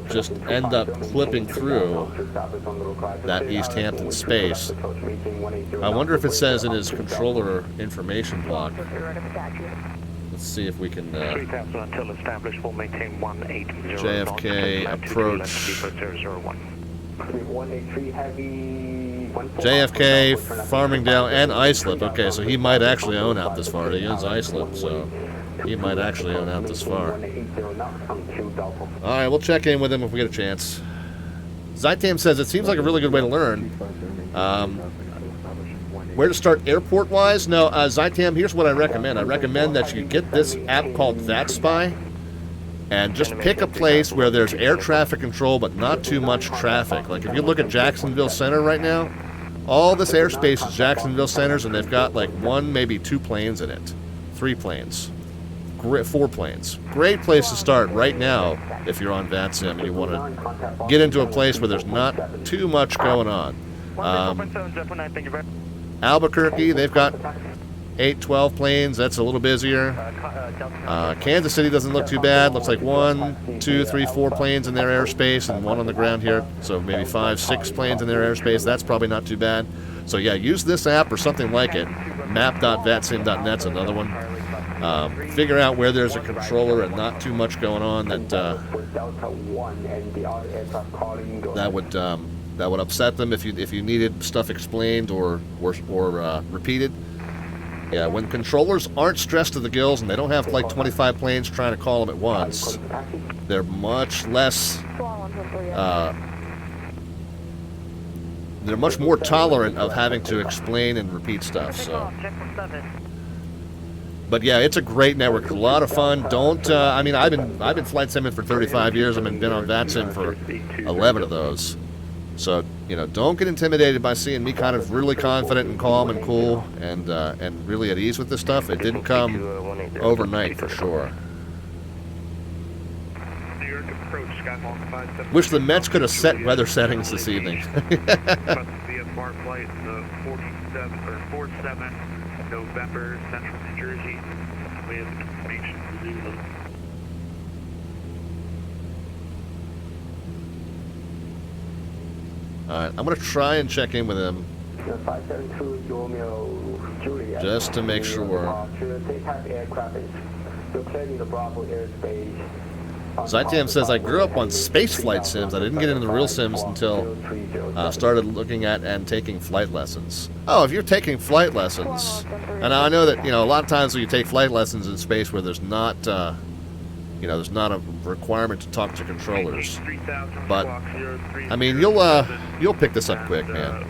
just end up clipping through that East Hampton space. I wonder if it says in his controller information block. Let's see if we can JFK approach. JFK, Farmingdale, and Islip. Okay, so he might actually own out this far. He owns Islip, so he might actually own out this far. Alright, we'll check in with him if we get a chance. Zytam says it seems like a really good way to learn. Where to start airport-wise? No, Zytam, here's what I recommend. I recommend that you get this app called VATSPY, and just pick a place where there's air traffic control but not too much traffic. Like if you look at Jacksonville Center right now, all this airspace is Jacksonville Centers, and they've got like 1, maybe 2 planes in it. 3 planes. 4 planes. Great place to start right now if you're on VATSIM and you want to get into a place where there's not too much going on. Albuquerque, they've got 8, 12 planes. That's a little busier. Kansas City doesn't look too bad. Looks like 1, 2, 3, 4 planes in their airspace and 1 on the ground here. So maybe 5, 6 planes in their airspace. That's probably not too bad. So yeah, use this app or something like it. Map.vatsim.net's another one. Figure out where there's a controller and not too much going on that would upset them if you needed stuff explained or repeated. Yeah, when controllers aren't stressed to the gills and they don't have like 25 planes trying to call them at once, they're much less, they're much more tolerant of having to explain and repeat stuff. So, but yeah, it's a great network. It's a lot of fun. Don't, I mean, I've been flight simming for 35 years. I've been on VATSIM for 11 of those. So, you know, don't get intimidated by seeing me kind of really confident and calm and cool and really at ease with this stuff. It didn't come overnight for sure. Wish the Mets could have set weather settings this evening. November, Central New Jersey. We have information to do them. Alright, I'm going to try and check in with him just to make sure. Zytam says, I grew up on space flight sims. I didn't get into the real sims until I started looking at and taking flight lessons. Oh, if you're taking flight lessons, and I know that, you know, a lot of times when you take flight lessons in space where there's not, you know, there's not a requirement to talk to controllers. But, I mean, you'll pick this up quick, man.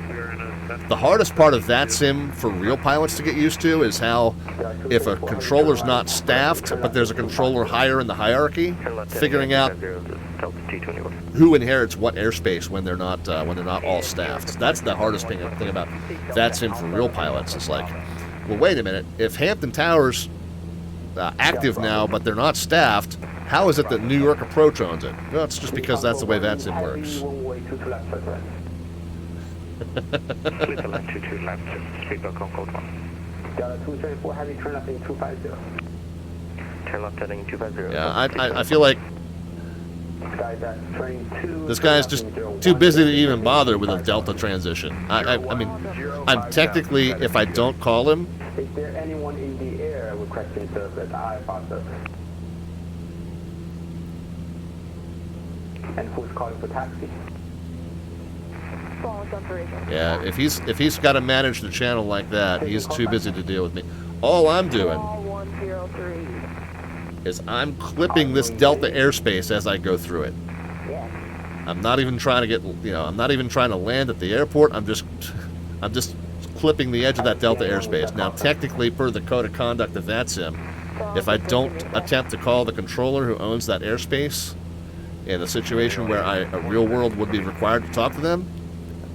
The hardest part of VATSIM for real pilots to get used to is how, if a controller's not staffed, but there's a controller higher in the hierarchy, figuring out who inherits what airspace when they're not all staffed. That's the hardest thing about VATSIM for real pilots. It's like, well, wait a minute. If Hampton Tower's active now, but they're not staffed, how is it that New York Approach owns it? Well, it's just because that's the way VATSIM works. Switzerland 22 left, speedboat code 1. Delta 274 heavy, turn left heading 250. Turn left heading 250. Yeah, I feel like this guy's just too busy to even bother with a Delta transition. I mean, I'm technically, if I don't call him, Is there anyone in the air requesting service? I thought so. And who's calling for taxi? Yeah, if he's got to manage the channel like that, he's too busy to deal with me. All I'm doing is I'm clipping this Delta airspace as I go through it. I'm not even trying to get, I'm not even trying to land at the airport. I'm just clipping the edge of that Delta airspace. Now, technically, per the code of conduct of VATSIM, if I don't attempt to call the controller who owns that airspace in a situation where a real world would be required to talk to them,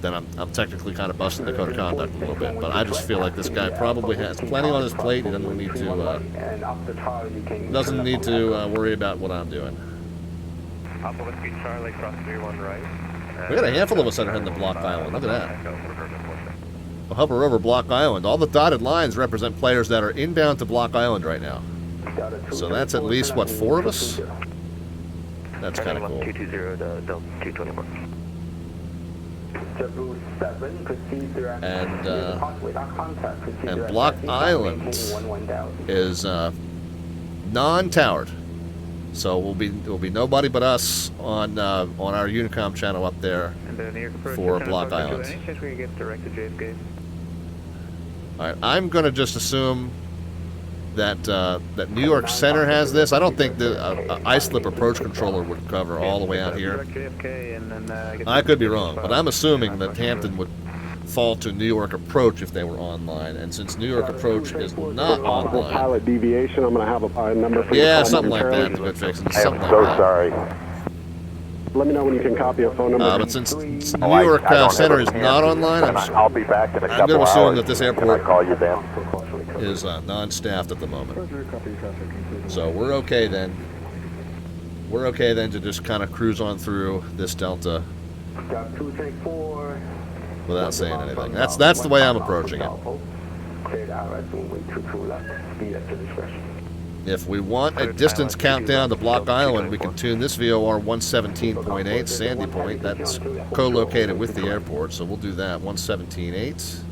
then I'm technically kind of busting the code of conduct a little bit. But I just feel like this guy probably has plenty on his plate. He doesn't need to worry about what I'm doing. We got a handful of us that are heading to Block Island. Look at that. We'll hover over Block Island. All the dotted lines represent players that are inbound to Block Island right now. So that's at least, what, 4 of us? That's kind of cool. 220 to Delta 224. And Block Island is non-towered, so will be nobody but us on our Unicom channel up there for Block Island. Any chance we can get direct to JFK? All right, I'm going to just assume that that New York Center has this. I don't think the iSlip approach controller would cover all the way out here. I could be wrong, but I'm assuming that Hampton would fall to New York Approach if they were online, and since New York Approach is not online, pilot deviation, I'm going to have a number for you. Yeah, something like that. To good fix. I'm so sorry. Let me know when you can copy a phone number. But since New York Center is not online, I'll be back in a couple I'm going to assume that this I'll airport call you then. is non-staffed at the moment. So we're okay then. We're okay then to just kind of cruise on through this Delta without saying anything. That's the way I'm approaching it. If we want a distance countdown to Block Island, we can tune this VOR 117.8 Sandy Point. That's co-located with the airport, so we'll do that. 117.8.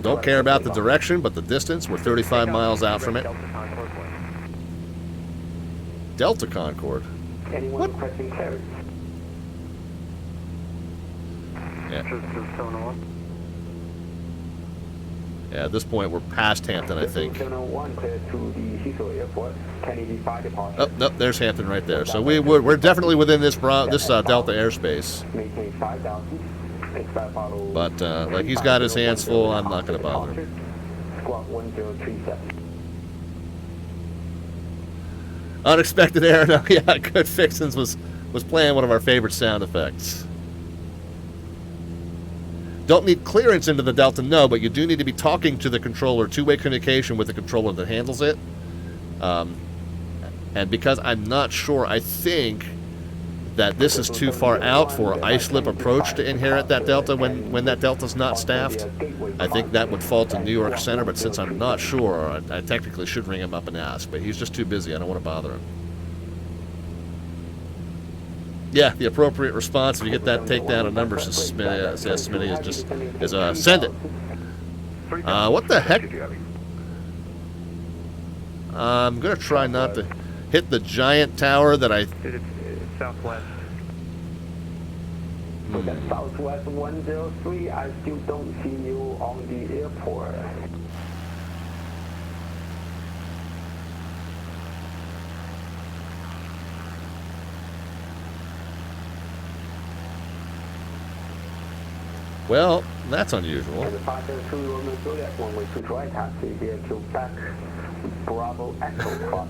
Don't care about the direction, but the distance. We're 35 miles out from it. Delta Concord. What? Yeah. Yeah, at this point, we're past Hampton, I think. Oh, nope, there's Hampton right there. So we're definitely within this Delta airspace. But like he's got his hands full, I'm not going to bother him. Unexpected error. No, yeah, Good Fixins was playing one of our favorite sound effects. Don't need clearance into the Delta, no, but you do need to be talking to the controller, two-way communication with the controller that handles it. And because I'm not sure, I think that this is too far out for iSlip approach to inherit that Delta when that Delta's not staffed. I think that would fall to New York Center, but since I'm not sure, I technically should ring him up and ask, but he's just too busy. I don't want to bother him. Yeah, the appropriate response if you get that takedown of numbers, says Smitty, is send it. What the heck? I'm going to try not to hit the giant tower that I... Southwest. Southwest 103, I still don't see you on the airport. Well, that's unusual. And the 502 Romeo Juliet, one-way 22 taxi here to back Bravo Echo cross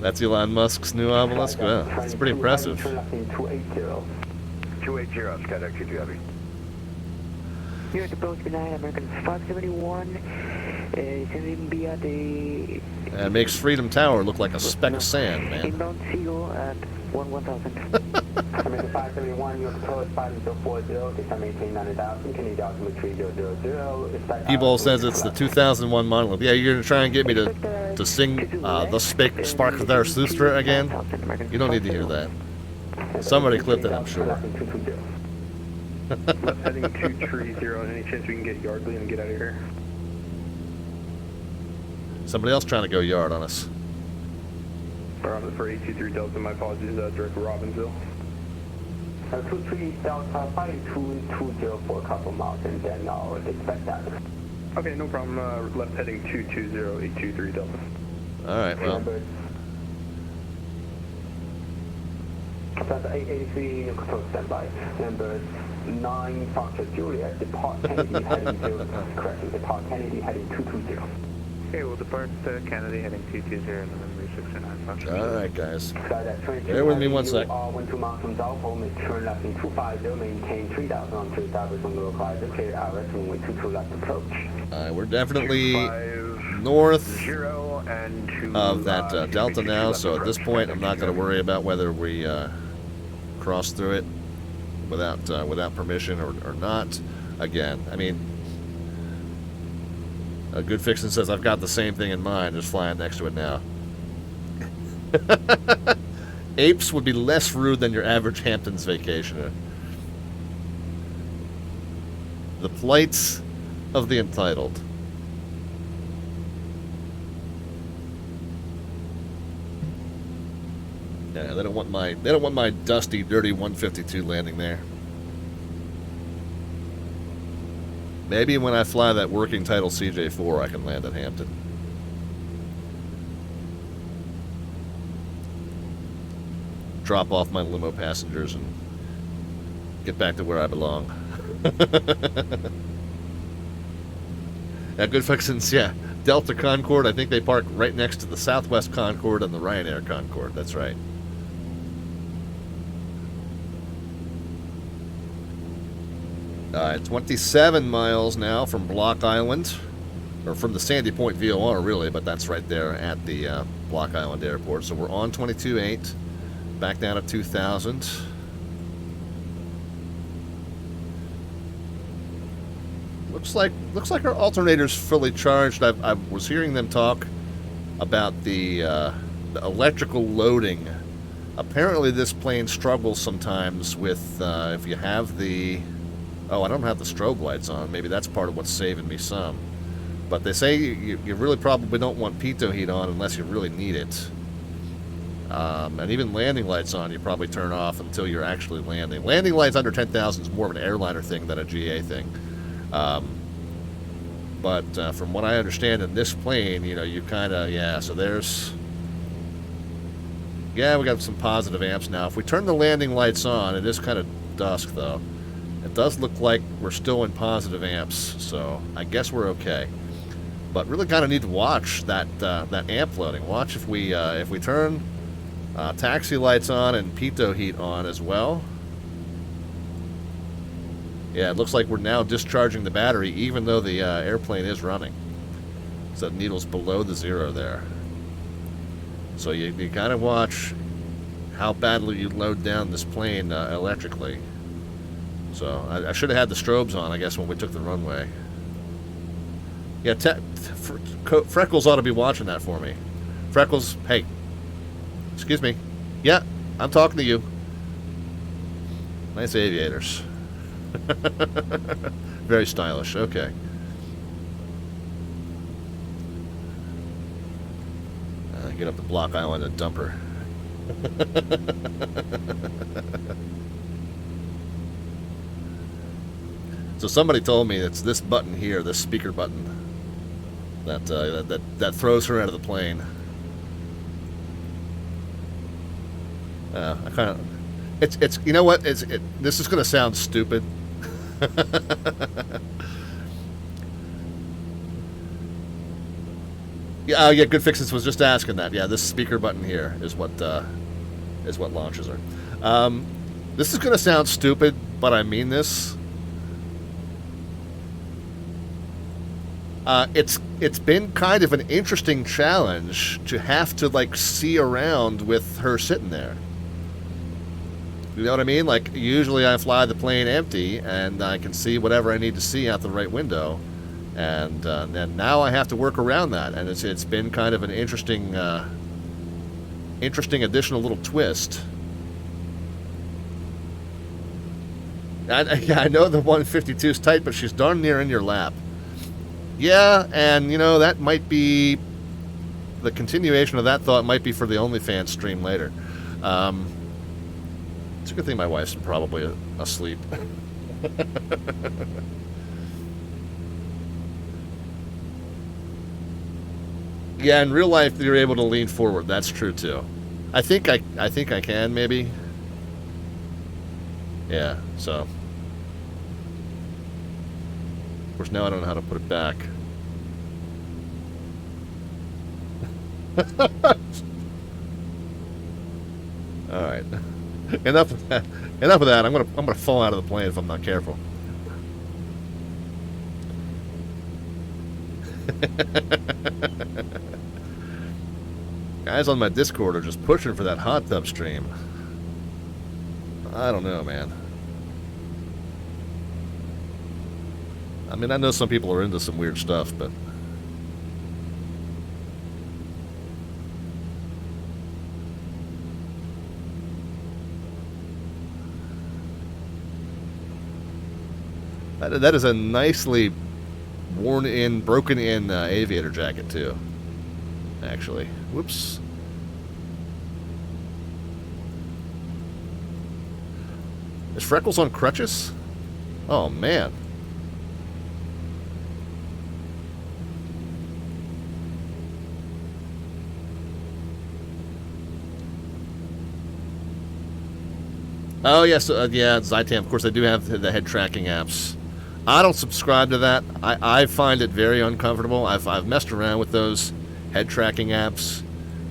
That's Elon Musk's new obelisk? Wow, that's pretty impressive. 280, Skydeck 2 Heavy. You're at the Boeing 9, American 571. It's going to be at the... It makes Freedom Tower look like a speck of sand, man. Inbound Seagull at 1000. American 571, you're proposed 5040, can maintain 90,000, can need altimeter 3000. People says it's the 2001 monolith. Yeah, you're going to try and get me to sing the Spark of Zarathustra again? You don't need to hear that. Somebody clipped it, I'm sure. Heading 230, any chance we can get Yardley and get out of here? Somebody else trying to go yard on us. Robin for 823 Delta, my apologies, direct Robbinsville. 23 Delta 5220 for a couple miles, and then I'll expect that. Okay, no problem. Left heading 220, 823 Delta. All right, well. Delta 883, control standby. Number 9 Fox Juliet, depart Kennedy heading 0. Correct, depart Kennedy heading 220. Okay, we'll depart Kennedy heading 220, November 69 Fox. All right, guys. Bear with me one sec. 12 miles from Dalpo, turn left in 250, maintain 3000 on 3000 from the localizer, clear RS runway 22 left approach. We're definitely north of that delta now, so at this point I'm not going to worry about whether we cross through it without permission or not. Again, I mean, a good fixin' says I've got the same thing in mind, just flying next to it now. Apes would be less rude than your average Hamptons vacationer. The plights of the entitled. Yeah, they don't want my dusty, dirty 152 landing there. Maybe when I fly that working title CJ4, I can land at Hampton. Drop off my limo passengers and get back to where I belong. Now, good fixins, yeah. Delta Concorde, I think they park right next to the Southwest Concorde and the Ryanair Concorde. That's right. 27 miles now from Block Island, or from the Sandy Point VOR, really, but that's right there at the Block Island Airport. So we're on 22.8, back down to 2,000. Looks like our alternator's fully charged. I was hearing them talk about the electrical loading. Apparently, this plane struggles sometimes with if you have the. Oh, I don't have the strobe lights on. Maybe that's part of what's saving me some. But they say you really probably don't want pitot heat on unless you really need it. And even landing lights on, you probably turn off until you're actually landing. Landing lights under 10,000 is more of an airliner thing than a GA thing. But from what I understand in this plane, you know, you kind of, yeah, so there's, yeah, we got some positive amps now. If we turn the landing lights on, it is kind of dusk, though. It does look like we're still in positive amps, so I guess we're okay. But really kind of need to watch that amp loading. Watch if we turn taxi lights on and pitot heat on as well. Yeah, it looks like we're now discharging the battery even though the airplane is running. So the needle's below the zero there. So you kind of watch how badly you load down this plane electrically. So I should have had the strobes on, I guess, when we took the runway. Yeah, Freckles ought to be watching that for me. Freckles, hey. Excuse me. Yeah, I'm talking to you. Nice aviators. Very stylish. Okay. Get up to Block Island and dump her. So somebody told me it's this button here, this speaker button, that throws her out of the plane. I kind of, it's you know what? This is going to sound stupid. Yeah, yeah. Good Fixes was just asking that. Yeah, this speaker button here is what launches her. This is going to sound stupid, but I mean this. It's been kind of an interesting challenge to have to like see around with her sitting there. You know what I mean? Like usually I fly the plane empty and I can see whatever I need to see out the right window, and now I have to work around that, and it's been kind of an interesting additional little twist. I know the 152 is tight, but she's darn near in your lap. Yeah, and you know that might be the continuation of that thought might be for the OnlyFans stream later. It's a good thing my wife's probably asleep. Yeah, in real life you're able to lean forward. That's true too. I think I can maybe. Yeah, so. Of course, now I don't know how to put it back. All right. Enough of that. Enough of that. I'm gonna fall out of the plane if I'm not careful. Guys on my Discord are just pushing for that hot tub stream. I don't know, man. I mean, I know some people are into some weird stuff, but... That is a nicely worn-in, broken-in aviator jacket, too. Actually. Whoops. Is Freckles on crutches? Oh, man. Oh, yes. Yeah, Zytam. Of course, they do have the head tracking apps. I don't subscribe to that. I find it very uncomfortable. I've messed around with those head tracking apps,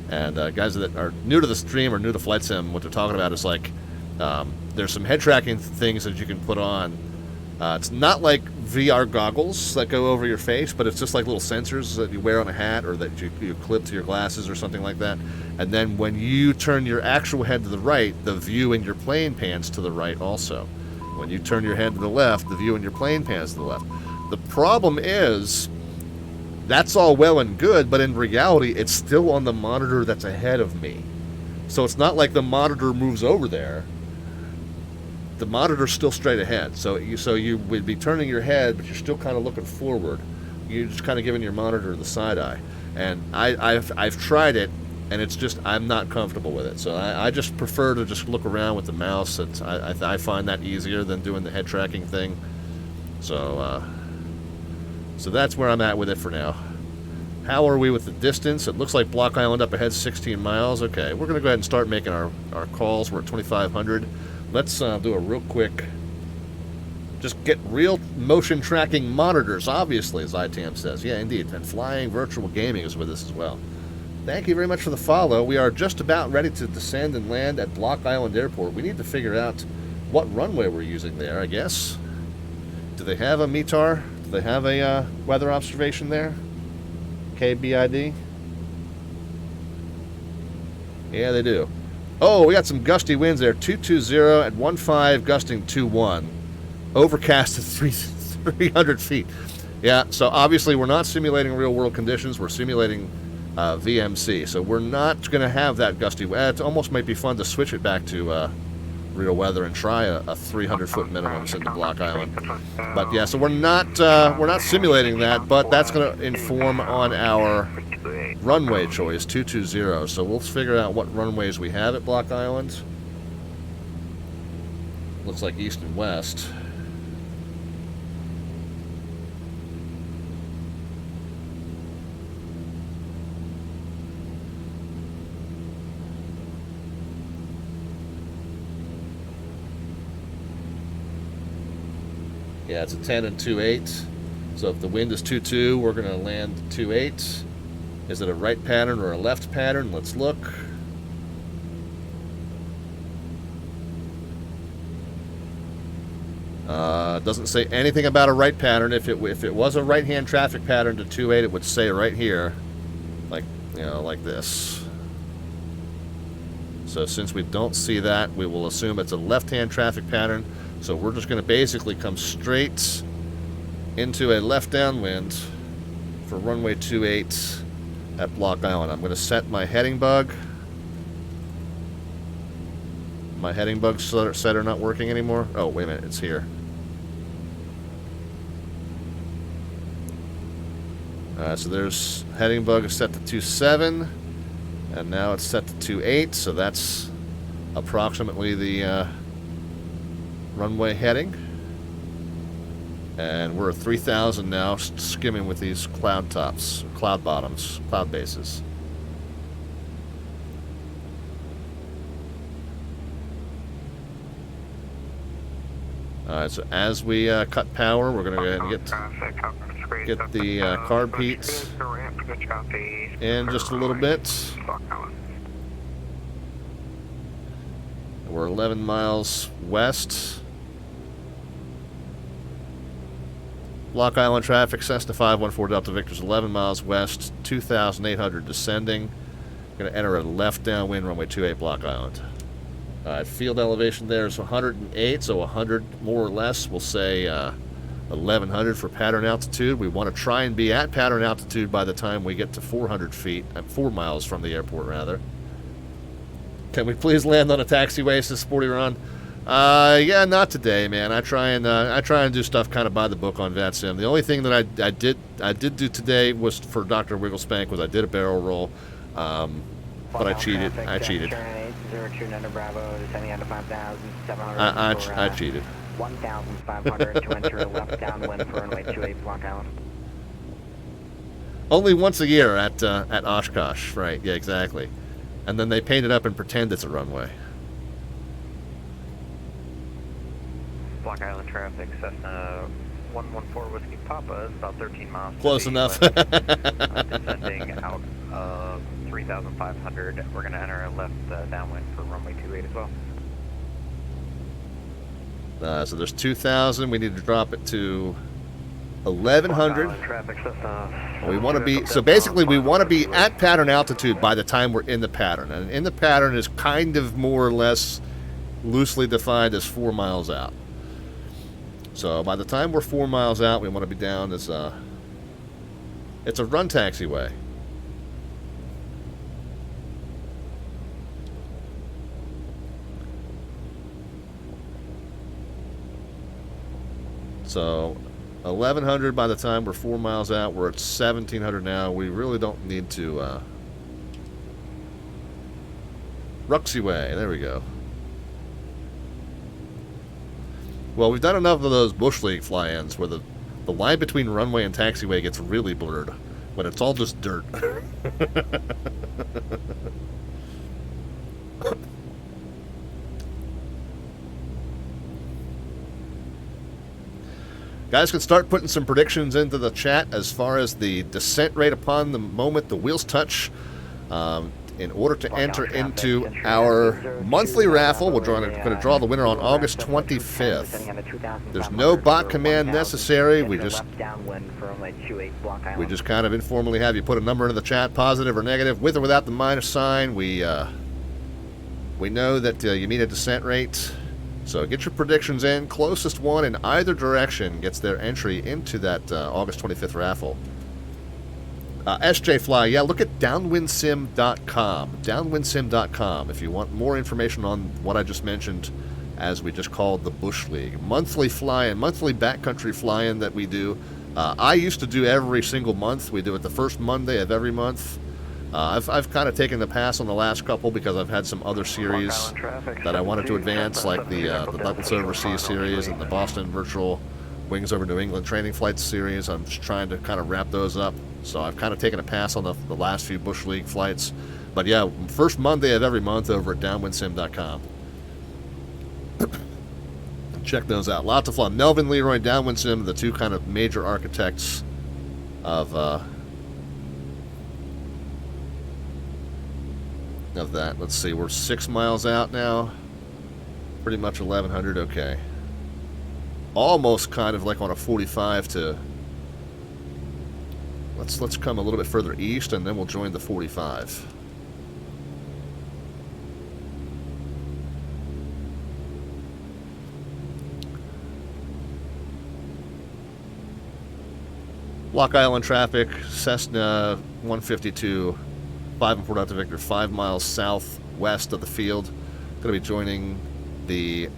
and guys that are new to the stream or new to flight sim, what they're talking about is like there's some head tracking things that you can put on. It's not like VR goggles that go over your face, but it's just like little sensors that you wear on a hat or that you clip to your glasses or something like that. And then when you turn your actual head to the right, the view in your plane pans to the right also. When you turn your head to the left, the view in your plane pans to the left. The problem is, that's all well and good, but in reality, it's still on the monitor that's ahead of me. So it's not like the monitor moves over there. The monitor's still straight ahead. So you would be turning your head, but you're still kind of looking forward. You're just kind of giving your monitor the side eye. And I've tried it, and it's just, I'm not comfortable with it. So I just prefer to just look around with the mouse. I find that easier than doing the head tracking thing. So that's where I'm at with it for now. How are we with the distance? It looks like Block Island up ahead 16 miles. Okay, we're going to go ahead and start making our calls. We're at 2,500. Let's do a real quick, just get real motion tracking monitors, obviously, as ITAM says. Yeah, indeed. And flying virtual gaming is with us as well. Thank you very much for the follow. We are just about ready to descend and land at Block Island Airport. We need to figure out what runway we're using there, I guess. Do they have a METAR? Do they have a weather observation there? KBID? Yeah, they do. Oh, we got some gusty winds there. 220 at 15, gusting 21. Overcast at 300 feet. Yeah, so obviously we're not simulating real-world conditions. We're simulating VMC. So we're not going to have that gusty. It almost might be fun to switch it back to real weather and try a 300-foot minimum into Block Island. But yeah, so we're not simulating that, but that's going to inform on our runway choice, 220. So we'll figure out what runways we have at Block Island. Looks like east and west. Yeah, it's a 10 and 2.8. So if the wind is 2.2, we're going to land 2.8. Is it a right pattern or a left pattern? Let's look. Doesn't say anything about a right pattern. If it was a right-hand traffic pattern to 2.8, it would say right here, like, you know, like this. So since we don't see that, we will assume it's a left-hand traffic pattern. So we're just going to basically come straight into a left downwind for runway 28 at Block Island. I'm going to set my heading bug. My heading bug setter not working anymore. Oh, wait a minute, it's here. So there's heading bug is set to 27, and now it's set to 28, so that's approximately the runway heading. And we're at 3,000 now, skimming with these cloud tops, cloud bottoms, cloud bases. Alright, so as we cut power, we're going to go ahead and get the carb heat in just a little bit. We're 11 miles west. Block Island traffic, Cessna 514 Delta Victor's 11 miles west, 2,800 descending. Going to enter a left downwind, runway 28, Block Island. Field elevation there is 108, so 100 more or less. We'll say 1,100 for pattern altitude. We want to try and be at pattern altitude by the time we get to 400 feet, 4 miles from the airport, rather. Can we please land on a taxiway, says Sporty Ron? Yeah, not today, man. I try and do stuff kind of by the book on VATSIM. The only thing that I did do today was for Dr. Wigglespank was I did a barrel roll, but I cheated. I cheated. I cheated. 1,500 to enter left downwind for runway 28 Block Island. Only once a year at Oshkosh, right? Yeah, exactly. And then they paint it up and pretend it's a runway. Block Island traffic, Cessna 114 Whiskey Papa is about 13 miles. Close enough. Descending out of 3,500. We're going to enter a left downwind for runway 28 as well. So there's 2,000. We need to drop it to 1,100. We want to be, so basically we want to be at pattern altitude by the time we're in the pattern. And in the pattern is kind of more or less loosely defined as 4 miles out. So by the time we're 4 miles out, we want to be down as it's a run taxiway. So 1,100 by the time we're 4 miles out. We're at 1,700 now. We really don't need to Ruxiway, there we go. Well, we've done enough of those Bush League fly-ins where the line between runway and taxiway gets really blurred when it's all just dirt. Guys can start putting some predictions into the chat as far as the descent rate upon the moment the wheels touch. In order to enter into our monthly raffle, we're going to draw the winner on August 25th. There's no bot command necessary. We just kind of informally have you put a number into the chat, positive or negative, with or without the minus sign. We know that you meet a descent rate. So get your predictions in. Closest one in either direction gets their entry into that August 25th raffle. SJ Fly, yeah, look at downwindsim.com. Downwindsim.com if you want more information on what I just mentioned, as we just called the Bush League. Monthly fly-in, monthly backcountry fly-in that we do. I used to do every single month. We do it the first Monday of every month. I've kind of taken the pass on the last couple because I've had some other series that I wanted to advance, like the Douglas Overseas series and the Boston Virtual Wings Over New England Training Flights series. I'm just trying to kind of wrap those up. So I've kind of taken a pass on the last few Bush League flights. But yeah, first Monday of every month over at downwindsim.com. Check those out. Lots of fun. Melvin Leroy, Downwind Sim, the two kind of major architects of that. Let's see, we're 6 miles out now. Pretty much 1,100, okay. Almost kind of like on a 45 to... Let's come a little bit further east, and then we'll join the 45. Block Island traffic, Cessna 152, 5-4 Delta Victor, 5 miles southwest of the field. Going to be joining the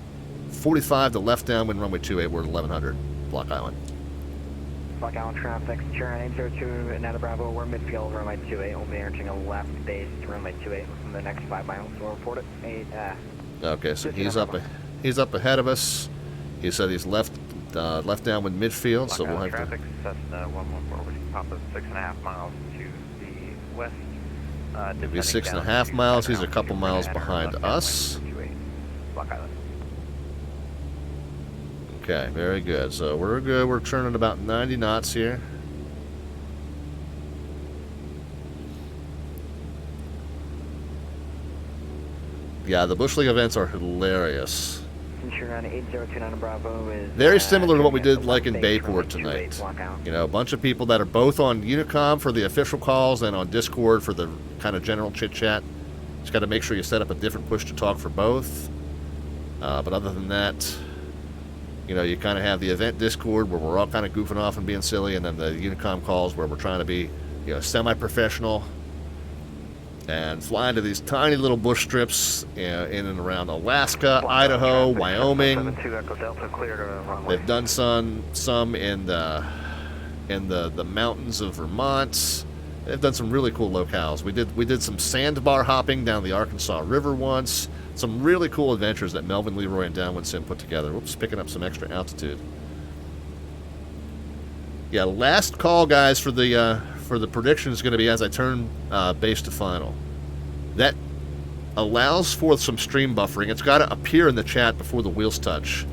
45, the left downwind runway 28. We're at 1,100, Block Island. Block Island traffic, Sierra 802, Nata Bravo, we're midfield, runway 28. We'll be entering a left base, runway 28 within the next 5 miles. We'll report it. Okay, so he's up ahead of us. He said he's left downwind midfield, so we'll have traffic, Cessna 114, Papa 6.5 miles to the west. Maybe 6.5 miles. He's a couple miles behind us. Block Island. Okay, very good. So we're good. We're turning about 90 knots here. Yeah, the Bush League events are hilarious. Very similar to what we did like in Bayport tonight. You know, a bunch of people that are both on Unicom for the official calls and on Discord for the kind of general chit-chat. Just got to make sure you set up a different push-to-talk for both. But other than that, you know, you kind of have the event Discord where we're all kind of goofing off and being silly, and then the Unicom calls where we're trying to be, you know, semi-professional and flying to these tiny little bush strips in and around Alaska, Idaho, Wyoming. They've done some in the mountains of Vermont. They've done some really cool locales. We did some sandbar hopping down the Arkansas River once. Some really cool adventures that Melvin, Leroy, and Downwind Sim put together. Whoops, picking up some extra altitude. Yeah, last call, guys, for the prediction is going to be as I turn base to final. That allows for some stream buffering. It's got to appear in the chat before the wheels touch.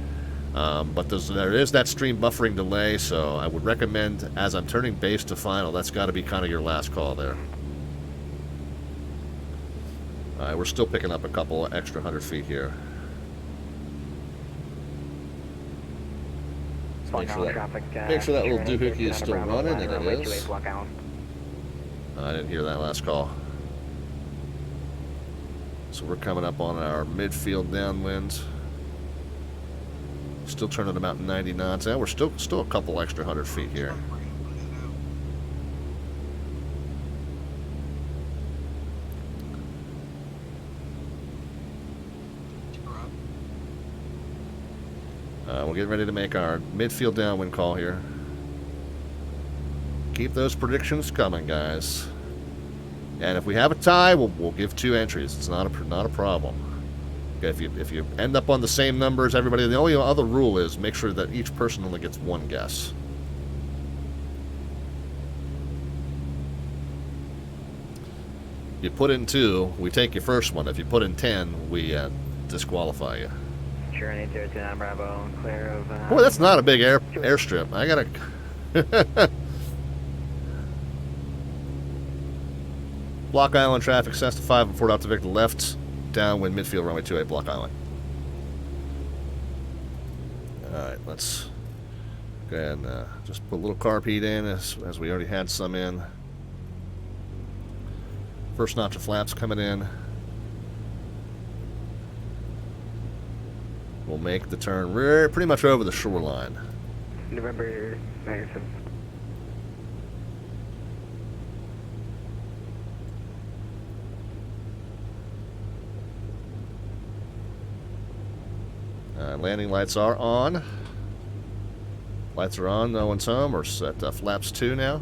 But there is that stream buffering delay, so I would recommend as I'm turning base to final, that's got to be kind of your last call there. All right, we're still picking up a couple of extra 100 feet here. Make sure that little doohickey is still running, and it is. I didn't hear that last call. So we're coming up on our midfield downwind. Still turning about 90 knots. And we're still a couple extra 100 feet here. We're getting ready to make our midfield downwind call here. Keep those predictions coming, guys. And if we have a tie, we'll give 2 entries. It's not a problem. Okay, if you end up on the same number as everybody, the only other rule is make sure that each person only gets 1 guess. You put in 2, we take your first one. If you put in 10, we disqualify you. Sure, 8029 Bravo, clear of... Boy, that's not a big airstrip. I gotta... Block Island traffic, Cessna 5 and 4 out to Victor left, downwind midfield runway 28, Block Island. Alright, let's go ahead and just put a little carb heat in as we already had some in. First notch of flaps coming in. We'll make the turn pretty much over the shoreline. November 97. Landing lights are on. Lights are on, no one's home. We're set flaps 2 now.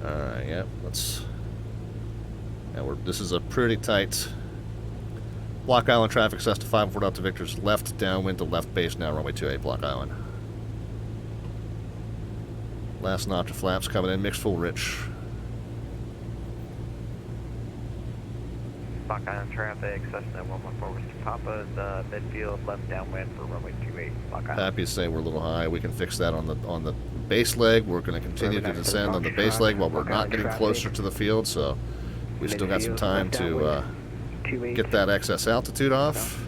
Alright, yep, let's... And this is a pretty tight... Block Island traffic, Cessna 5 and 4 out to Victor's left, downwind to left base now, runway 28, Block Island. Last notch of flaps coming in, mixed full rich. Block Island traffic, Cessna 114 Western Papa, midfield left downwind for runway 28, Block Island. Happy to say we're a little high. We can fix that on the base leg. We're going to continue to descend on the base leg while we're not getting closer to the field, so we still got some time to get that excess altitude off.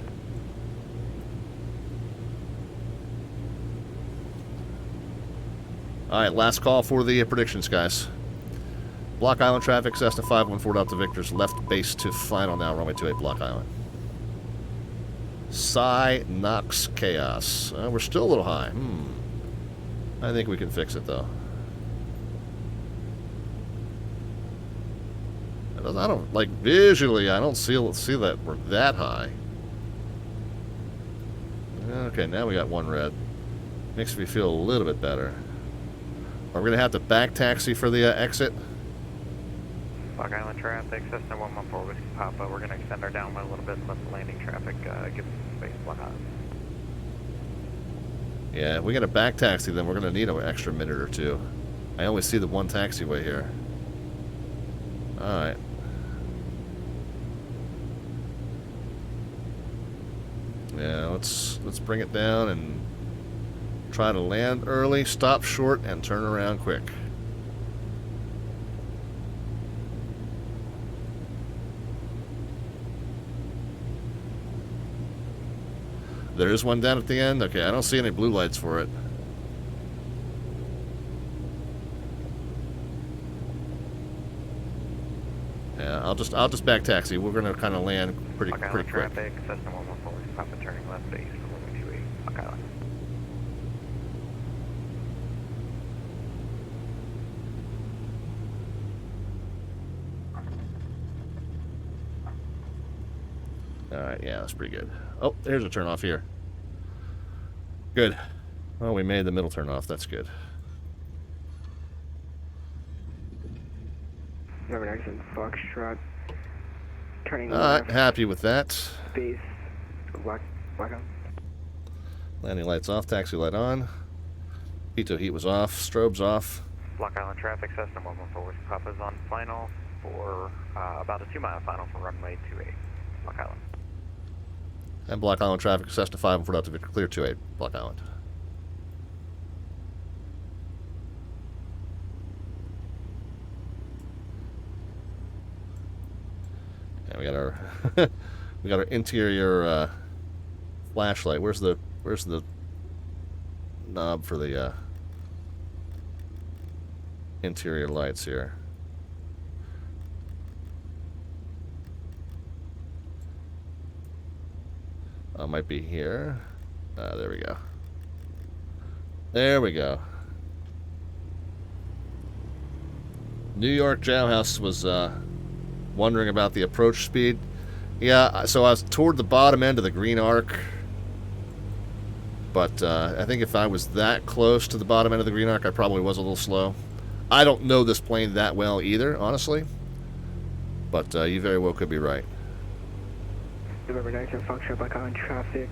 Alright, last call for the predictions, guys. Block Island traffic, Cessna 514 out to Victor's left base to final now, runway 28, Block Island. Psi Nox Chaos. We're still a little high. I think we can fix it, though. I don't, like, visually, I don't see that we're that high. Okay, now we got one red. Makes me feel a little bit better. Are we going to have to back taxi for the exit? Block Island traffic, Cessna 114 Whiskey Papa. We're going to extend our downwind a little bit and let the landing traffic give some space. Block Island. Yeah, if we got a back taxi, then we're going to need an extra minute or two. I only see the one taxiway here. Alright. Yeah, let's bring it down and try to land early, stop short, and turn around quick. There is one down at the end? Okay, I don't see any blue lights for it. Yeah, I'll just back taxi. We're gonna kind of land pretty quick. Traffic, Cessna 114 Papa turning left base for 128 Block Island. Alright, yeah, that's pretty good. Oh, there's a turn off here. Good. Well, we made the middle turn off. That's good. November accent Foxtrot. Turning Alright, happy with that. Base. Black on. Landing lights off, taxi light on. Pitot heat was off, strobes off. Block Island traffic, Cessna 114 Whiskey Papa's on final for about a 2-mile final for runway 28, Block Island. And Block Island traffic, Cessna 5 out to Victor Clear 28, Block Island. And we got our we got our interior flashlight. Where's the knob for the interior lights here? Might be here. There we go. There we go. New York Jailhouse was wondering about the approach speed. Yeah, so I was toward the bottom end of the green arc. But I think if I was that close to the bottom end of the green arc, I probably was a little slow. I don't know this plane that well either, honestly. But you very well could be right. November 9th, function Block Island traffic.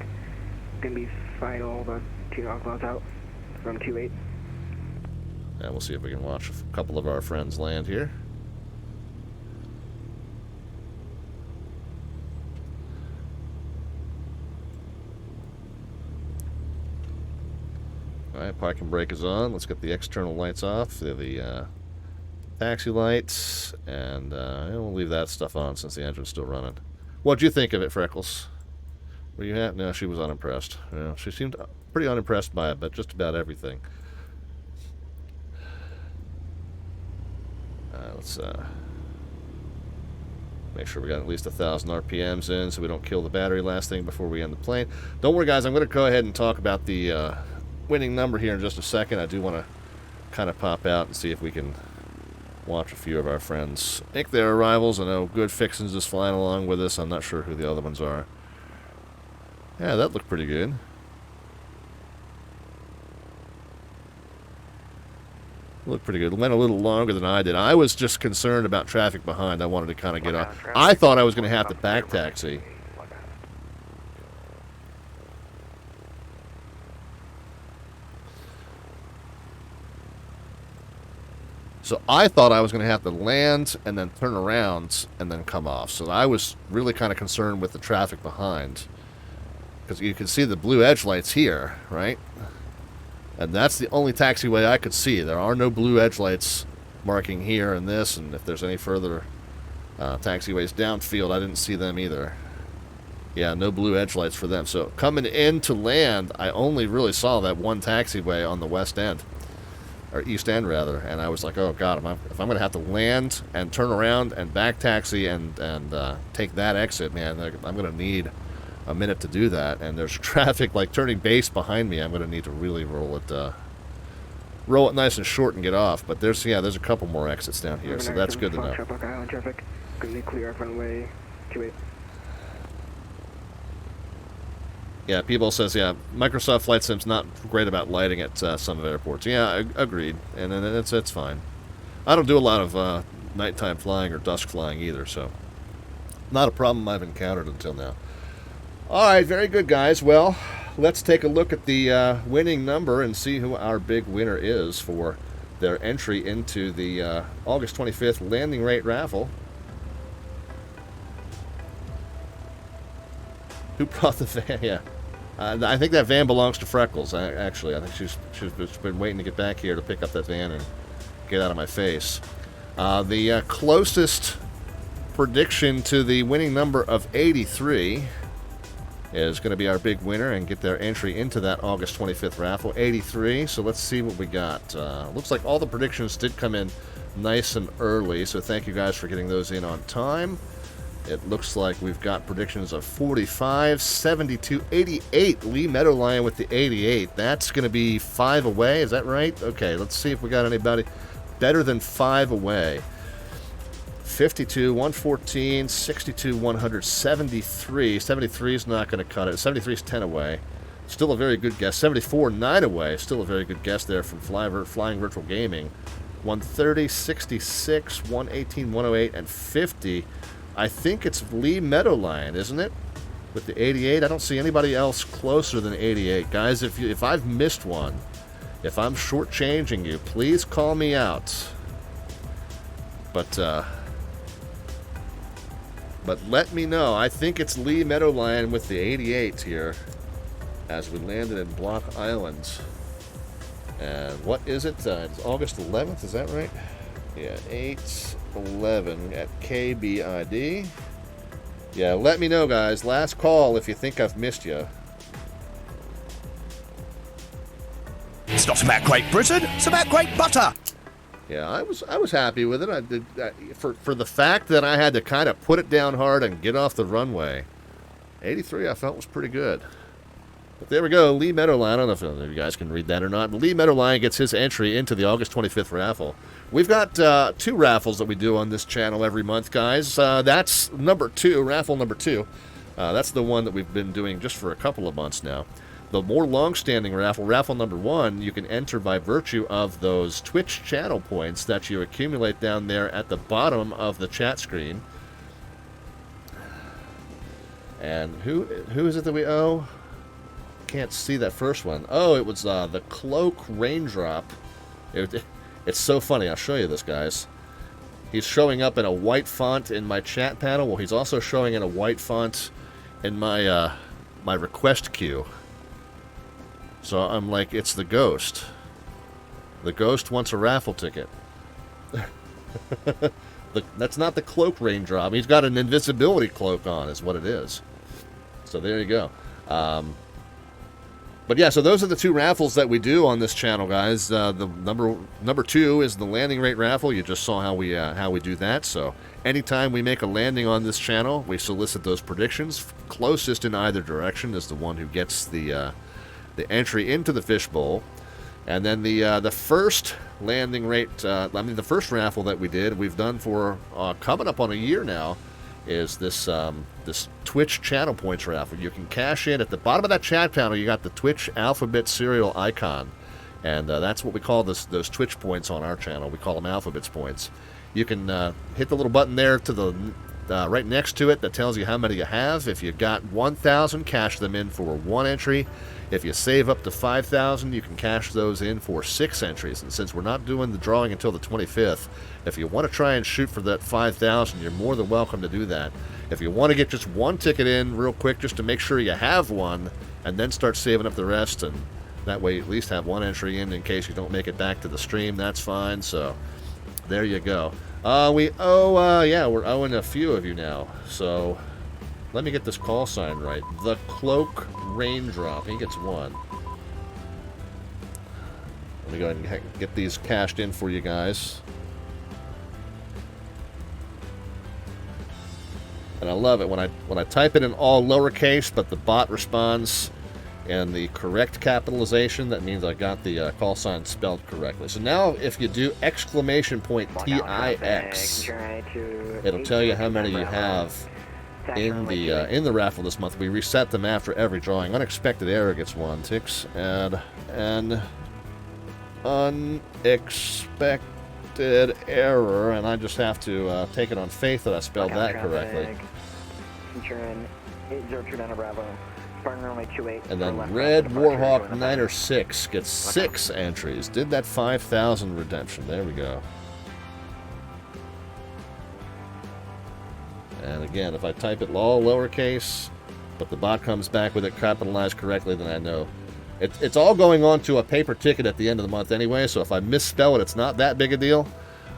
Gonna be final about 2 knots out from 28. And we'll see if we can watch a couple of our friends land here. Alright, parking brake is on. Let's get the external lights off. The taxi lights. And we'll leave that stuff on since the engine's still running. What'd you think of it, Freckles? Were you happy? No, she was unimpressed. Yeah, she seemed pretty unimpressed by it, but just about everything. Let's make sure we got at least 1,000 RPMs in so we don't kill the battery last thing before we end the plane. Don't worry, guys. I'm going to go ahead and talk about the winning number here in just a second. I do want to kind of pop out and see if we can watch a few of our friends make their arrivals. I know Good Fixins is flying along with us. I'm not sure who the other ones are. Yeah, that looked pretty good. Looked pretty good. Went a little longer than I did. I was just concerned about traffic behind. I wanted to kind of get off. I thought I was going to have to back taxi. So I thought I was going to have to land and then turn around and then come off. So I was really kind of concerned with the traffic behind. Because you can see the blue edge lights here, right? And that's the only taxiway I could see. There are no blue edge lights marking here and this. And if there's any further taxiways downfield, I didn't see them either. Yeah, no blue edge lights for them. So coming in to land, I only really saw that one taxiway on the west end. Or east end, rather. And I was like, oh, God, if I'm going to have to land and turn around and back taxi and take that exit, man, I'm going to need a minute to do that. And there's traffic, like, turning base behind me. I'm going to need to really roll it roll it nice and short and get off. But there's a couple more exits down here, so that's good to know. Island traffic, clear runway 28. Yeah, people says, yeah, Microsoft Flight Sim's not great about lighting at some of airports. Yeah, agreed, and it's fine. I don't do a lot of nighttime flying or dusk flying either, so not a problem I've encountered until now. All right, very good, guys. Well, let's take a look at the winning number and see who our big winner is for their entry into the August 25th landing rate raffle. Who brought the van? Yeah. I think that van belongs to Freckles, actually. I think she's been waiting to get back here to pick up that van and get out of my face. The closest prediction to the winning number of 83 is going to be our big winner and get their entry into that August 25th raffle. 83, so let's see what we got. Looks like all the predictions did come in nice and early, so thank you guys for getting those in on time. It looks like we've got predictions of 45, 72, 88. Lee Meadowline with the 88. That's going to be 5 away. Is that right? Okay, let's see if we got anybody better than 5 away. 52, 114, 62, 100, 73. 73 is not going to cut it. 73 is 10 away. Still a very good guess. 74, 9 away. Still a very good guess there from Flying Virtual Gaming. 130, 66, 118, 108, and 50. I think it's Lee Meadowline, isn't it? With the 88. I don't see anybody else closer than 88. Guys, if I've missed one, if I'm shortchanging you, please call me out. But let me know. I think it's Lee Meadowline with the 88 here as we landed in Block Island. And what is it? It's August 11th, is that right? Yeah, 8/11 at KBID. Yeah, let me know, guys. Last call if you think I've missed you. It's not about Great Britain, it's about Great Butter. Yeah, I was happy with it. I did for the fact that I had to kind of put it down hard and get off the runway. 83 I felt was pretty good. But there we go, Lee Meadowline. I don't know if you guys can read that or not, but Lee Meadowline gets his entry into the August 25th raffle. We've got 2 raffles that we do on this channel every month, guys. That's number 2, raffle number 2. That's the one that we've been doing just for a couple of months now. The more long-standing raffle, raffle number 1, you can enter by virtue of those Twitch channel points that you accumulate down there at the bottom of the chat screen. And who is it that we owe? Can't see that first one. Oh, it was the Cloak Raindrop. It's so funny. I'll show you this, guys. He's showing up in a white font in my chat panel. Well, he's also showing in a white font in my my request queue. So I'm like, it's the Ghost. The Ghost wants a raffle ticket. That's not the Cloak Raindrop. He's got an invisibility cloak on, is what it is. So there you go. But yeah, so those are the 2 raffles that we do on this channel, guys. The number 2 is the landing rate raffle. You just saw how we do that. So anytime we make a landing on this channel, we solicit those predictions. Closest in either direction is the one who gets the entry into the fishbowl. And then the first landing rate, the first raffle that we did, we've done for coming up on a year now, is this this Twitch channel points raffle. You can cash in at the bottom of that chat panel. You got the Twitch alphabet serial icon, and that's what we call those Twitch points on our channel. We call them alphabets points. You can hit the little button there to the right next to it that tells you how many you have. If you got 1,000, cash them in for 1 entry. If you save up to 5,000, you can cash those in for 6 entries. And since we're not doing the drawing until the 25th, if you want to try and shoot for that 5,000, you're more than welcome to do that. If you want to get just 1 ticket in real quick just to make sure you have one, and then start saving up the rest, and that way you at least have 1 entry in case you don't make it back to the stream, that's fine. So there you go. We owe, yeah, we're owing a few of you now. So let me get this call sign right. The Cloak Raindrop. He gets 1. Let me go ahead and get these cashed in for you guys. And I love it when I type it in all lowercase, but the bot responds and the correct capitalization. That means I got the call sign spelled correctly. So now if you do exclamation point TIX, it'll tell you how many you have in the raffle this month. We reset them after every drawing. Unexpected error gets 1. TIX add an unexpected error, and I just have to take it on faith that I spelled that correctly. And then Red Warhawk 906 gets 6 entries. Did that 5,000 redemption. There we go. And again, if I type it all lowercase, but the bot comes back with it capitalized correctly, then I know. It's all going on to a paper ticket at the end of the month anyway, so if I misspell it, it's not that big a deal.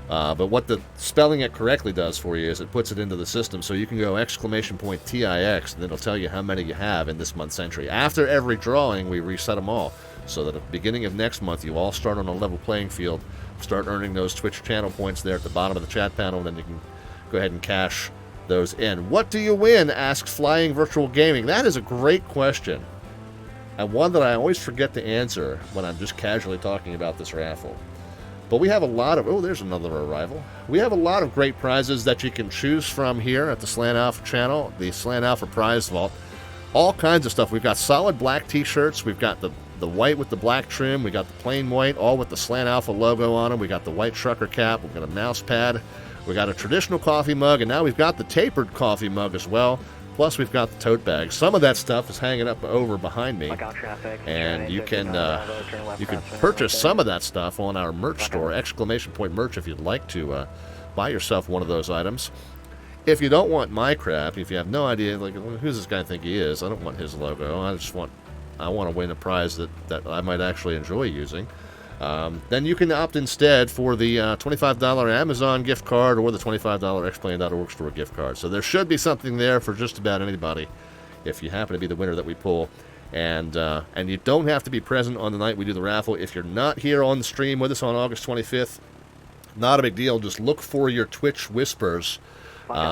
But what the spelling it correctly does for you is it puts it into the system, so you can go exclamation point TIX, and it'll tell you how many you have in this month's entry. After every drawing, we reset them all, so that at the beginning of next month, you all start on a level playing field, start earning those Twitch channel points there at the bottom of the chat panel, and then you can go ahead and cash those in. What do you win? Asks Flying Virtual Gaming. That is a great question, and one that I always forget to answer when I'm just casually talking about this raffle. But we have a lot of... Oh, there's another arrival. We have a lot of great prizes that you can choose from here at the Slant Alpha channel, the Slant Alpha Prize Vault. All kinds of stuff. We've got solid black t-shirts. We've got the white with the black trim. We got the plain white, all with the Slant Alpha logo on them. We got the white trucker cap. We've got a mouse pad. We got a traditional coffee mug, and now we've got the tapered coffee mug as well. Plus, we've got the tote bag. Some of that stuff is hanging up over behind me, and you can purchase some of that stuff on our merch store, exclamation point merch, if you'd like to buy yourself one of those items. If you don't want my crap, if you have no idea, like, who's this guy think he is? I don't want his logo. I want to win a prize that I might actually enjoy using. Then you can opt instead for the $25 Amazon gift card or the $25 X-Plane.org store gift card. So there should be something there for just about anybody if you happen to be the winner that we pull. And you don't have to be present on the night we do the raffle. If you're not here on the stream with us on August 25th, not a big deal. Just look for your Twitch whispers.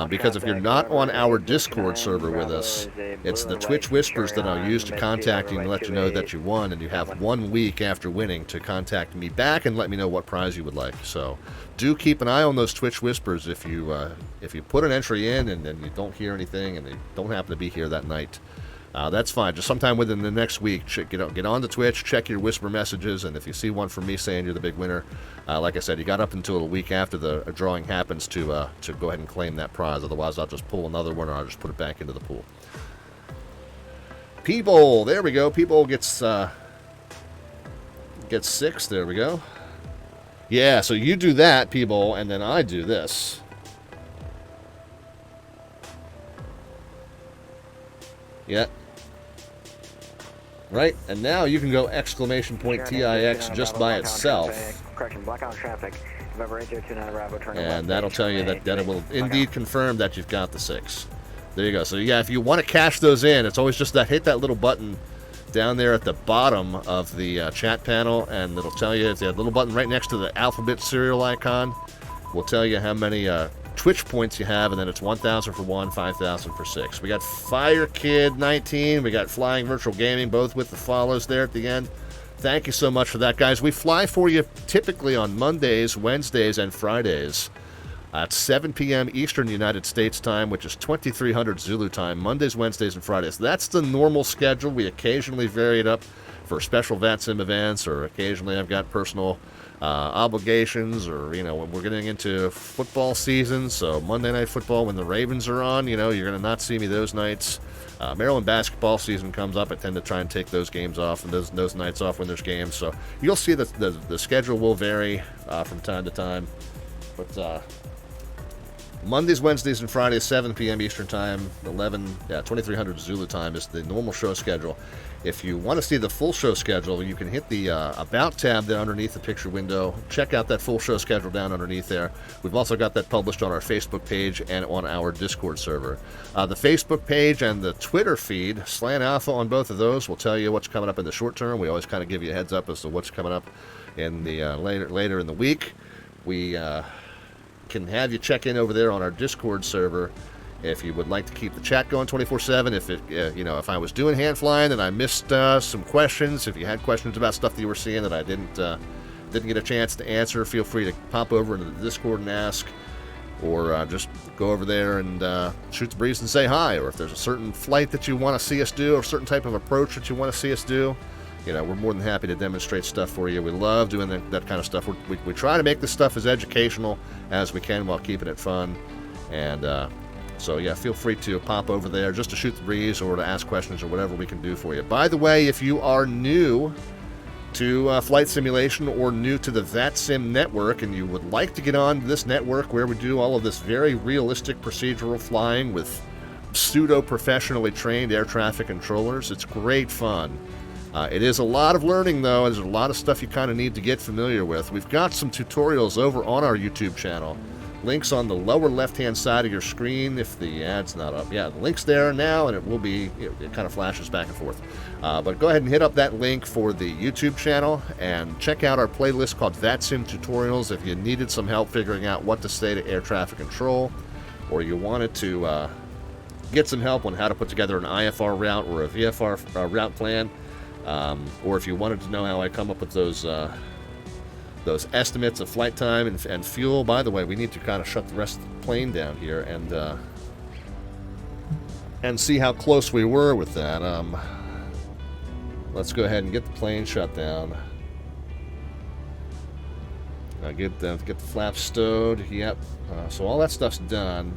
Because if you're not on our Discord server with us, it's the Twitch Whispers that I'll use to contact you and let you know that you won, and you have 1 week after winning to contact me back and let me know what prize you would like. So do keep an eye on those Twitch Whispers if you put an entry in and then you don't hear anything and you don't happen to be here that night. That's fine. Just sometime within the next week, get on to Twitch, check your whisper messages, and if you see one from me saying you're the big winner, like I said, you got up until a week after the drawing happens to go ahead and claim that prize. Otherwise, I'll just pull another one or I'll just put it back into the pool. People, there we go. People gets 6. There we go. Yeah, so you do that, people, and then I do this. Yeah. Right, and now you can go exclamation point TIX just by itself. And that'll tell you that it will indeed confirm that you've got the 6. There you go. So yeah, if you want to cash those in, it's always just that hit that little button down there at the bottom of the chat panel, and it'll tell you, it's a little button right next to the alphabet serial icon. Will tell you how many Twitch points you have, and then it's 1,000 for 1, 5,000 for 6. We got Fire Kid 19, we got Flying Virtual Gaming, both with the follows there at the end. Thank you so much for that, guys. We fly for you typically on Mondays, Wednesdays, and Fridays at 7 p.m. Eastern United States time, which is 2300 Zulu time, Mondays, Wednesdays, and Fridays. That's the normal schedule. We occasionally vary it up for special VATSIM events, or occasionally I've got personal obligations, or when we're getting into football season, so Monday Night Football when the Ravens are on, you're going to not see me those nights. Maryland basketball season comes up, I tend to try and take those games off and those nights off when there's games, so you'll see that the schedule will vary from time to time, but Mondays, Wednesdays, and Fridays, 7 p.m. Eastern time, 2300 Zulu time is the normal show schedule. If you want to see the full show schedule, you can hit the About tab there underneath the picture window. Check out that full show schedule down underneath there. We've also got that published on our Facebook page and on our Discord server. The Facebook page and the Twitter feed, Slant Alpha on both of those, will tell you what's coming up in the short term. We always kind of give you a heads up as to what's coming up in the later in the week. We can have you check in over there on our Discord server If you would like to keep the chat going 24/7, if I was doing hand flying and I missed some questions, if you had questions about stuff that you were seeing that I didn't get a chance to answer, feel free to pop over into the Discord and ask, or just go over there and shoot the breeze and say hi. Or if there's a certain flight that you want to see us do, or a certain type of approach that you want to see us do, we're more than happy to demonstrate stuff for you. We love doing that kind of stuff. We try to make this stuff as educational as we can while keeping it fun. And so, yeah, feel free to pop over there just to shoot the breeze or to ask questions or whatever we can do for you. By the way, if you are new to flight simulation or new to the VATSIM network and you would like to get on this network where we do all of this very realistic procedural flying with pseudo-professionally trained air traffic controllers, it's great fun. It is a lot of learning, though. There's a lot of stuff you kind of need to get familiar with. We've got some tutorials over on our YouTube channel. Links on the lower left-hand side of your screen if the ad's not up. Yeah, the link's there now, and it will be, it kind of flashes back and forth. But go ahead and hit up that link for the YouTube channel and check out our playlist called VATSIM Tutorials if you needed some help figuring out what to say to air traffic control, or you wanted to get some help on how to put together an IFR route or a VFR route plan, or if you wanted to know how I come up with those estimates of flight time and fuel. By the way, we need to kind of shut the rest of the plane down here and see how close we were with that. Let's go ahead and get the plane shut down. Get the flaps stowed. Yep. So all that stuff's done.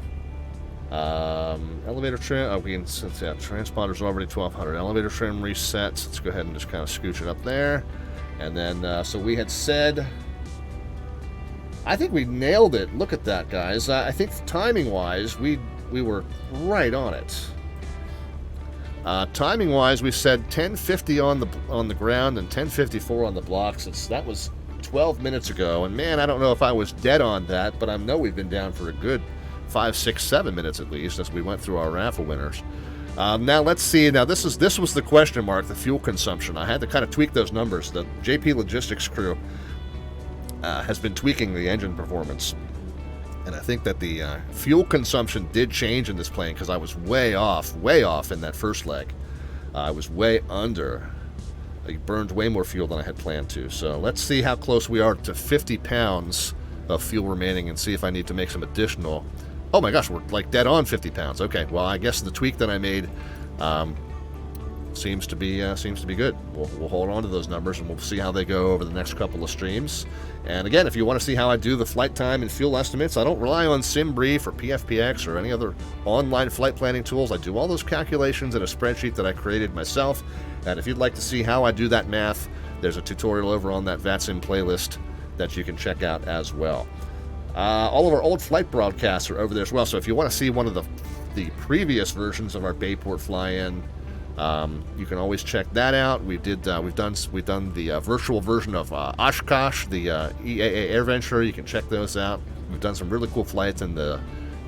Elevator trim. Transponder's already 1200. Elevator trim resets. Let's go ahead and just kind of scooch it up there. And then, so we had said, I think we nailed it. Look at that, guys. I think timing-wise, we were right on it. Timing-wise, we said 10:50 on the ground and 10:54 on the blocks. That was 12 minutes ago. And man, I don't know if I was dead on that, but I know we've been down for a good 5, 6, 7 minutes at least as we went through our raffle winners. Now let's see. Now this was the question mark, the fuel consumption. I had to kind of tweak those numbers. The JPLogistics crew has been tweaking the engine performance, and I think that the fuel consumption did change in this plane because I was way off in that first leg. I was way under. I burned way more fuel than I had planned to. So let's see how close we are to 50 pounds of fuel remaining and see if I need to make some additional. Oh my gosh, we're like dead on 50 pounds. Okay, well I guess the tweak that I made seems to be good. We'll hold on to those numbers and we'll see how they go over the next couple of streams. And again, if you want to see how I do the flight time and fuel estimates, I don't rely on SimBrief or PFPX or any other online flight planning tools. I do all those calculations in a spreadsheet that I created myself. And if you'd like to see how I do that math, there's a tutorial over on that VATSIM playlist that you can check out as well. All of our old flight broadcasts are over there as well. So if you want to see one of the previous versions of our Bayport fly-in, you can always check that out. We've done the virtual version of Oshkosh, the EAA AirVenture. You can check those out. We've done some really cool flights in the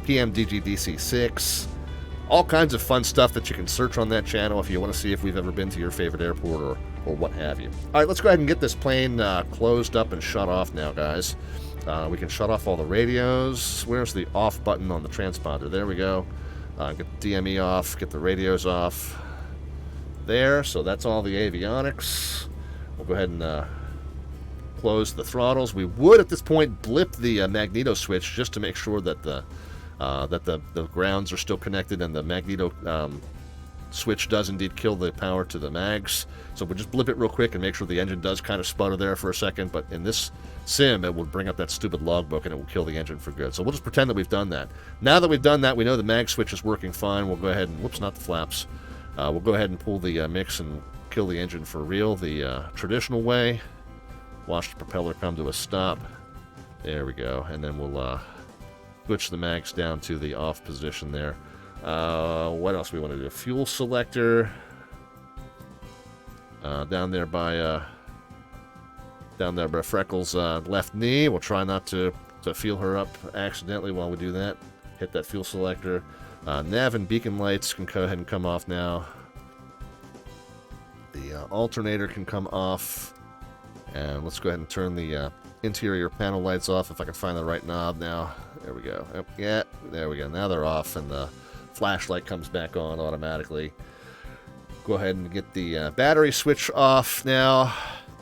PMDG DC-6. All kinds of fun stuff that you can search on that channel if you want to see if we've ever been to your favorite airport or what have you. All right, let's go ahead and get this plane closed up and shut off now, guys. We can shut off all the radios. Where's the off button on the transponder? There we go. Get the DME off, get the radios off. There, so that's all the avionics. We'll go ahead and close the throttles. We would at this point blip the magneto switch just to make sure that the grounds are still connected and the magneto switch does indeed kill the power to the mags. So we'll just blip it real quick and make sure the engine does kind of sputter there for a second, but in this sim it will bring up that stupid logbook and it will kill the engine for good. So we'll just pretend that we've done that. Now that we've done that, we know the mag switch is working fine. We'll go ahead and, whoops, not the flaps. We'll go ahead and pull the mix and kill the engine for real, the traditional way. Watch the propeller come to a stop. There we go. And then we'll switch the mags down to the off position there. What else we want to do? Fuel selector. Down there by Freckles' left knee. We'll try not to fuel her up accidentally while we do that. Hit that fuel selector. Nav and beacon lights can go ahead and come off now. The alternator can come off. And let's go ahead and turn the interior panel lights off if I can find the right knob now. There we go. Yep, yeah, there we go. Now they're off, and the flashlight comes back on automatically. Go ahead and get the battery switch off now,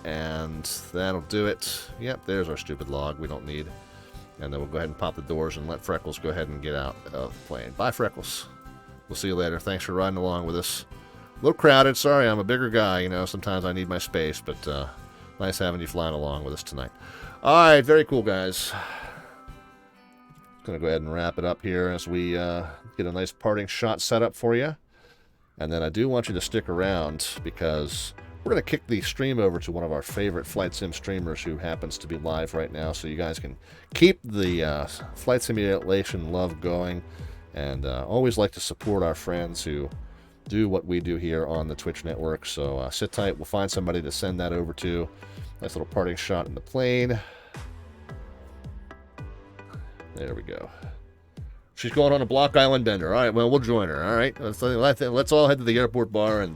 and that'll do it. Yep, there's our stupid log we don't need. And then we'll go ahead and pop the doors and let Freckles go ahead and get out of the plane. Bye, Freckles. We'll see you later. Thanks for riding along with us. A little crowded. Sorry, I'm a bigger guy. You know, sometimes I need my space, but nice having you flying along with us tonight. All right, very cool, guys. Going to go ahead and wrap it up here as we get a nice parting shot set up for you. And then I do want you to stick around because we're going to kick the stream over to one of our favorite Flight Sim streamers who happens to be live right now, so you guys can keep the flight simulation love going. And always like to support our friends who do what we do here on the Twitch network. So sit tight. We'll find somebody to send that over to. Nice little parting shot in the plane. There we go. She's going on a Block Island bender. All right, well, we'll join her. All right, let's all head to the airport bar and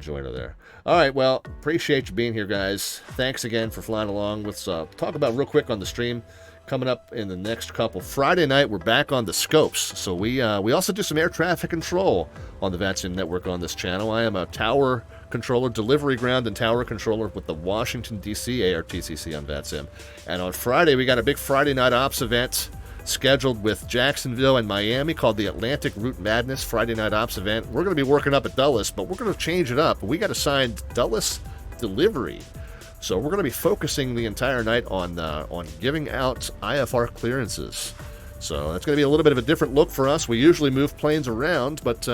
join her there. All right, well, appreciate you being here, guys. Thanks again for flying along. Let's talk about real quick on the stream coming up in the next couple. Friday night, we're back on the scopes. So we also do some air traffic control on the VATSIM network on this channel. I am a tower controller, delivery ground and tower controller with the Washington, D.C. ARTCC on VATSIM. And on Friday, we got a big Friday night ops event scheduled with Jacksonville and Miami called the Atlantic Route Madness Friday night ops event. We're going to be working up at Dulles, but we're going to change it up. We got assigned Dulles delivery. So we're going to be focusing the entire night on giving out IFR clearances. So that's going to be a little bit of a different look for us. We usually move planes around, but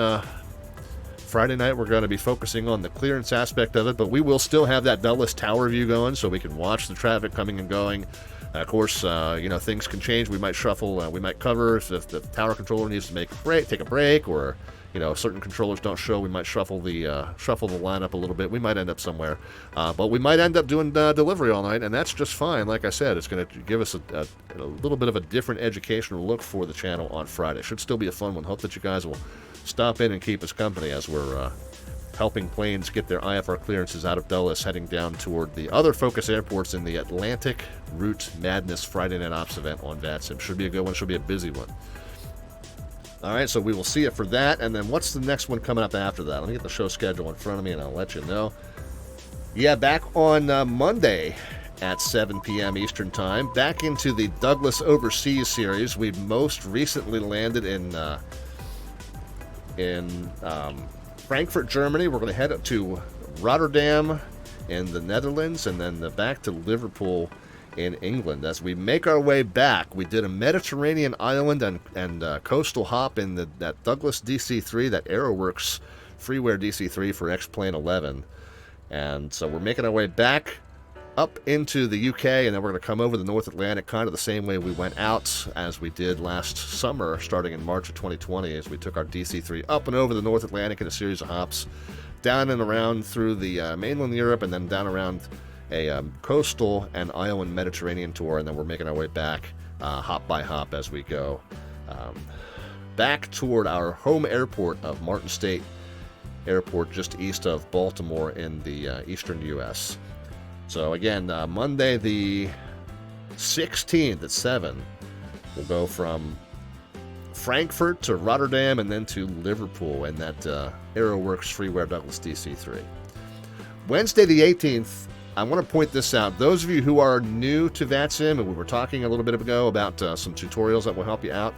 Friday night we're going to be focusing on the clearance aspect of it, but we will still have that Dulles tower view going so we can watch the traffic coming and going. Of course, you know, things can change. We might shuffle, we might cover if the tower controller needs to take a break, or you know, certain controllers don't show. We might shuffle the lineup a little bit. We might end up somewhere, but we might end up doing delivery all night, and that's just fine. Like I said, it's going to give us a little bit of a different educational look for the channel on Friday. Should still be a fun one. Hope that you guys will stop in and keep us company as we're helping planes get their IFR clearances out of Dulles, heading down toward the other focus airports in the Atlantic Route Madness Friday Night Ops event on VATSIM. Should be a good one. Should be a busy one. All right, so we will see it for that. And then what's the next one coming up after that? Let me get the show schedule in front of me, and I'll let you know. Yeah, back on Monday at 7 p.m. Eastern Time, back into the Douglas Overseas Series. We most recently landed in Frankfurt, Germany. We're going to head up to Rotterdam in the Netherlands, and then back to Liverpool in England. As we make our way back, we did a Mediterranean island and coastal hop in that Douglas DC-3, that AeroWorks freeware DC-3 for X-Plane 11. And so we're making our way back up into the UK, and then we're going to come over the North Atlantic kind of the same way we went out as we did last summer, starting in March of 2020, as we took our DC-3 up and over the North Atlantic in a series of hops, down and around through the mainland Europe, and then down around a coastal and island Mediterranean tour, and then we're making our way back hop by hop as we go back toward our home airport of Martin State Airport, just east of Baltimore in the eastern U.S. So again, Monday the 16th at 7, we'll go from Frankfurt to Rotterdam and then to Liverpool in that AeroWorks freeware Douglas DC-3. Wednesday the 18th, I want to point this out. Those of you who are new to VATSIM, and we were talking a little bit ago about some tutorials that will help you out,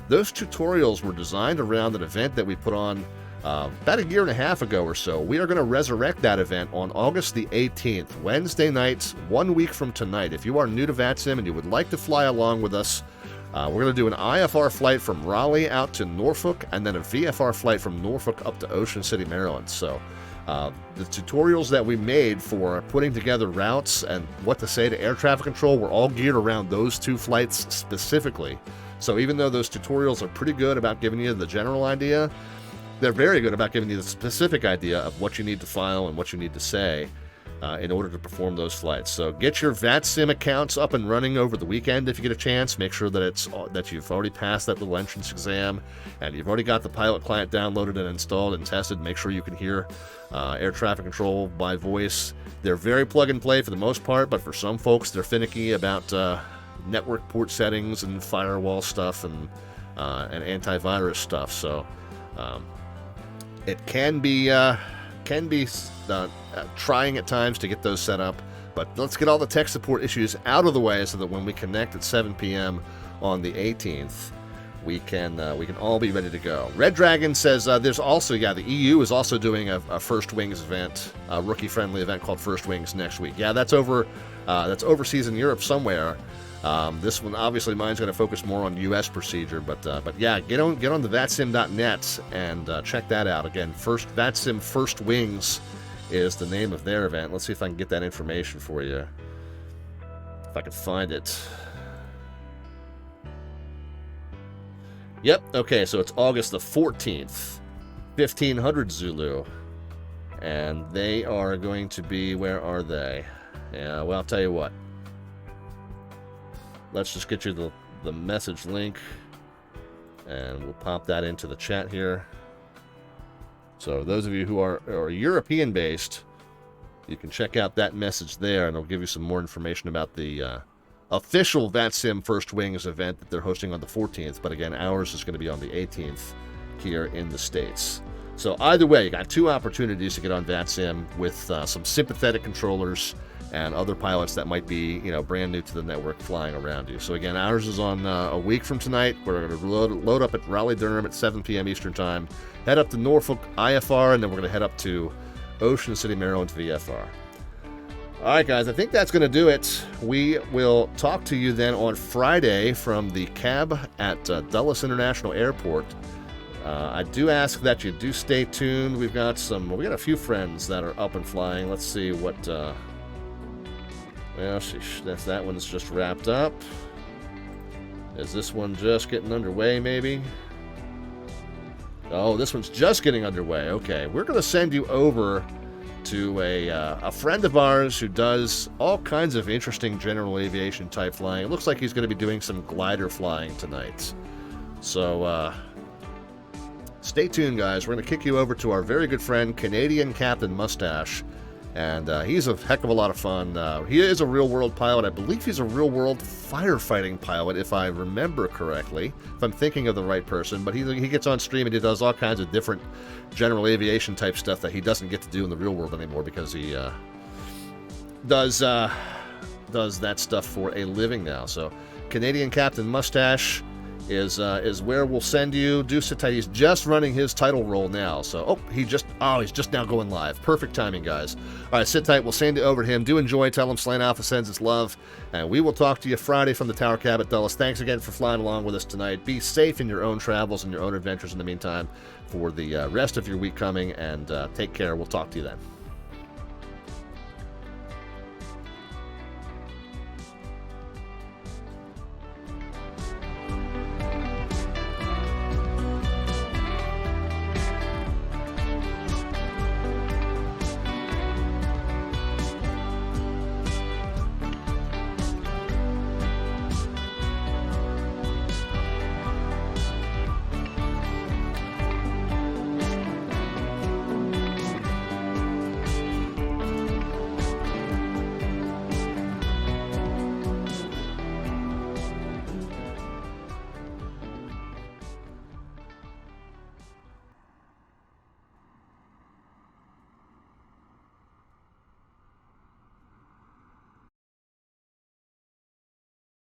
those tutorials were designed around an event that we put on about a year and a half ago or so. We are going to resurrect that event on August the 18th, Wednesday night, 1 week from tonight. If you are new to VATSIM and you would like to fly along with us, we're going to do an IFR flight from Raleigh out to Norfolk, and then a VFR flight from Norfolk up to Ocean City, Maryland. So the tutorials that we made for putting together routes and what to say to air traffic control were all geared around those two flights specifically. So even though those tutorials are pretty good about giving you the general idea, they're very good about giving you the specific idea of what you need to file and what you need to say in order to perform those flights. So get your VATSIM accounts up and running over the weekend if you get a chance. Make sure that you've already passed that little entrance exam and you've already got the pilot client downloaded and installed and tested. Make sure you can hear air traffic control by voice. They're very plug and play for the most part, but for some folks they're finicky about network port settings and firewall stuff and antivirus stuff. So it can be trying at times to get those set up. But let's get all the tech support issues out of the way so that when we connect at 7 p.m. on the 18th, we can all be ready to go. Red Dragon says there's also, the EU is also doing a First Wings event, a rookie-friendly event called First Wings next week. Yeah, that's overseas in Europe somewhere. This one, obviously, mine's going to focus more on U.S. procedure, but yeah, get on the VATSIM.net and check that out. Again, VATSIM First Wings is the name of their event. Let's see if I can get that information for you, if I can find it. Yep, okay, so it's August the 14th, 1500 Zulu, and they are going to be, where are they? Yeah, well, I'll tell you what. Let's just get you the message link, and we'll pop that into the chat here. So those of you who are European-based, you can check out that message there, and it'll give you some more information about the official VATSIM First Wings event that they're hosting on the 14th. But again, ours is going to be on the 18th here in the States. So either way, you got two opportunities to get on VATSIM with some sympathetic controllers and other pilots that might be, brand new to the network flying around you. So again, ours is on a week from tonight. We're going to load up at Raleigh-Durham at 7 p.m. Eastern Time, head up to Norfolk IFR, and then we're going to head up to Ocean City, Maryland VFR. All right, guys, I think that's going to do it. We will talk to you then on Friday from the cab at Dulles International Airport. I do ask that you do stay tuned. We got a few friends that are up and flying. Let's see what... well, that one's just wrapped up. Is this one just getting underway, maybe? Oh, this one's just getting underway. Okay, we're going to send you over to a friend of ours who does all kinds of interesting general aviation type flying. It looks like he's going to be doing some glider flying tonight. So, stay tuned, guys. We're going to kick you over to our very good friend, Canadian Captain Mustache. And he's a heck of a lot of fun. He is a real-world pilot. I believe he's a real-world firefighting pilot, if I remember correctly, if I'm thinking of the right person. But he gets on stream and he does all kinds of different general aviation type stuff that he doesn't get to do in the real world anymore because he does that stuff for a living now. So Canadian Captain Mustache is where we'll send you. Do sit tight. He's just running his title roll now. So, he's just now going live. Perfect timing, guys. All right, sit tight. We'll send it over to him. Do enjoy. Tell him Slant Alpha sends its love. And we will talk to you Friday from the Tower Cab at Dulles. Thanks again for flying along with us tonight. Be safe in your own travels and your own adventures in the meantime for the rest of your week coming. And take care. We'll talk to you then.